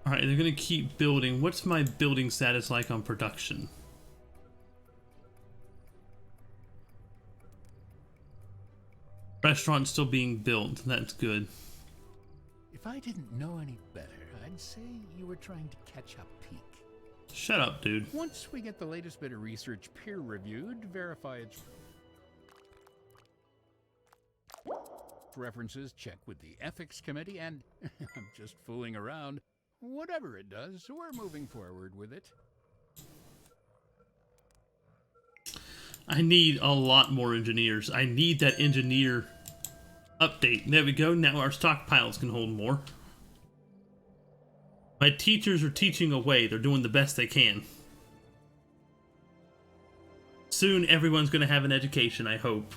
Alright, they're gonna keep building. What's my building status like on production? Restaurant still being built. That's good. If I didn't know any better, I'd say you were trying to catch up peak. Shut up, dude. Once we get the latest bit of research peer-reviewed, verify its references, check with the ethics committee, and I'm just fooling around. Whatever it does, we're moving forward with it. I need a lot more engineers. I need that engineer update. There we go. Now our stockpiles can hold more. My teachers are teaching away. They're doing the best they can. Soon everyone's going to have an education, I hope.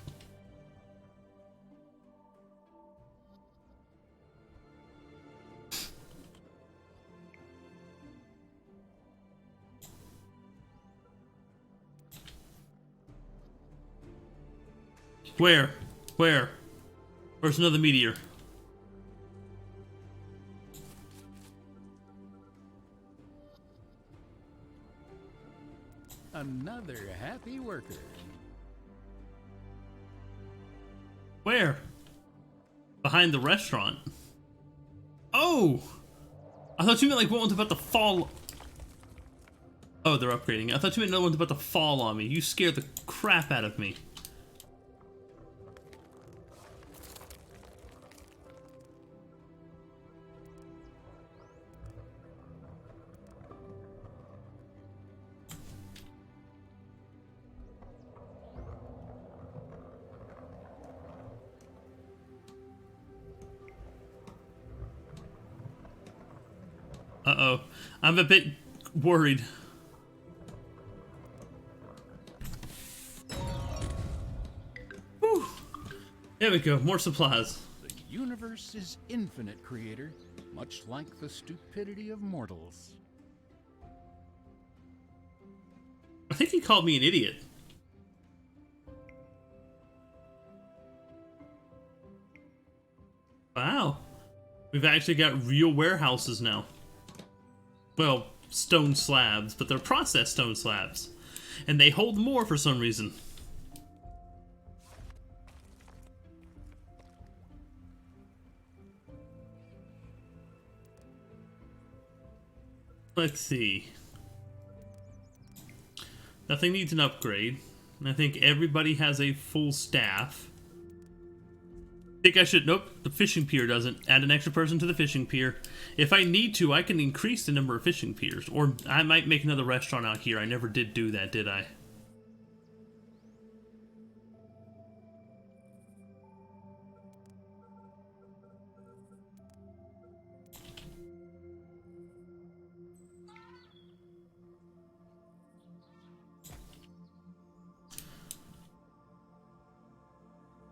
Where? Where? Where's another meteor? Another happy worker. Where? Behind the restaurant. Oh! I thought you meant like what one's about to fall. Oh, they're upgrading. I thought you meant another one's about to fall on me. You scared the crap out of me. Uh-oh. I'm a bit worried. Whew. There we go. More supplies. The universe is infinite, creator, much like the stupidity of mortals. I think he called me an idiot. Wow. We've actually got real warehouses now. Well, stone slabs, but they're processed stone slabs. And they hold more for some reason. Let's see. Nothing needs an upgrade. I think everybody has a full staff. I think I should... Nope, the fishing pier doesn't. Add an extra person to the fishing pier. If I need to, I can increase the number of fishing piers. Or I might make another restaurant out here. I never did do that, did I?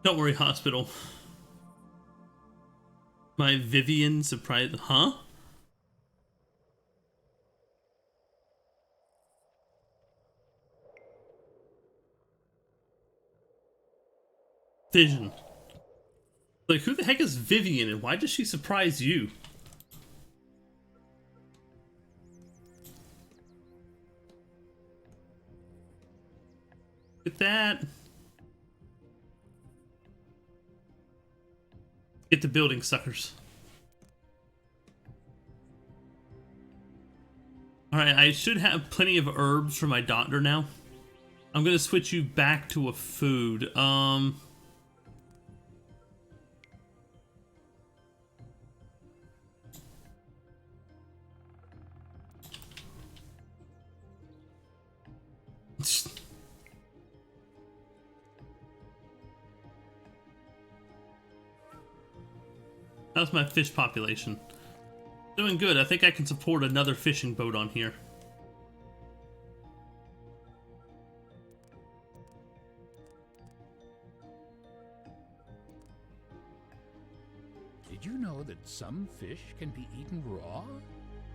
Don't worry, hospital. My Vivian surprise... Huh? Vision. Like, who the heck is Vivian and why does she surprise you? Look at that. Get the building, suckers. Alright, I should have plenty of herbs for my doctor now. I'm gonna switch you back to a food. How's my fish population? Doing good. I think I can support another fishing boat on here. Did you know that some fish can be eaten raw?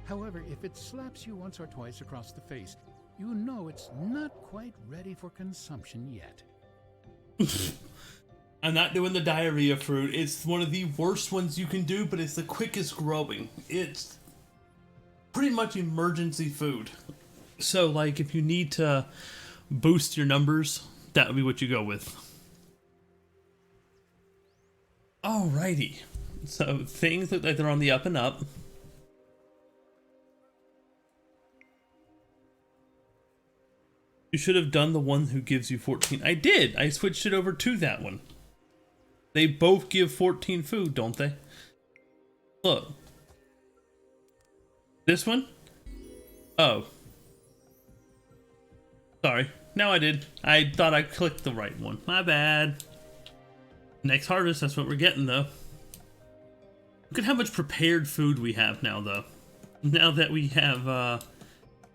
However, if it slaps you once or twice across the face, you know it's not quite ready for consumption yet. I'm not doing the diarrhea fruit. It's one of the worst ones you can do, but it's the quickest growing. It's pretty much emergency food. So, like, if you need to boost your numbers, that would be what you go with. Alrighty. So, things look like they're on the up and up. You should have done the one who gives you 14. I did! I switched it over to that one. They both give 14 food, don't they? Look. This one? Oh. Sorry. Now I did. I thought I clicked the right one. My bad. Next harvest, that's what we're getting, though. Look at how much prepared food we have now, though. Now that we have,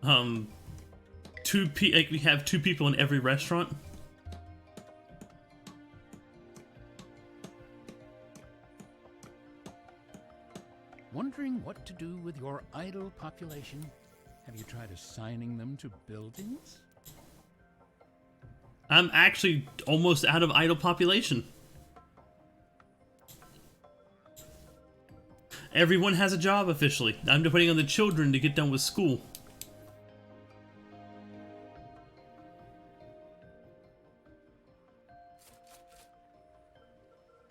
we have 2 people in every restaurant. Wondering what to do with your idle population? Have you tried assigning them to buildings? I'm actually almost out of idle population. Everyone has a job officially. I'm depending on the children to get done with school.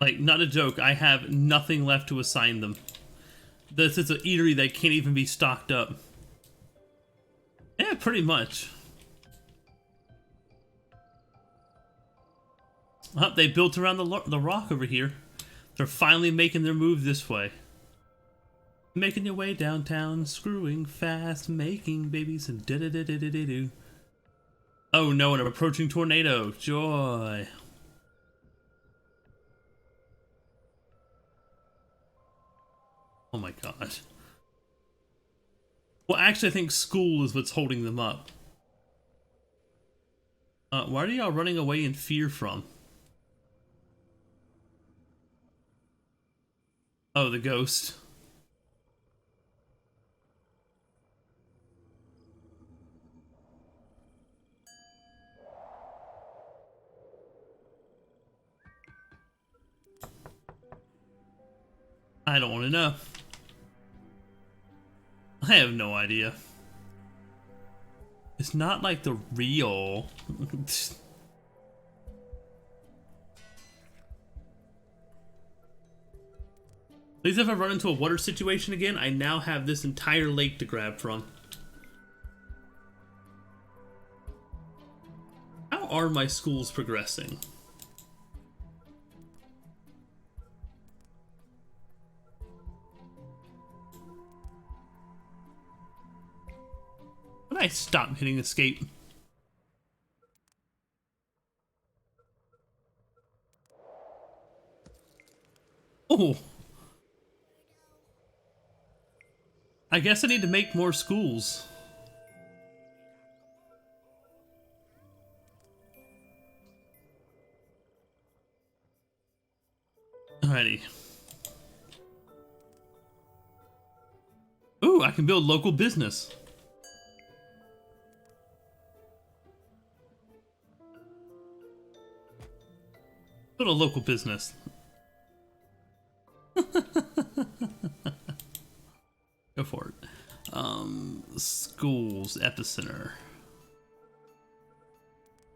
Like, not a joke, I have nothing left to assign them. This is an eatery that can't even be stocked up. Yeah, pretty much. Oh, they built around the rock over here. They're finally making their move this way. Making your way downtown, screwing fast, making babies and da-da-da-da-da-da-do. Oh no, an approaching tornado. Joy. Oh my god. Well, actually, I think school is what's holding them up. Why are y'all running away in fear from? Oh, the ghost. I don't want to know. I have no idea. It's not like the real. At least if I run into a water situation again, I now have this entire lake to grab from. How are my schools progressing? When I stop hitting escape. Oh. I guess I need to make more schools. Alrighty. Ooh, I can build local business. Build a local business. Go for it. Schools, epicenter.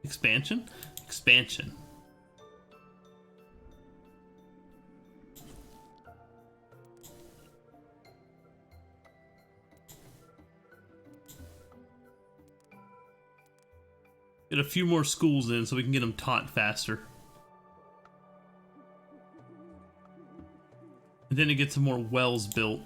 Expansion? Expansion. Get a few more schools in so we can get them taught faster. And then to get some more wells built.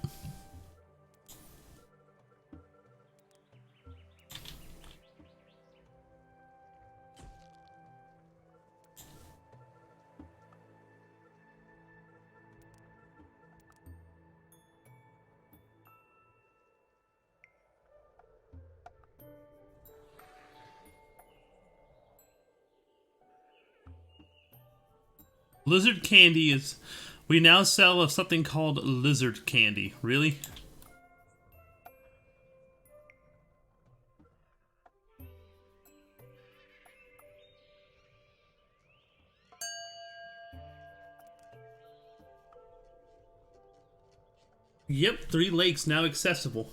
Lizard candy is... We now sell something called lizard candy. Really? Yep, 3 lakes now accessible.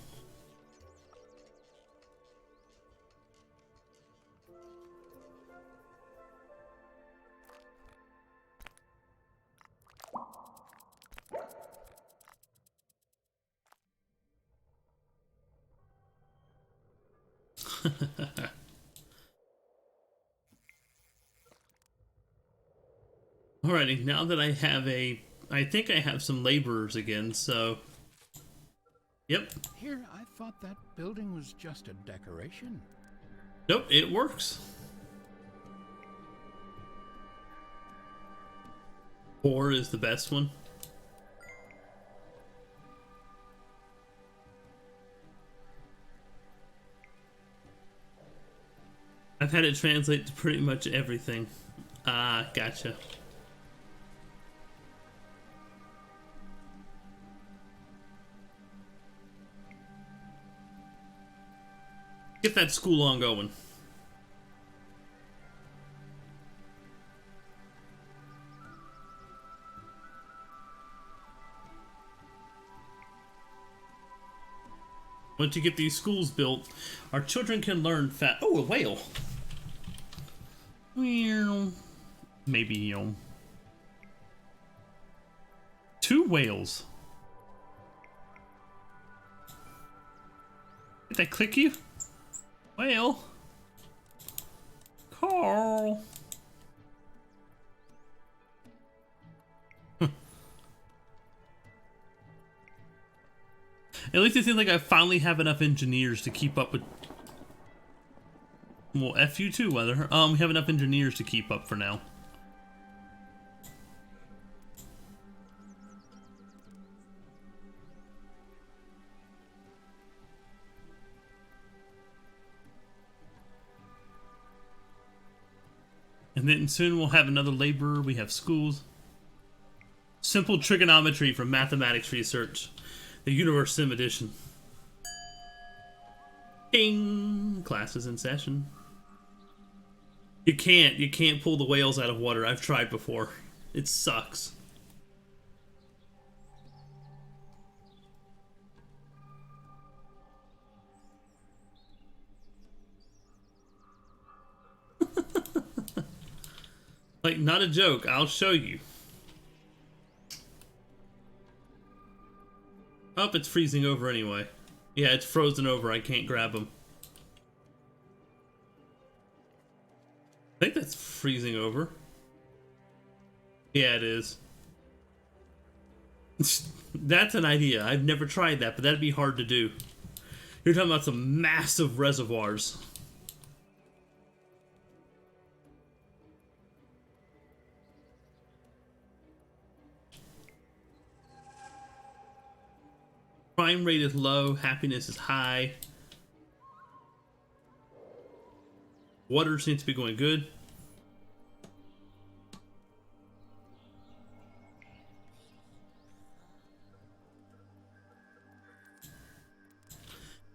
Alrighty, now that I have I think I have some laborers again, so... Yep. Here, I thought that building was just a decoration. Nope, it works. 4 is the best one. I've had it translate to pretty much everything. Ah, gotcha. Get that school on going. Once you get these schools built, our children can learn fat. Oh, a whale. Well, maybe, you know. 2 whales. Did that click you? Whale. Carl. At least it seems like I finally have enough engineers to keep up with. Well, F you too, weather. We have enough engineers to keep up for now. And then soon we'll have another laborer. We have schools. Simple trigonometry from mathematics research. The Universim edition. Ding! Classes in session. You can't pull the whales out of water. I've tried before. It sucks. Like, not a joke. I'll show you. Oh, it's freezing over anyway. Yeah, it's frozen over. I can't grab them. I think that's freezing over. Yeah, it is. That's an idea. I've never tried that, but that'd be hard to do. You're talking about some massive reservoirs. Crime rate is low, happiness is high. Water seems to be going good.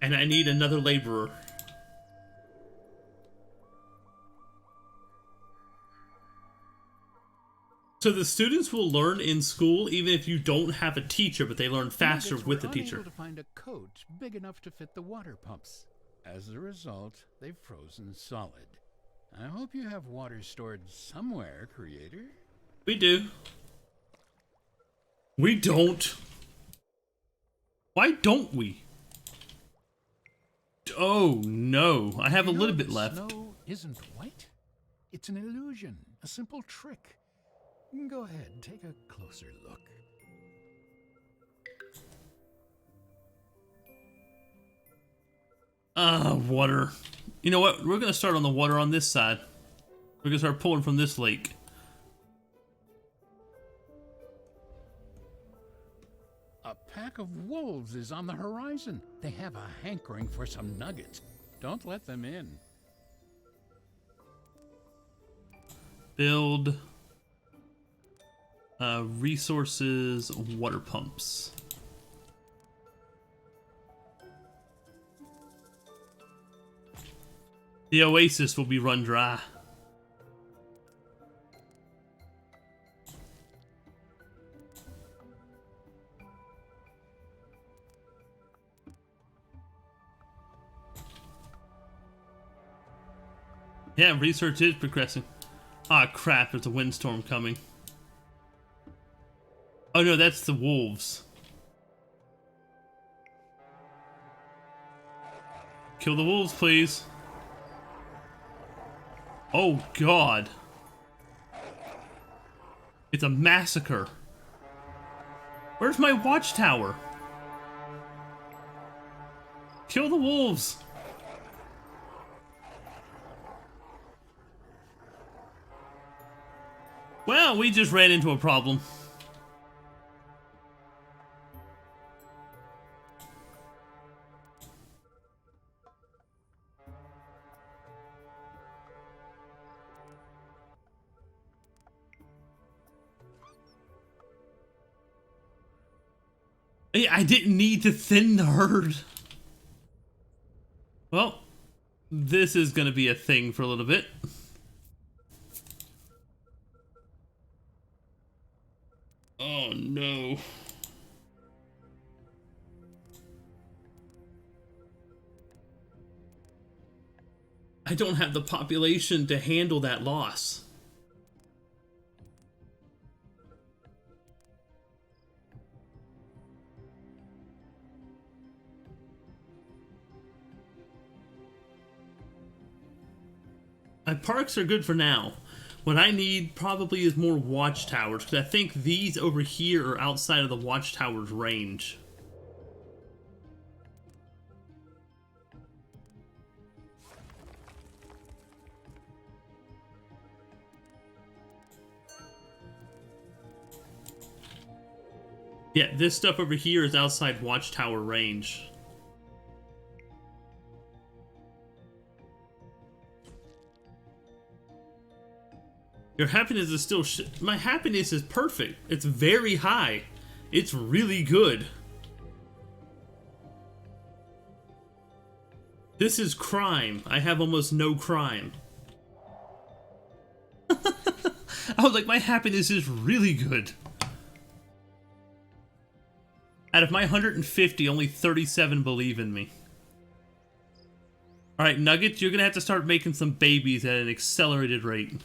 And I need another laborer. So the students will learn in school even if you don't have a teacher, but they learn faster with the teacher. To find a coach big enough to fit the water pumps. As a result, they've frozen solid. I hope you have water stored somewhere, creator. We do. We don't. Why don't we? Oh no, I have a little bit left. Snow isn't white. It's an illusion, a simple trick. Go ahead, take a closer look. Water. You know what? We're gonna start on the water on this side. We're gonna start pulling from this lake. A pack of wolves is on the horizon. They have a hankering for some nuggets. Don't let them in. Build resources, water pumps. The oasis will be run dry. Yeah, research is progressing. Ah, crap, there's a windstorm coming. Oh no, that's the wolves. Kill the wolves, please. Oh god. It's a massacre. Where's my watchtower? Kill the wolves. Well, we just ran into a problem. I didn't need to thin the herd. Well, this is gonna be a thing for a little bit. Oh no. I don't have the population to handle that loss. My parks are good for now. What I need probably is more watchtowers, because I think these over here are outside of the watchtower's range. Yeah, this stuff over here is outside watchtower range. Your happiness is still my happiness is perfect. It's very high. It's really good. This is crime. I have almost no crime. I was like, my happiness is really good. Out of my 150, only 37 believe in me. Alright, Nuggets, you're gonna have to start making some babies at an accelerated rate.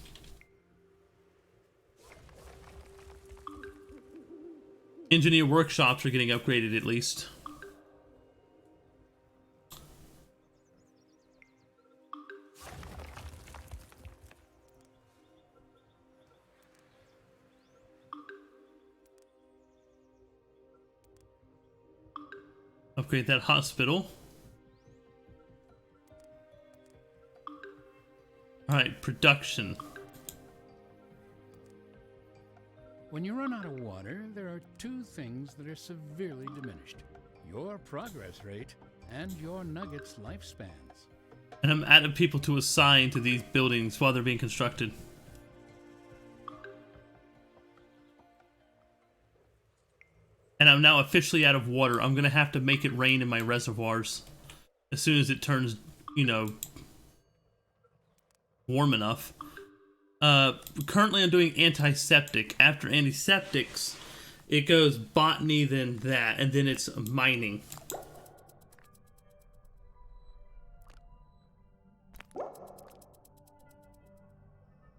Engineer workshops are getting upgraded at least. Upgrade that hospital. Alright, production. When you run out of water, there are two things that are severely diminished: your progress rate and your nuggets' lifespans. And I'm out of people to assign to these buildings while they're being constructed. And I'm now officially out of water. I'm gonna have to make it rain in my reservoirs as soon as it turns, you know, warm enough. Currently I'm doing antiseptic. After antiseptics, it goes botany, then that, and then it's mining.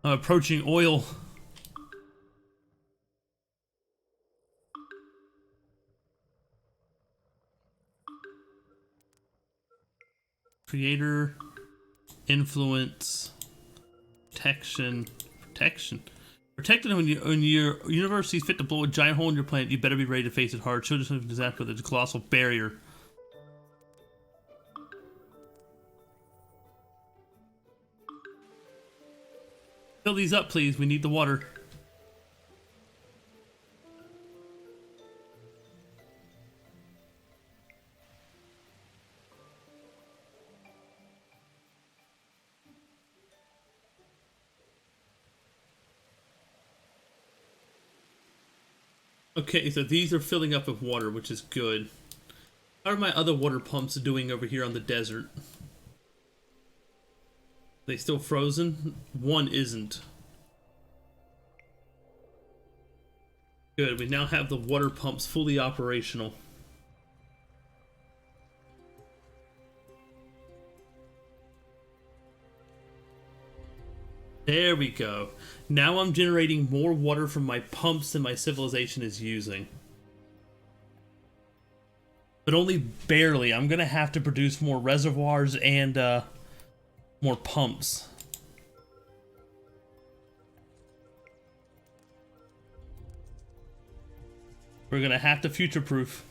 I'm approaching oil. Creator, influence, protection. Protected when your university's fit to blow a giant hole in your planet, you better be ready to face it hard. Show yourself a disaster with a colossal barrier. Fill these up, please. We need the water. Okay, so these are filling up with water, which is good. How are my other water pumps doing over here on the desert? They still frozen? One isn't. Good, we now have the water pumps fully operational. There we go. Now I'm generating more water from my pumps than my civilization is using. But only barely. I'm gonna have to produce more reservoirs and more pumps. We're gonna have to future-proof.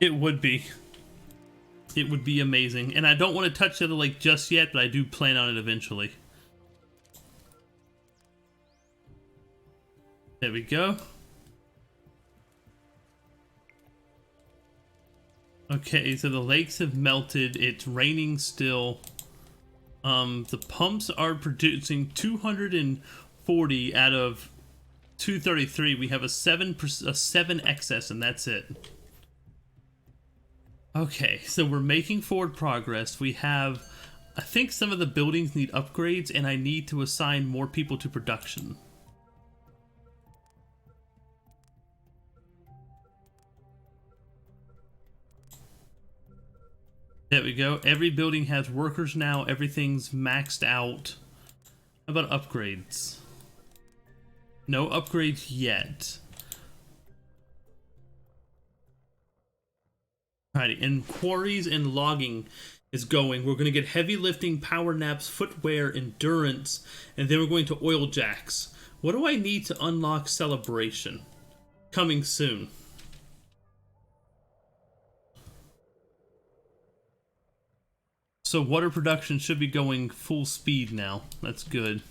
It would be. It would be amazing. And I don't want to touch the other lake just yet, but I do plan on it eventually. There we go. Okay, so the lakes have melted. It's raining still. The pumps are producing 240 out of 233. We have a 7 excess, and that's it. Okay, so we're making forward progress. We have, I think some of the buildings need upgrades, and I need to assign more people to production. There we go. Every building has workers now. Everything's maxed out. How about upgrades? No upgrades yet. Alrighty, and quarries and logging is going. We're going to get heavy lifting, power naps, footwear, endurance, and then we're going to oil jacks. What do I need to unlock celebration? Coming soon. So water production should be going full speed now. That's good.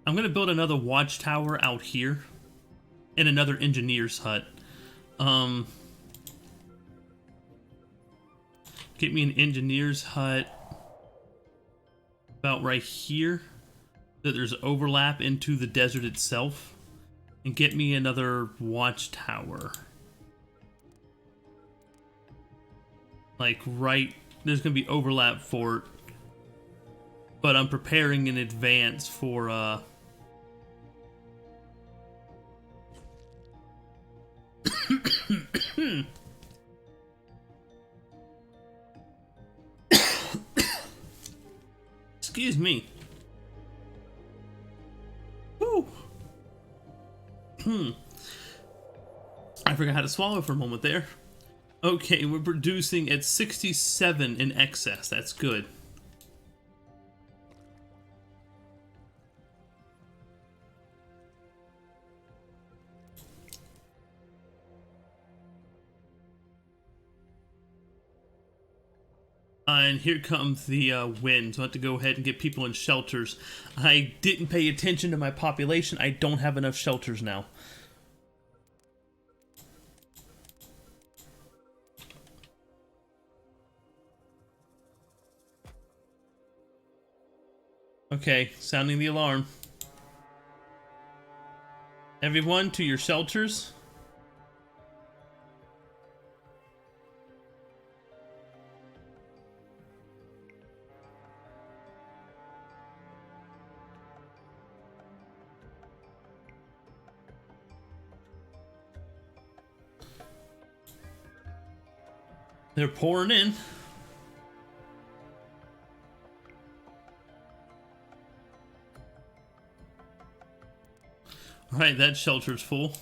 I'm going to build another watchtower out here and another engineer's hut. Get me an engineer's hut about right here, so there's overlap into the desert itself, and get me another watchtower. Like right, there's gonna be overlap for it, but I'm preparing in advance for excuse me. Woo. I forgot how to swallow for a moment there. Okay, we're producing at 67 in excess. That's good. And here comes the wind, so I have to go ahead and get people in shelters. I didn't pay attention to my population. I don't have enough shelters now. Okay, sounding the alarm. Everyone to your shelters. They're pouring in. All right, that shelter's full.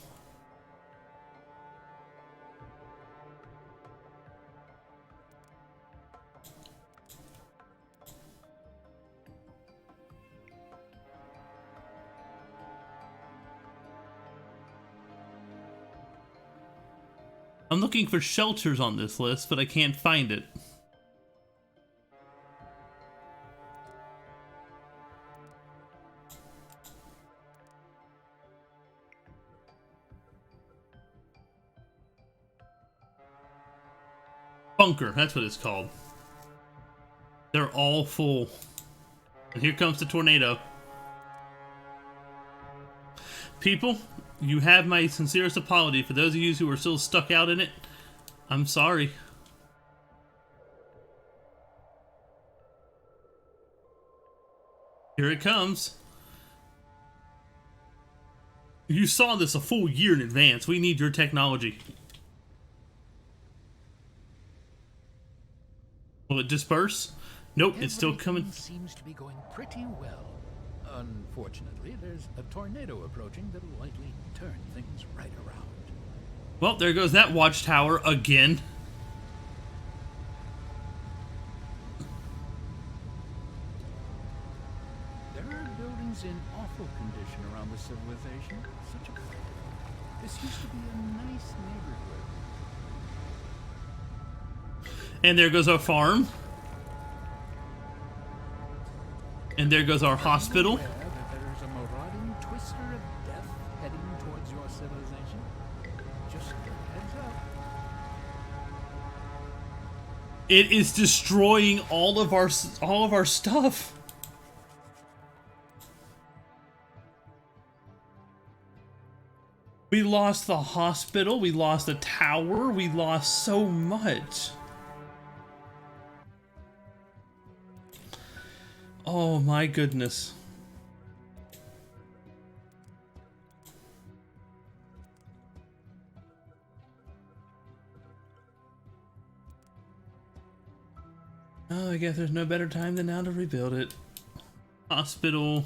I'm looking for shelters on this list, but I can't find it. Bunker, that's what it's called. They're all full. And here comes the tornado. People, you have my sincerest apology. For those of you who are still stuck out in it, I'm sorry. Here it comes. You saw this a full year in advance. We need your technology. Will it disperse? Nope, it's still coming. Seems to be going pretty well. Unfortunately, there's a tornado approaching that will likely turn things right around. Well, there goes that watchtower again. There are buildings in awful condition around the civilization. Such a This used to be a nice neighborhood. And there goes our farm. And there goes our hospital. Aware that there is a marauding twister of death heading towards your civilization? Just a heads up. It is destroying all of our stuff. We lost the hospital, we lost the tower, we lost so much. Oh my goodness. Oh, I guess there's no better time than now to rebuild it. Hospital.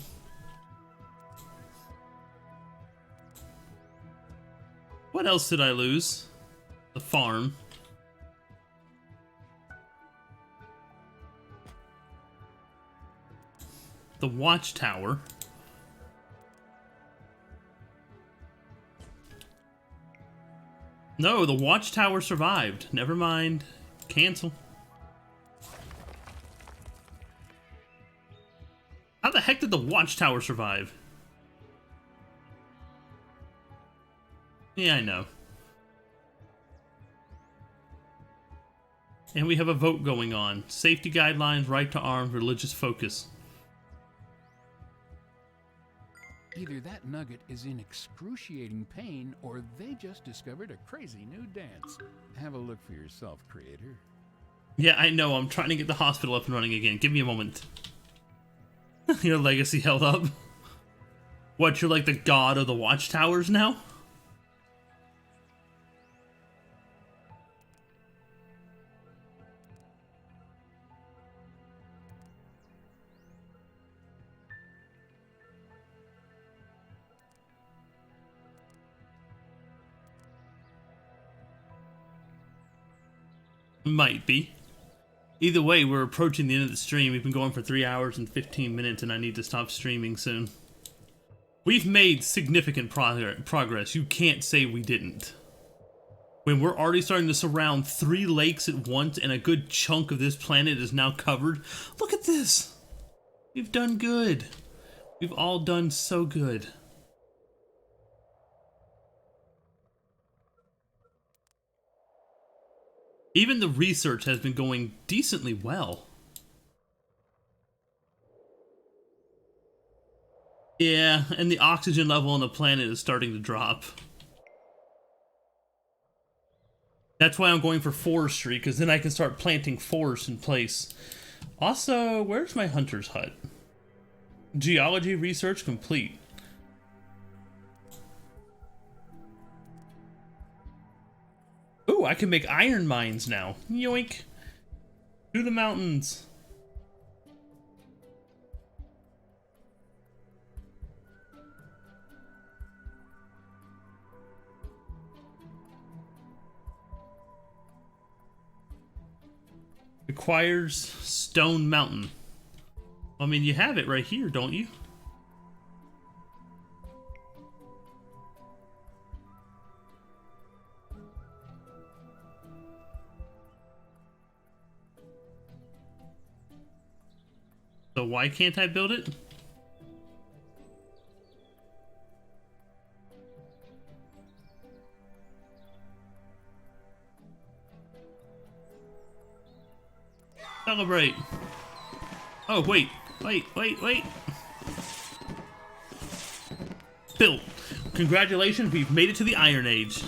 What else did I lose? The farm. The watchtower. No, the watchtower survived. Never mind. Cancel. How the heck did the watchtower survive? Yeah, I know. And we have a vote going on. Safety guidelines, right to arms, religious focus. Either that nugget is in excruciating pain, or they just discovered a crazy new dance. Have a look for yourself, creator. Yeah, I know. I'm trying to get the hospital up and running again. Give me a moment. Your legacy held up. What, you're like the god of the watchtowers now? Might be. Either way, we're approaching the end of the stream. We've been going for 3 hours and 15 minutes, and I need to stop streaming soon. We've made significant progress. You can't say we didn't. When we're already starting to surround 3 lakes at once, and a good chunk of this planet is now covered. Look at this! We've done good. We've all done so good. Even the research has been going decently well. Yeah, and the oxygen level on the planet is starting to drop. That's why I'm going for forestry, because then I can start planting forests in place. Also, where's my hunter's hut? Geology research complete. Ooh, I can make iron mines now. Yoink. To the mountains. Requires stone mountain. I mean, you have it right here, don't you? So why can't I build it? Celebrate. Oh, wait. Built. Congratulations, we've made it to the Iron Age.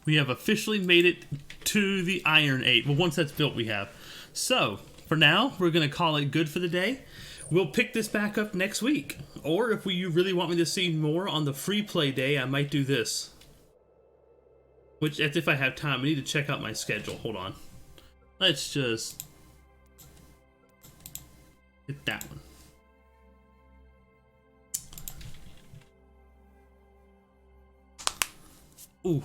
We have officially made it to the Iron Age. Well, once that's built, we have. So, for now, we're going to call it good for the day. We'll pick this back up next week. Or if you really want me to see more on the free play day, I might do this. Which, as if I have time, I need to check out my schedule. Hold on. Let's just hit that one. Ooh.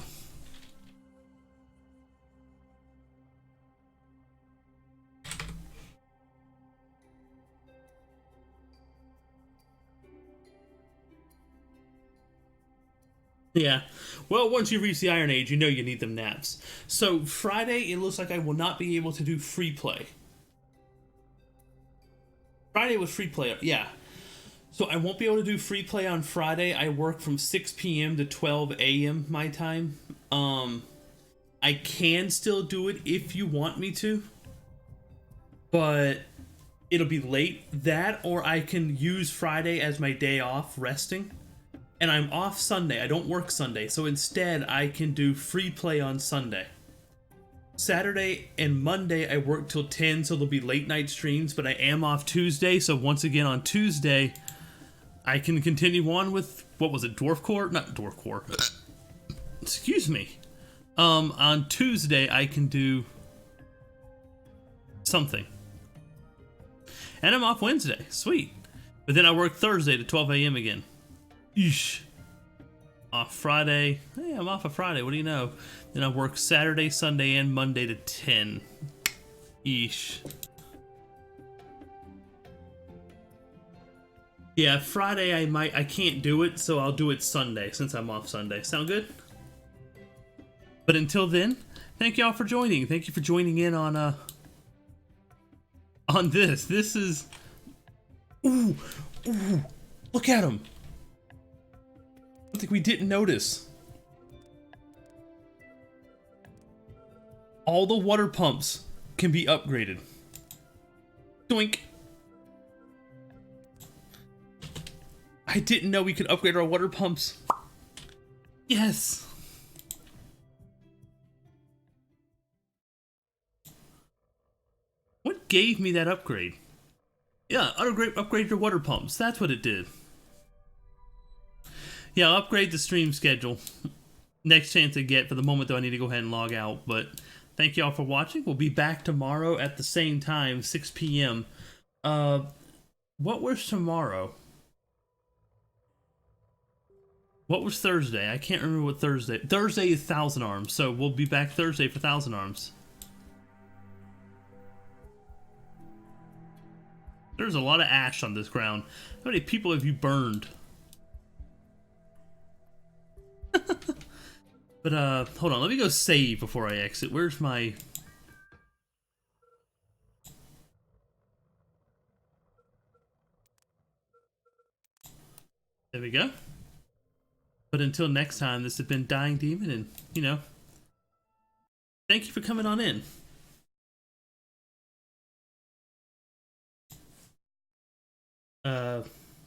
Yeah. Well, once you reach the Iron Age, you know you need them naps. So Friday, it looks like I will not be able to do free play. Friday was free play, yeah. So I won't be able to do free play on Friday. I work from 6 p.m. to 12 a.m. my time. I can still do it if you want me to, but it'll be late. That, or I can use Friday as my day off resting. And I'm off Sunday. I don't work Sunday. So instead, I can do free play on Sunday. Saturday and Monday, I work till 10, so there'll be late night streams. But I am off Tuesday. So once again, on Tuesday, I can continue on with, what was it, Dwarf Core? Not Dwarf Core. Excuse me. On Tuesday, I can do something. And I'm off Wednesday. Sweet. But then I work Thursday to 12 a.m. again. Eesh. Off Friday. Hey, I'm off a Friday. What do you know? Then I work Saturday, Sunday, and Monday to 10. Eesh. Yeah, Friday I can't do it, so I'll do it Sunday since I'm off Sunday. Sound good? But until then, thank y'all for joining. Thank you for joining in on this. This is, ooh, look at him. I think we didn't notice. All the water pumps can be upgraded. Doink. I didn't know we could upgrade our water pumps. Yes. What gave me that upgrade? Yeah, upgrade your water pumps. That's what it did. Yeah, I'll upgrade the stream schedule. Next chance I get. For the moment, though, I need to go ahead and log out. But thank you all for watching. We'll be back tomorrow at the same time, 6 p.m. What was tomorrow? What was Thursday? I can't remember what Thursday. Thursday is Thousand Arms, so we'll be back Thursday for Thousand Arms. There's a lot of ash on this ground. How many people have you burned? But hold on, let me go save before I exit. Where's my... There we go. But until next time, this has been Dying Demon, and, you know, thank you for coming on in.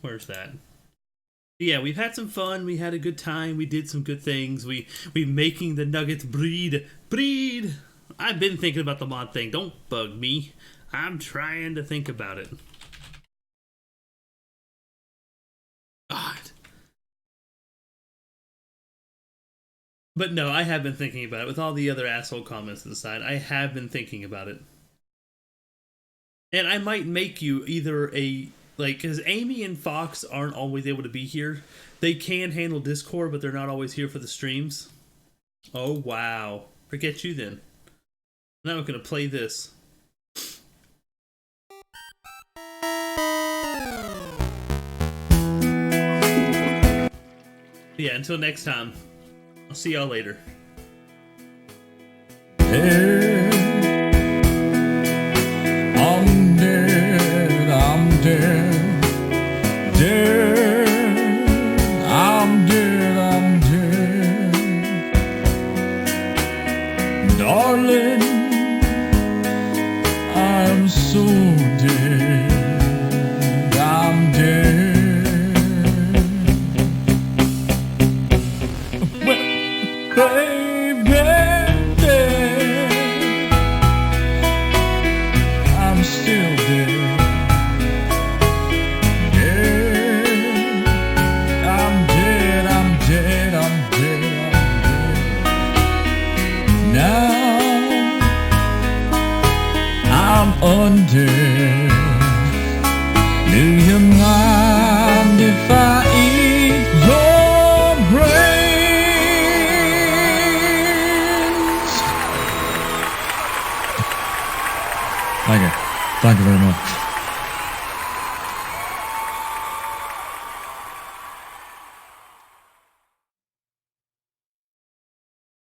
Where's that? Yeah, we've had some fun. We had a good time. We did some good things. We making the nuggets breed. I've been thinking about the mod thing. Don't bug me. I'm trying to think about it. God. But no, I have been thinking about it. With all the other asshole comments aside, I have been thinking about it. And I might make you either a... Like, because Amy and Fox aren't always able to be here. They can handle Discord, but they're not always here for the streams. Oh, wow. Forget you then. Now I'm going to play this. Yeah, until next time. I'll see y'all later. Dead. I'm dead. I'm dead. Dead. I'm dead. I'm dead. Darling, I'm so dead. I'm dead. Baby, dead. I'm still dead. Dead. I'm dead. I'm dead. I'm dead. I'm dead. Now I'm undead. Do you mind if I eat your brains? Thank you. Thank you very much.